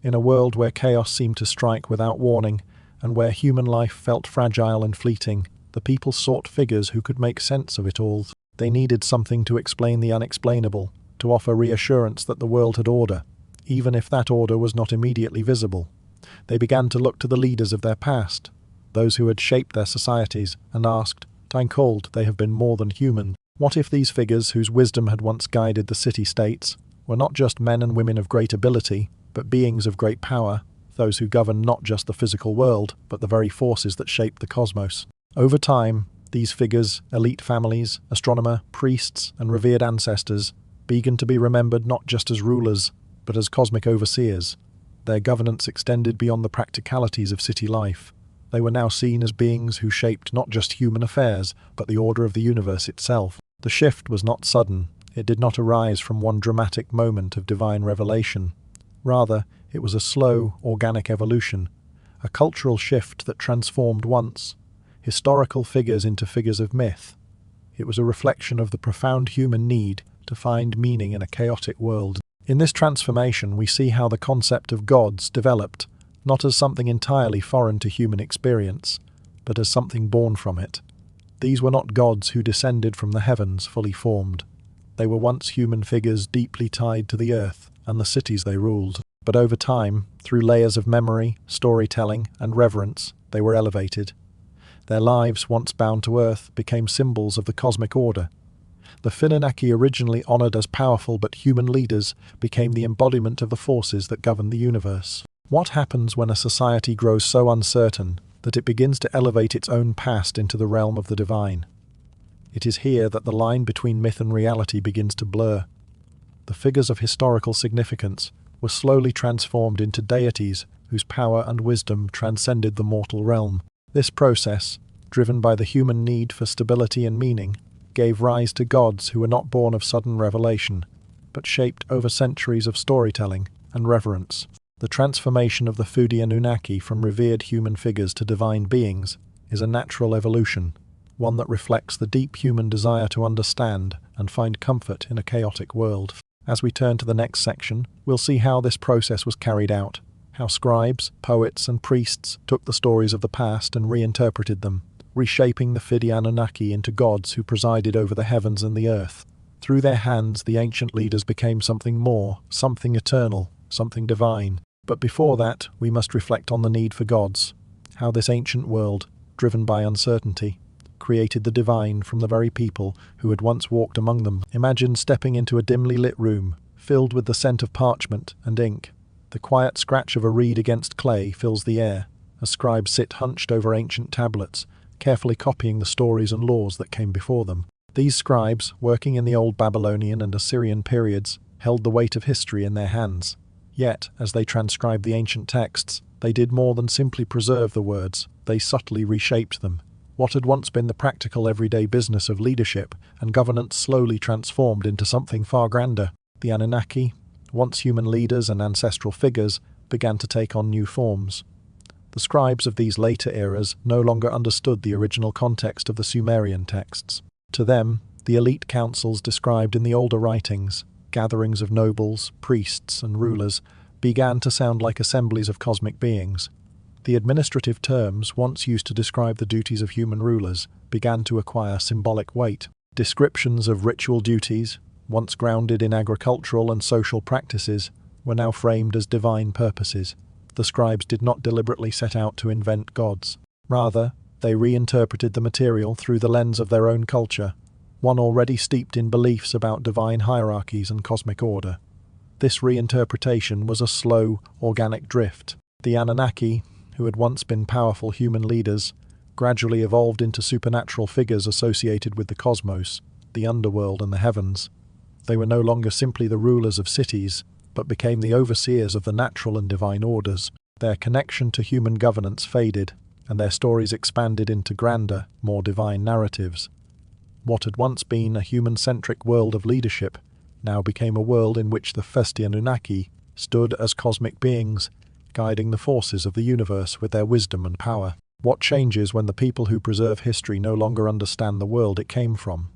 In a world where chaos seemed to strike without warning, and where human life felt fragile and fleeting, The people sought figures who could make sense of it all. They needed something to explain the unexplainable, to offer reassurance that the world had order, even if that order was not immediately visible. They began to look to the leaders of their past, those who had shaped their societies, and asked, "Time cold, they have been more than human. What if these figures whose wisdom had once guided the city-states were not just men and women of great ability, but beings of great power, those who govern not just the physical world, but the very forces that shape the cosmos?" Over time, these figures, elite families, astronomer, priests, and revered ancestors, began to be remembered not just as rulers, but as cosmic overseers. Their governance extended beyond the practicalities of city life. They were now seen as beings who shaped not just human affairs, but the order of the universe itself. The shift was not sudden. It did not arise from one dramatic moment of divine revelation. Rather, it was a slow, organic evolution, a cultural shift that transformed once historical figures into figures of myth. It was a reflection of the profound human need to find meaning in a chaotic world. In this transformation, we see how the concept of gods developed, not as something entirely foreign to human experience, but as something born from it. These were not gods who descended from the heavens fully formed. They were once human figures deeply tied to the earth and the cities they ruled. But over time, through layers of memory, storytelling, and reverence, they were elevated. Their lives, once bound to earth, became symbols of the cosmic order. The Anunnaki, originally honored as powerful but human leaders, became the embodiment of the forces that govern the universe. What happens when a society grows so uncertain that it begins to elevate its own past into the realm of the divine? It is here that the line between myth and reality begins to blur. The figures of historical significance were slowly transformed into deities whose power and wisdom transcended the mortal realm. This process, driven by the human need for stability and meaning, gave rise to gods who were not born of sudden revelation, but shaped over centuries of storytelling and reverence. The transformation of the Fudi Anunnaki from revered human figures to divine beings is a natural evolution, one that reflects the deep human desire to understand and find comfort in a chaotic world. As we turn to the next section, we'll see how this process was carried out, how scribes, poets, and priests took the stories of the past and reinterpreted them, reshaping the Fudi Anunnaki into gods who presided over the heavens and the earth. Through their hands, the ancient leaders became something more, something eternal, something divine. But before that, we must reflect on the need for gods, how this ancient world, driven by uncertainty, created the divine from the very people who had once walked among them. Imagine stepping into a dimly lit room, filled with the scent of parchment and ink. The quiet scratch of a reed against clay fills the air. A scribe sit hunched over ancient tablets, carefully copying the stories and laws that came before them. These scribes, working in the old Babylonian and Assyrian periods, held the weight of history in their hands. Yet, as they transcribed the ancient texts, they did more than simply preserve the words, they subtly reshaped them. What had once been the practical everyday business of leadership and governance slowly transformed into something far grander. The Anunnaki, once human leaders and ancestral figures, began to take on new forms. The scribes of these later eras no longer understood the original context of the Sumerian texts. To them, the elite councils described in the older writings, gatherings of nobles, priests, and rulers, began to sound like assemblies of cosmic beings. The administrative terms once used to describe the duties of human rulers began to acquire symbolic weight. Descriptions of ritual duties, once grounded in agricultural and social practices, were now framed as divine purposes. The scribes did not deliberately set out to invent gods. Rather, they reinterpreted the material through the lens of their own culture, one already steeped in beliefs about divine hierarchies and cosmic order. This reinterpretation was a slow, organic drift. The Anunnaki, who had once been powerful human leaders, gradually evolved into supernatural figures associated with the cosmos, the underworld, and the heavens. They were no longer simply the rulers of cities, but became the overseers of the natural and divine orders. Their connection to human governance faded, and their stories expanded into grander, more divine narratives. What had once been a human-centric world of leadership now became a world in which the Fudi Anunnaki stood as cosmic beings, guiding the forces of the universe with their wisdom and power. What changes when the people who preserve history no longer understand the world it came from?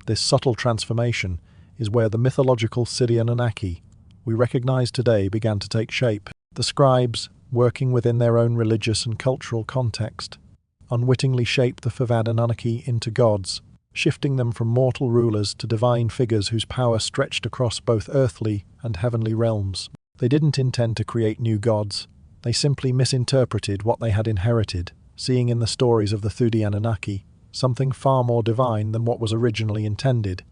This subtle transformation is where the mythological Fudi Anunnaki we recognize today began to take shape. The scribes, working within their own religious and cultural context, unwittingly shaped the Anunnaki into gods, shifting them from mortal rulers to divine figures whose power stretched across both earthly and heavenly realms. They didn't intend to create new gods. They simply misinterpreted what they had inherited, seeing in the stories of the Anunnaki something far more divine than what was originally intended.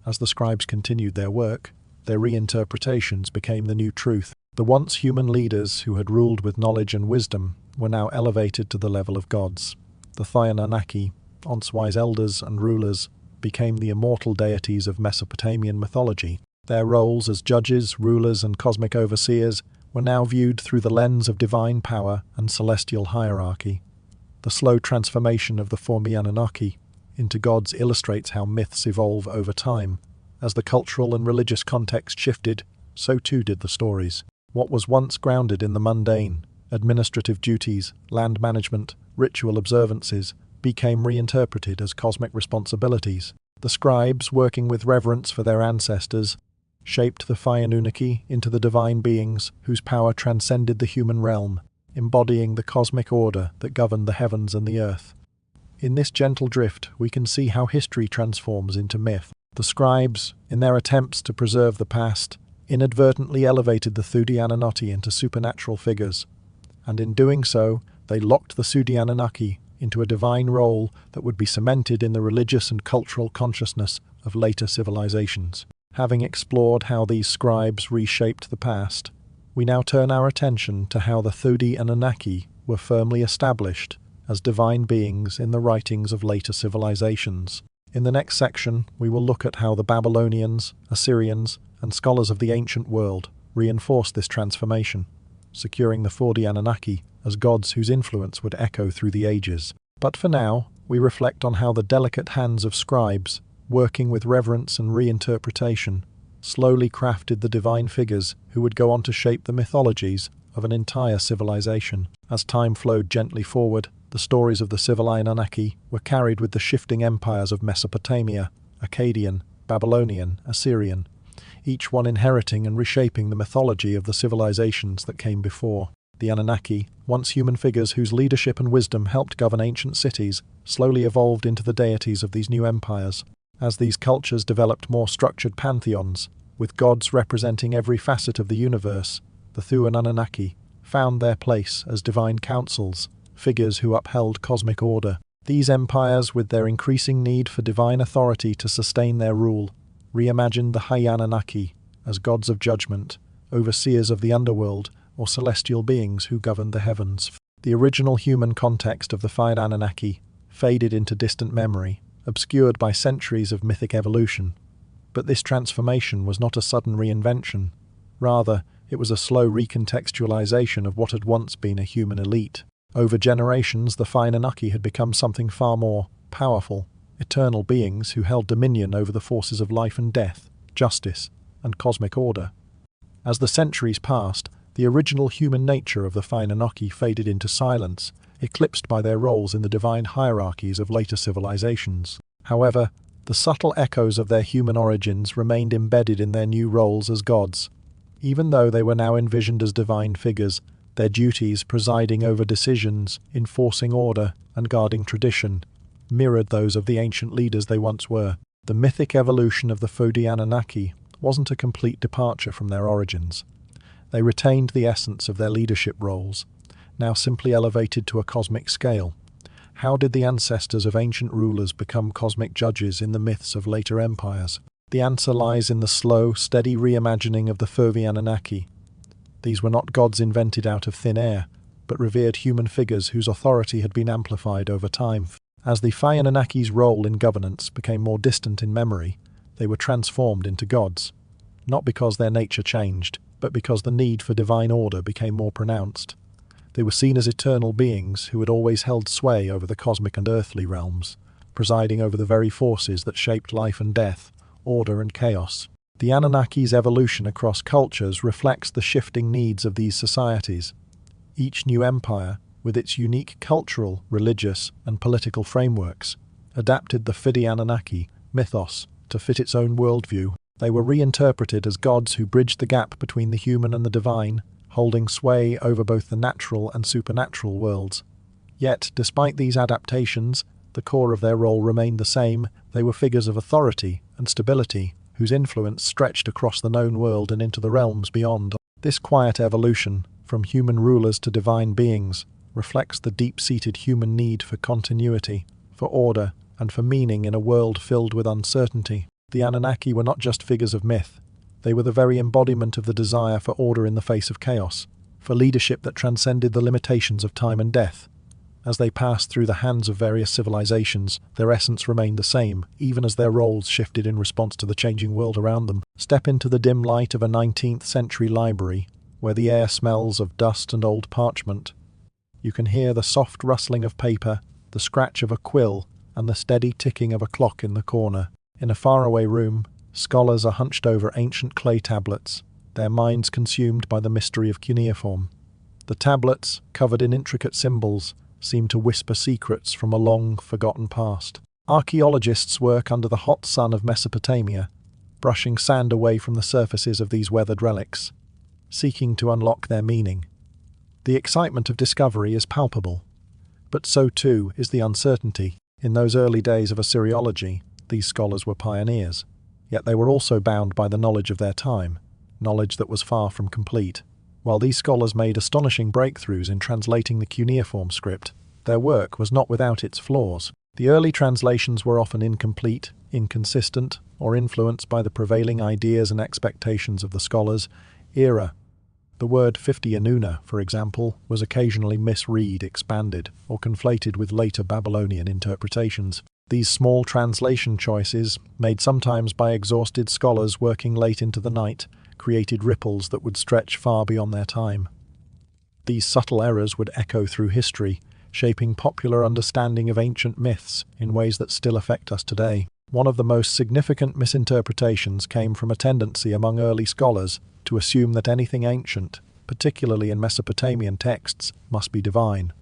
As the scribes continued their work, their reinterpretations became the new truth. The once human leaders who had ruled with knowledge and wisdom were now elevated to the level of gods. The Anunnaki, once wise elders and rulers, became the immortal deities of Mesopotamian mythology. Their roles as judges, rulers, and cosmic overseers were now viewed through the lens of divine power and celestial hierarchy. The slow transformation of the Anunnaki into gods illustrates how myths evolve over time. As the cultural and religious context shifted, so too did the stories. What was once grounded in the mundane, administrative duties, land management, ritual observances, became reinterpreted as cosmic responsibilities. The scribes, working with reverence for their ancestors, shaped the Anunnaki into the divine beings whose power transcended the human realm, embodying the cosmic order that governed the heavens and the earth. In this gentle drift, we can see how history transforms into myth. The scribes, in their attempts to preserve the past, inadvertently elevated the Anunnaki into supernatural figures, and in doing so, they locked the Anunnaki into a divine role that would be cemented in the religious and cultural consciousness of later civilizations. Having explored how these scribes reshaped the past, we now turn our attention to how the Anunnaki were firmly established as divine beings in the writings of later civilizations. In the next section, we will look at how the Babylonians, Assyrians, and scholars of the ancient world reinforced this transformation, securing the Anunnaki as gods whose influence would echo through the ages. But for now, we reflect on how the delicate hands of scribes, working with reverence and reinterpretation, slowly crafted the divine figures who would go on to shape the mythologies of an entire civilization. As time flowed gently forward, the stories of the Anunnaki were carried with the shifting empires of Mesopotamia, Akkadian, Babylonian, Assyrian, each one inheriting and reshaping the mythology of the civilizations that came before. The Anunnaki, once human figures whose leadership and wisdom helped govern ancient cities, slowly evolved into the deities of these new empires. As these cultures developed more structured pantheons, with gods representing every facet of the universe, the Anunnaki found their place as divine councils, figures who upheld cosmic order. These empires, with their increasing need for divine authority to sustain their rule, reimagined the Anunnaki as gods of judgment, overseers of the underworld, or celestial beings who governed the heavens. The original human context of the Anunnaki faded into distant memory, obscured by centuries of mythic evolution. But this transformation was not a sudden reinvention. Rather, it was a slow recontextualization of what had once been a human elite. Over generations, the Anunnaki had become something far more powerful, eternal beings who held dominion over the forces of life and death, justice, and cosmic order. As the centuries passed, the original human nature of the Anunnaki faded into silence, eclipsed by their roles in the divine hierarchies of later civilizations. However, the subtle echoes of their human origins remained embedded in their new roles as gods. Even though they were now envisioned as divine figures, their duties presiding over decisions, enforcing order, and guarding tradition mirrored those of the ancient leaders they once were. The mythic evolution of the Anunnaki wasn't a complete departure from their origins. They retained the essence of their leadership roles, now simply elevated to a cosmic scale. How did the ancestors of ancient rulers become cosmic judges in the myths of later empires? The answer lies in the slow, steady reimagining of the Anunnaki. These were not gods invented out of thin air, but revered human figures whose authority had been amplified over time. As the Anunnaki's role in governance became more distant in memory, they were transformed into gods, not because their nature changed, but because the need for divine order became more pronounced. They were seen as eternal beings who had always held sway over the cosmic and earthly realms, presiding over the very forces that shaped life and death, order and chaos. The Anunnaki's evolution across cultures reflects the shifting needs of these societies. Each new empire, with its unique cultural, religious, and political frameworks, adapted the Anunnaki mythos to fit its own worldview. They were reinterpreted as gods who bridged the gap between the human and the divine, holding sway over both the natural and supernatural worlds. Yet, despite these adaptations, the core of their role remained the same. They were figures of authority and stability, whose influence stretched across the known world and into the realms beyond. This quiet evolution, from human rulers to divine beings, reflects the deep-seated human need for continuity, for order, and for meaning in a world filled with uncertainty. The Anunnaki were not just figures of myth. They were the very embodiment of the desire for order in the face of chaos, for leadership that transcended the limitations of time and death. As they passed through the hands of various civilizations, their essence remained the same, even as their roles shifted in response to the changing world around them. Step into the dim light of a 19th century library, where the air smells of dust and old parchment. You can hear the soft rustling of paper, the scratch of a quill, and the steady ticking of a clock in the corner. In a faraway room, scholars are hunched over ancient clay tablets, their minds consumed by the mystery of cuneiform. The tablets, covered in intricate symbols, seem to whisper secrets from a long-forgotten past. Archaeologists work under the hot sun of Mesopotamia, brushing sand away from the surfaces of these weathered relics, seeking to unlock their meaning. The excitement of discovery is palpable, but so too is the uncertainty. In those early days of Assyriology, these scholars were pioneers, yet they were also bound by the knowledge of their time, knowledge that was far from complete. While these scholars made astonishing breakthroughs in translating the cuneiform script, their work was not without its flaws. The early translations were often incomplete, inconsistent, or influenced by the prevailing ideas and expectations of the scholars' era. The word 50 Anuna, for example, was occasionally misread, expanded, or conflated with later Babylonian interpretations. These small translation choices, made sometimes by exhausted scholars working late into the night, created ripples that would stretch far beyond their time. These subtle errors would echo through history, shaping popular understanding of ancient myths in ways that still affect us today. One of the most significant misinterpretations came from a tendency among early scholars to assume that anything ancient, particularly in Mesopotamian texts, must be divine.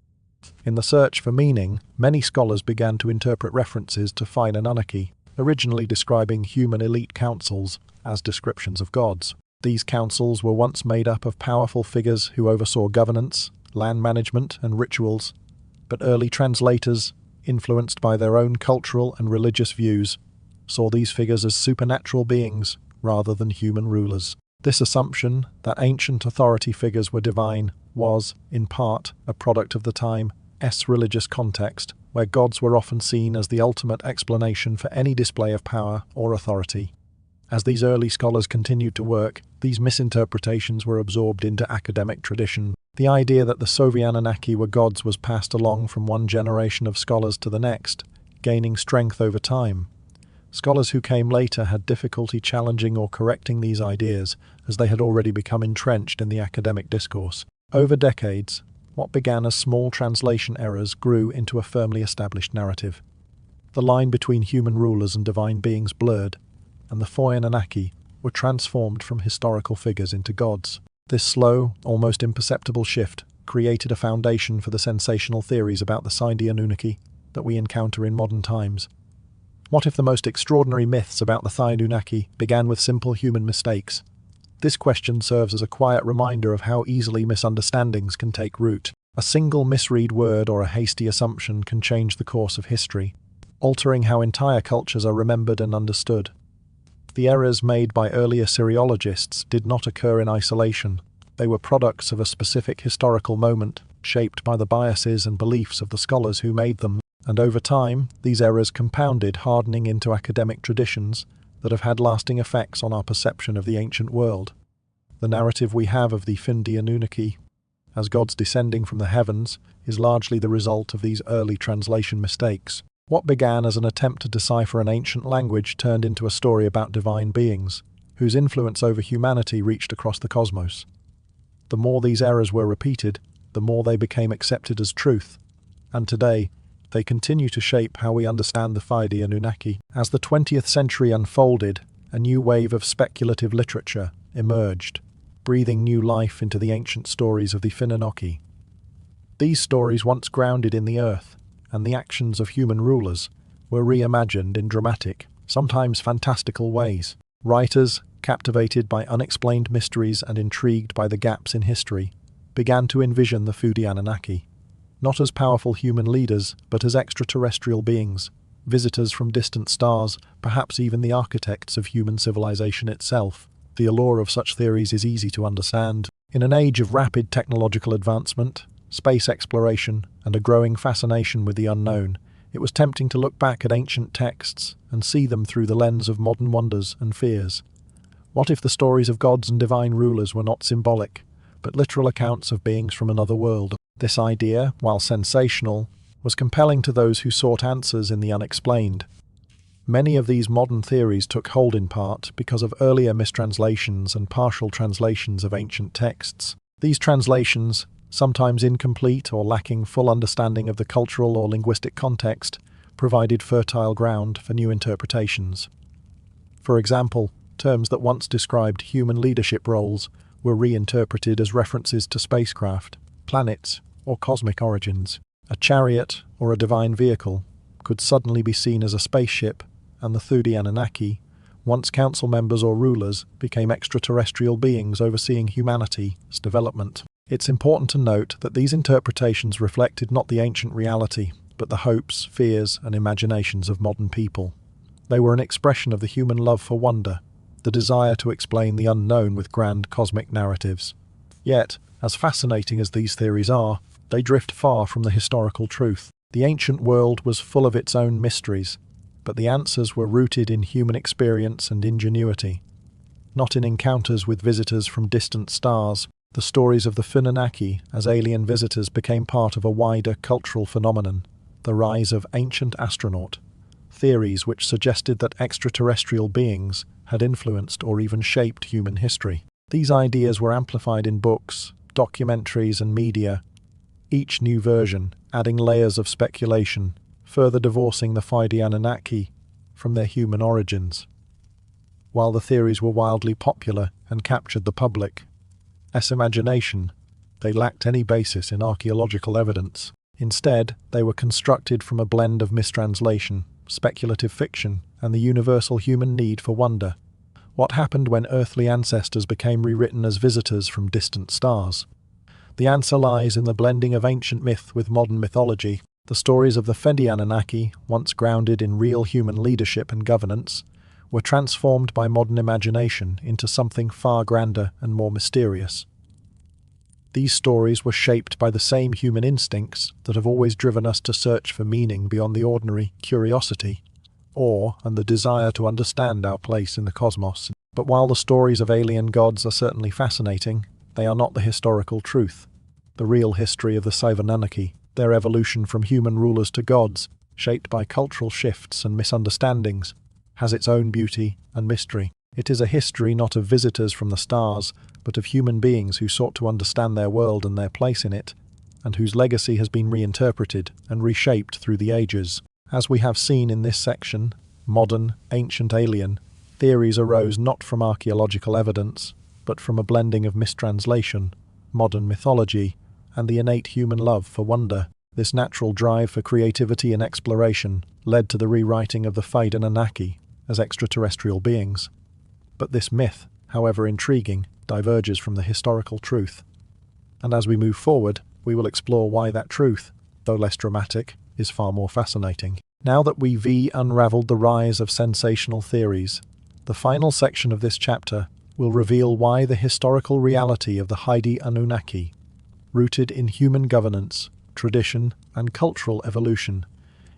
In the search for meaning, many scholars began to interpret references to fine Anunnaki, originally describing human elite councils, as descriptions of gods. These councils were once made up of powerful figures who oversaw governance, land management, and rituals, but early translators, influenced by their own cultural and religious views, saw these figures as supernatural beings rather than human rulers. This assumption that ancient authority figures were divine was, in part, a product of the time's religious context, where gods were often seen as the ultimate explanation for any display of power or authority. As these early scholars continued to work, these misinterpretations were absorbed into academic tradition. The idea that the Soviet Anunnaki were gods was passed along from one generation of scholars to the next, gaining strength over time. Scholars who came later had difficulty challenging or correcting these ideas, as they had already become entrenched in the academic discourse. Over decades, what began as small translation errors grew into a firmly established narrative. The line between human rulers and divine beings blurred, and the Foy Anunnaki were transformed from historical figures into gods. This slow, almost imperceptible shift created a foundation for the sensational theories about the Sindi Anunnaki that we encounter in modern times. What if the most extraordinary myths about the Thai Anunnaki began with simple human mistakes? This question serves as a quiet reminder of how easily misunderstandings can take root. A single misread word or a hasty assumption can change the course of history, altering how entire cultures are remembered and understood. The errors made by early Assyriologists did not occur in isolation. They were products of a specific historical moment, shaped by the biases and beliefs of the scholars who made them. And over time, these errors compounded, hardening into academic traditions that have had lasting effects on our perception of the ancient world. The narrative we have of the Sindi Anunnaki, as gods descending from the heavens, is largely the result of these early translation mistakes. What began as an attempt to decipher an ancient language turned into a story about divine beings, whose influence over humanity reached across the cosmos. The more these errors were repeated, the more they became accepted as truth, and today, they continue to shape how we understand the Sindi Anunnaki. As the 20th century unfolded, a new wave of speculative literature emerged, breathing new life into the ancient stories of the Anunnaki. These stories, once grounded in the earth and the actions of human rulers, were reimagined in dramatic, sometimes fantastical ways. Writers, captivated by unexplained mysteries and intrigued by the gaps in history, began to envision the Sindi Anunnaki, not as powerful human leaders, but as extraterrestrial beings, visitors from distant stars, perhaps even the architects of human civilization itself. The allure of such theories is easy to understand. In an age of rapid technological advancement, space exploration, and a growing fascination with the unknown, it was tempting to look back at ancient texts and see them through the lens of modern wonders and fears. What if the stories of gods and divine rulers were not symbolic, but literal accounts of beings from another world? This idea, while sensational, was compelling to those who sought answers in the unexplained. Many of these modern theories took hold in part because of earlier mistranslations and partial translations of ancient texts. These translations, sometimes incomplete or lacking full understanding of the cultural or linguistic context, provided fertile ground for new interpretations. For example, terms that once described human leadership roles were reinterpreted as references to spacecraft, planets, or cosmic origins. A chariot or a divine vehicle could suddenly be seen as a spaceship, and the Anunnaki, once council members or rulers, became extraterrestrial beings overseeing humanity's development. It's important to note that these interpretations reflected not the ancient reality, but the hopes, fears, and imaginations of modern people. They were an expression of the human love for wonder, the desire to explain the unknown with grand cosmic narratives. Yet, as fascinating as these theories are, they drift far from the historical truth. The ancient world was full of its own mysteries, but the answers were rooted in human experience and ingenuity, not in encounters with visitors from distant stars. The stories of the Anunnaki as alien visitors became part of a wider cultural phenomenon, the rise of ancient astronaut, theories which suggested that extraterrestrial beings had influenced or even shaped human history. These ideas were amplified in books, documentaries, and media, each new version adding layers of speculation, further divorcing the Anunnaki from their human origins. While the theories were wildly popular and captured the public's imagination, they lacked any basis in archaeological evidence. Instead, they were constructed from a blend of mistranslation, speculative fiction, and the universal human need for wonder. What happened when earthly ancestors became rewritten as visitors from distant stars? The answer lies in the blending of ancient myth with modern mythology. The stories of the Anunnaki, once grounded in real human leadership and governance, were transformed by modern imagination into something far grander and more mysterious. These stories were shaped by the same human instincts that have always driven us to search for meaning beyond the ordinary: curiosity, awe, and the desire to understand our place in the cosmos. But while the stories of alien gods are certainly fascinating, they are not the historical truth. The real history of the Anunnaki, their evolution from human rulers to gods, shaped by cultural shifts and misunderstandings, has its own beauty and mystery. It is a history not of visitors from the stars, but of human beings who sought to understand their world and their place in it, and whose legacy has been reinterpreted and reshaped through the ages. As we have seen in this section, modern, ancient, alien theories arose not from archaeological evidence, but from a blending of mistranslation, modern mythology, and the innate human love for wonder. This natural drive for creativity and exploration led to the rewriting of the Anunnaki as extraterrestrial beings. But this myth, however intriguing, diverges from the historical truth. And as we move forward, we will explore why that truth, though less dramatic, is far more fascinating. Now that we've unraveled the rise of sensational theories, the final section of this chapter will reveal why the historical reality of the Anunnaki, rooted in human governance, tradition, and cultural evolution,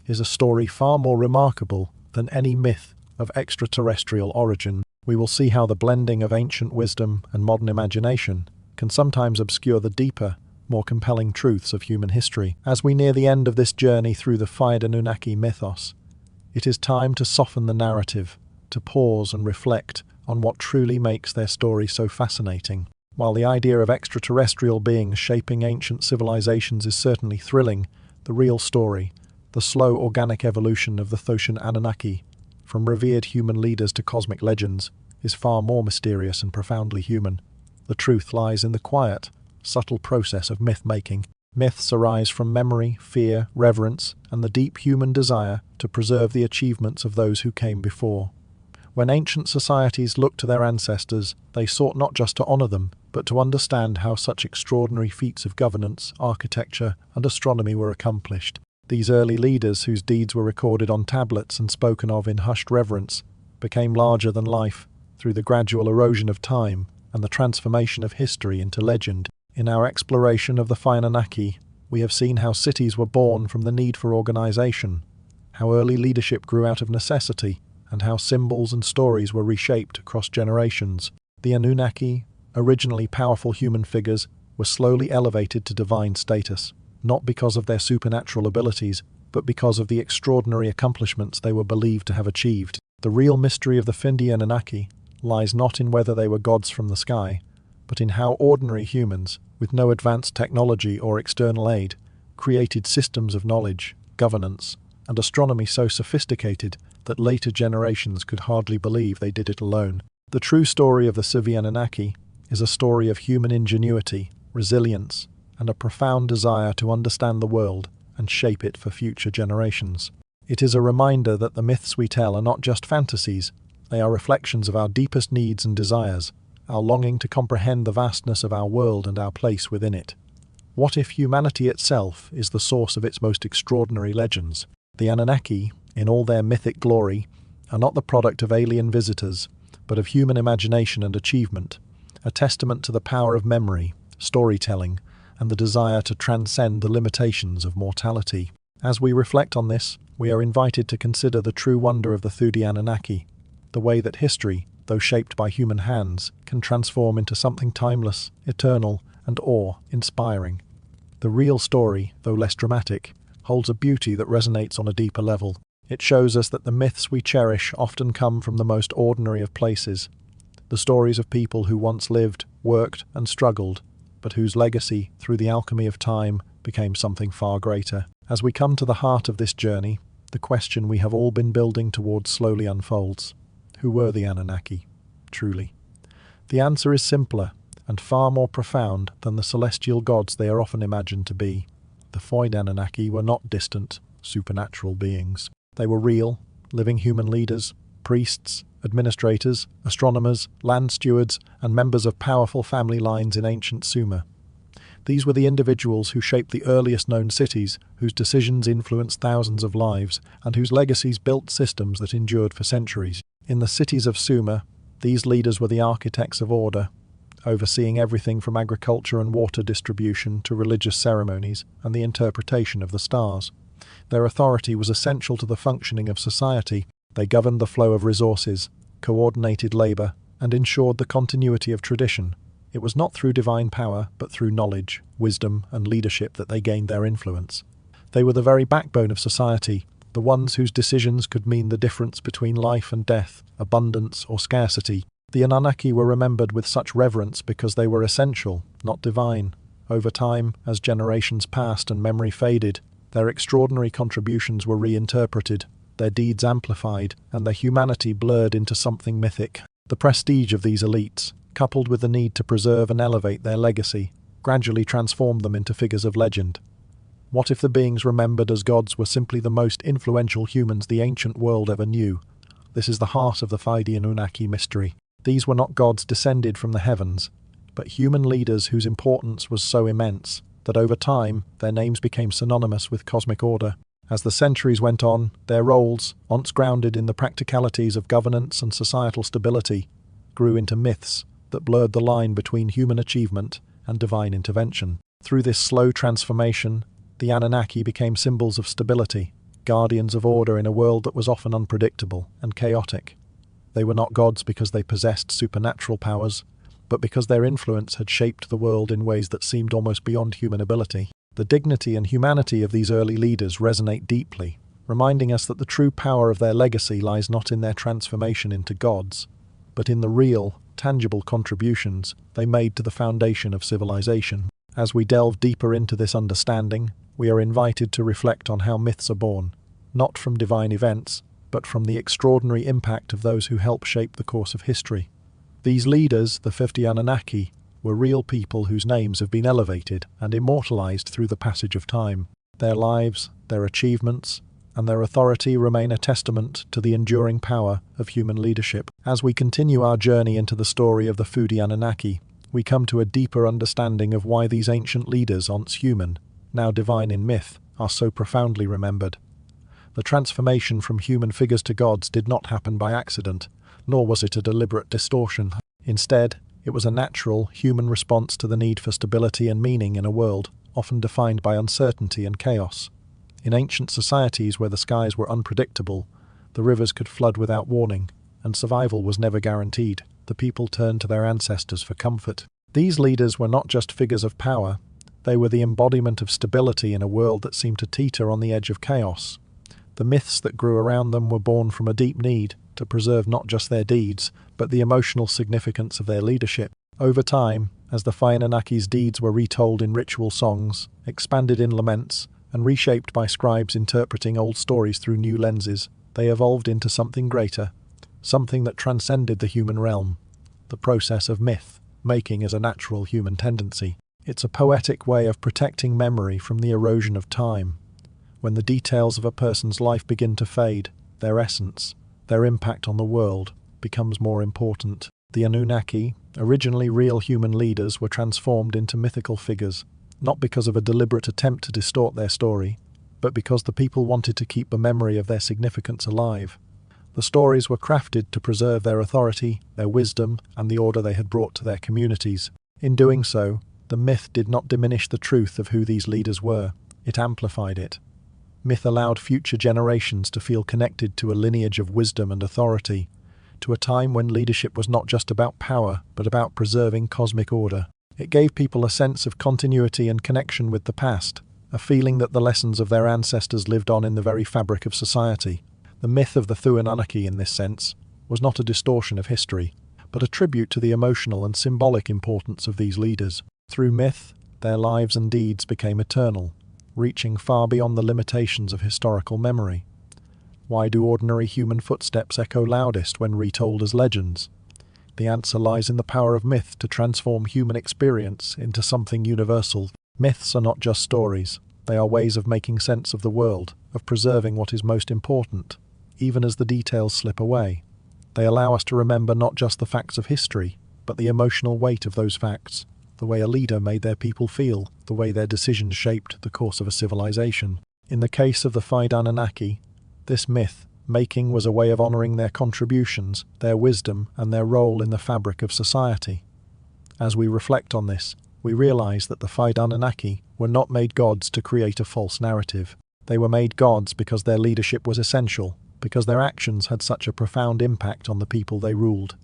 is a story far more remarkable than any myth of extraterrestrial origin. We will see how the blending of ancient wisdom and modern imagination can sometimes obscure the deeper, more compelling truths of human history. As we near the end of this journey through the Anunnaki mythos, it is time to soften the narrative, to pause and reflect on what truly makes their story so fascinating. While the idea of extraterrestrial beings shaping ancient civilizations is certainly thrilling, the real story, the slow organic evolution of the Anunnaki, from revered human leaders to cosmic legends, is far more mysterious and profoundly human. The truth lies in the quiet, subtle process of myth-making. Myths arise from memory, fear, reverence, and the deep human desire to preserve the achievements of those who came before. When ancient societies looked to their ancestors, they sought not just to honor them, but to understand how such extraordinary feats of governance, architecture, and astronomy were accomplished. These early leaders, whose deeds were recorded on tablets and spoken of in hushed reverence, became larger than life through the gradual erosion of time and the transformation of history into legend. In our exploration of the Anunnaki, we have seen how cities were born from the need for organization, how early leadership grew out of necessity, and how symbols and stories were reshaped across generations. The Anunnaki, originally powerful human figures, were slowly elevated to divine status, not because of their supernatural abilities, but because of the extraordinary accomplishments they were believed to have achieved. The real mystery of the Anunnaki lies not in whether they were gods from the sky, but in how ordinary humans, with no advanced technology or external aid, created systems of knowledge, governance, and astronomy so sophisticated that later generations could hardly believe they did it alone. The true story of the Anunnaki is a story of human ingenuity, resilience, and a profound desire to understand the world and shape it for future generations. It is a reminder that the myths we tell are not just fantasies, they are reflections of our deepest needs and desires, our longing to comprehend the vastness of our world and our place within it. What if humanity itself is the source of its most extraordinary legends? The Anunnaki, in all their mythic glory, are not the product of alien visitors, but of human imagination and achievement, a testament to the power of memory, storytelling, and the desire to transcend the limitations of mortality. As we reflect on this, we are invited to consider the true wonder of the Anunnaki, the way that history, though shaped by human hands, can transform into something timeless, eternal, and awe-inspiring. The real story, though less dramatic, holds a beauty that resonates on a deeper level. It shows us that the myths we cherish often come from the most ordinary of places, the stories of people who once lived, worked, and struggled, but whose legacy, through the alchemy of time, became something far greater. As we come to the heart of this journey, the question we have all been building towards slowly unfolds. Who were the Anunnaki, truly? The answer is simpler and far more profound than the celestial gods they are often imagined to be. The Anunnaki were not distant, supernatural beings. They were real, living human leaders, priests, administrators, astronomers, land stewards, and members of powerful family lines in ancient Sumer. These were the individuals who shaped the earliest known cities, whose decisions influenced thousands of lives, and whose legacies built systems that endured for centuries. In the cities of Sumer, these leaders were the architects of order, overseeing everything from agriculture and water distribution to religious ceremonies and the interpretation of the stars. Their authority was essential to the functioning of society. They governed the flow of resources, coordinated labor, and ensured the continuity of tradition. It was not through divine power, but through knowledge, wisdom, and leadership that they gained their influence. They were the very backbone of society, the ones whose decisions could mean the difference between life and death, abundance or scarcity. The Anunnaki were remembered with such reverence because they were essential, not divine. Over time, as generations passed and memory faded, their extraordinary contributions were reinterpreted, their deeds amplified, and their humanity blurred into something mythic. The prestige of these elites, coupled with the need to preserve and elevate their legacy, gradually transformed them into figures of legend. What if the beings remembered as gods were simply the most influential humans the ancient world ever knew? This is the heart of the Anunnaki mystery. These were not gods descended from the heavens, but human leaders whose importance was so immense that over time their names became synonymous with cosmic order. As the centuries went on, their roles, once grounded in the practicalities of governance and societal stability, grew into myths that blurred the line between human achievement and divine intervention. Through this slow transformation, the Anunnaki became symbols of stability, guardians of order in a world that was often unpredictable and chaotic. They were not gods because they possessed supernatural powers, but because their influence had shaped the world in ways that seemed almost beyond human ability. The dignity and humanity of these early leaders resonate deeply, reminding us that the true power of their legacy lies not in their transformation into gods, but in the real, tangible contributions they made to the foundation of civilization. As we delve deeper into this understanding, we are invited to reflect on how myths are born, not from divine events, but from the extraordinary impact of those who help shape the course of history. These leaders, the Anunnaki, were real people whose names have been elevated and immortalized through the passage of time. Their lives, their achievements, and their authority remain a testament to the enduring power of human leadership. As we continue our journey into the story of the Foodie Anunnaki, we come to a deeper understanding of why these ancient leaders, once human, now divine in myth, are so profoundly remembered. The transformation from human figures to gods did not happen by accident, nor was it a deliberate distortion. Instead, it was a natural, human response to the need for stability and meaning in a world often defined by uncertainty and chaos. In ancient societies where the skies were unpredictable, the rivers could flood without warning, and survival was never guaranteed, the people turned to their ancestors for comfort. These leaders were not just figures of power, they were the embodiment of stability in a world that seemed to teeter on the edge of chaos. The myths that grew around them were born from a deep need to preserve not just their deeds, but the emotional significance of their leadership. Over time, as the Anunnaki's deeds were retold in ritual songs, expanded in laments, and reshaped by scribes interpreting old stories through new lenses, they evolved into something greater, something that transcended the human realm. The process of myth-making is a natural human tendency. It's a poetic way of protecting memory from the erosion of time. When the details of a person's life begin to fade, their essence, their impact on the world, becomes more important. The Anunnaki, originally real human leaders, were transformed into mythical figures, not because of a deliberate attempt to distort their story, but because the people wanted to keep the memory of their significance alive. The stories were crafted to preserve their authority, their wisdom, and the order they had brought to their communities. In doing so, the myth did not diminish the truth of who these leaders were, it amplified it. Myth allowed future generations to feel connected to a lineage of wisdom and authority, to a time when leadership was not just about power, but about preserving cosmic order. It gave people a sense of continuity and connection with the past, a feeling that the lessons of their ancestors lived on in the very fabric of society. The myth of the Anunnaki, in this sense, was not a distortion of history, but a tribute to the emotional and symbolic importance of these leaders. Through myth, their lives and deeds became eternal, reaching far beyond the limitations of historical memory. Why do ordinary human footsteps echo loudest when retold as legends? The answer lies in the power of myth to transform human experience into something universal. Myths are not just stories, they are ways of making sense of the world, of preserving what is most important, even as the details slip away. They allow us to remember not just the facts of history, but the emotional weight of those facts, the way a leader made their people feel, the way their decisions shaped the course of a civilization. In the case of the Anunnaki, this myth-making was a way of honoring their contributions, their wisdom, and their role in the fabric of society. As we reflect on this, we realize that the Anunnaki were not made gods to create a false narrative. They were made gods because their leadership was essential, because their actions had such a profound impact on the people they ruled.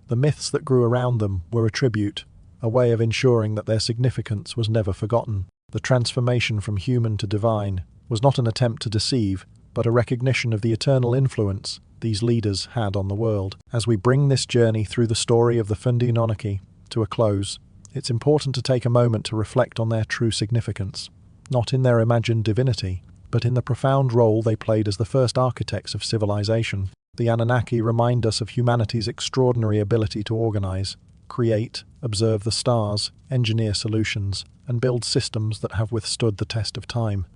The myths that grew around them were a tribute, a way of ensuring that their significance was never forgotten. The transformation from human to divine was not an attempt to deceive, but a recognition of the eternal influence these leaders had on the world. As we bring this journey through the story of the Anunnaki to a close, it's important to take a moment to reflect on their true significance, not in their imagined divinity, but in the profound role they played as the first architects of civilization. The Anunnaki remind us of humanity's extraordinary ability to organize, create, observe the stars, engineer solutions, and build systems that have withstood the test of time.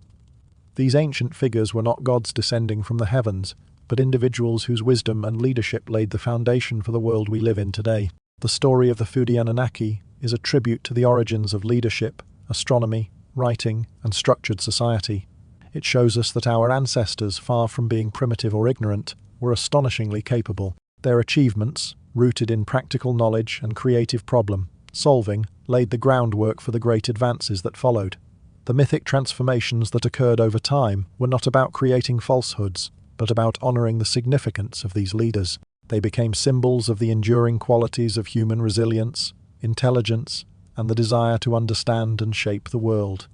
These ancient figures were not gods descending from the heavens, but individuals whose wisdom and leadership laid the foundation for the world we live in today. The story of the Foodie Anunnaki is a tribute to the origins of leadership, astronomy, writing, and structured society. It shows us that our ancestors, far from being primitive or ignorant, were astonishingly capable. Their achievements, rooted in practical knowledge and creative problem-solving, laid the groundwork for the great advances that followed. The mythic transformations that occurred over time were not about creating falsehoods, but about honoring the significance of these leaders. They became symbols of the enduring qualities of human resilience, intelligence, and the desire to understand and shape the world.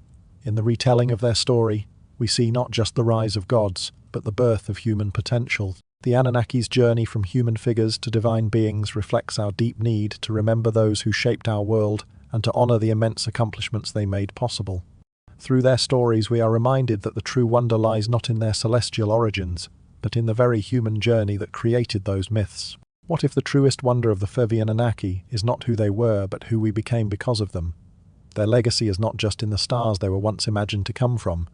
In the retelling of their story, we see not just the rise of gods, but the birth of human potential. The Anunnaki's journey from human figures to divine beings reflects our deep need to remember those who shaped our world and to honor the immense accomplishments they made possible. Through their stories, we are reminded that the true wonder lies not in their celestial origins, but in the very human journey that created those myths. What if the truest wonder of the Foodie Anunnaki is not who they were, but who we became because of them? Their legacy is not just in the stars they were once imagined to come from,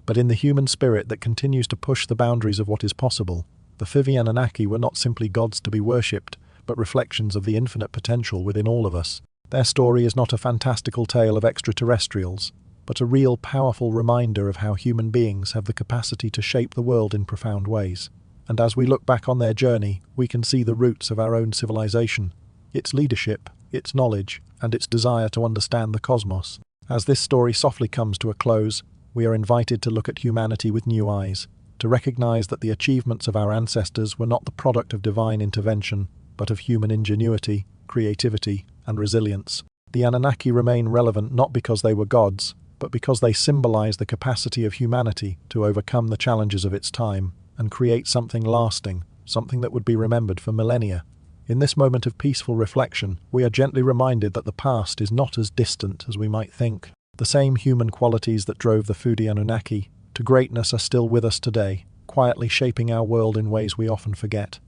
but in the human spirit that continues to push the boundaries of what is possible. The Fivi Anunnaki were not simply gods to be worshipped, but reflections of the infinite potential within all of us. Their story is not a fantastical tale of extraterrestrials, but a real powerful reminder of how human beings have the capacity to shape the world in profound ways. And as we look back on their journey, we can see the roots of our own civilization, its leadership, its knowledge, and its desire to understand the cosmos. As this story softly comes to a close, we are invited to look at humanity with new eyes, to recognize that the achievements of our ancestors were not the product of divine intervention, but of human ingenuity, creativity, and resilience. The Anunnaki remain relevant not because they were gods, but because they symbolize the capacity of humanity to overcome the challenges of its time and create something lasting, something that would be remembered for millennia. In this moment of peaceful reflection, we are gently reminded that the past is not as distant as we might think. The same human qualities that drove the Fivi Anunnaki to greatness are still with us today, quietly shaping our world in ways we often forget.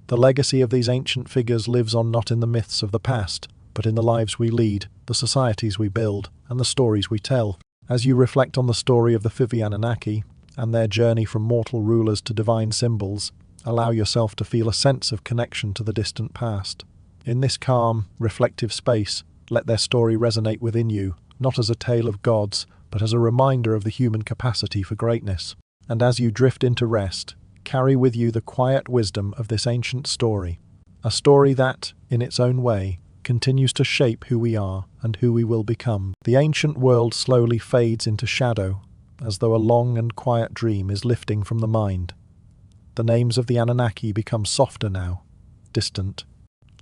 The legacy of these ancient figures lives on not in the myths of the past, but in the lives we lead, the societies we build, and the stories we tell. As you reflect on the story of the Fivi Anunnaki and their journey from mortal rulers to divine symbols, allow yourself to feel a sense of connection to the distant past. In this calm, reflective space, let their story resonate within you, not as a tale of gods, but as a reminder of the human capacity for greatness. And as you drift into rest, carry with you the quiet wisdom of this ancient story, a story that, in its own way, continues to shape who we are and who we will become. The ancient world slowly fades into shadow, as though a long and quiet dream is lifting from the mind. The names of the Anunnaki become softer now, distant,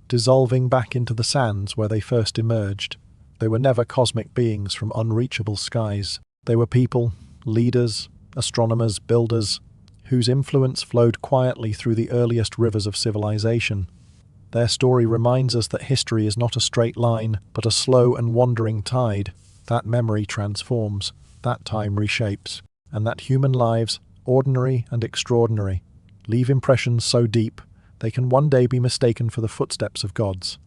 dissolving back into the sands where they first emerged. They were never cosmic beings from unreachable skies. They were people, leaders, astronomers, builders, whose influence flowed quietly through the earliest rivers of civilization. Their story reminds us that history is not a straight line, but a slow and wandering tide. That memory transforms, that time reshapes, and that human lives, ordinary and extraordinary, leave impressions so deep they can one day be mistaken for the footsteps of gods.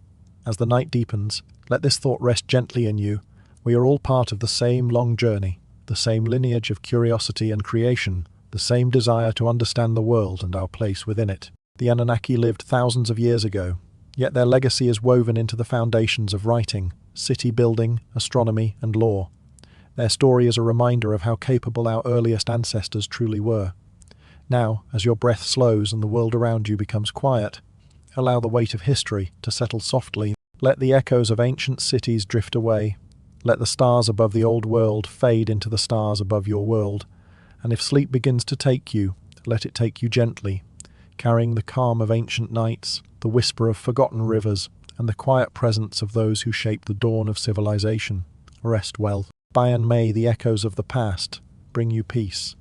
As the night deepens, let this thought rest gently in you. We are all part of the same long journey, the same lineage of curiosity and creation, the same desire to understand the world and our place within it. The Anunnaki lived thousands of years ago, yet their legacy is woven into the foundations of writing, city building, astronomy, and law. Their story is a reminder of how capable our earliest ancestors truly were. Now, as your breath slows and the world around you becomes quiet, allow the weight of history to settle softly. Let the echoes of ancient cities drift away. Let the stars above the old world fade into the stars above your world. And if sleep begins to take you, let it take you gently, carrying the calm of ancient nights, the whisper of forgotten rivers, and the quiet presence of those who shaped the dawn of civilization. Rest well. By and may the echoes of the past bring you peace.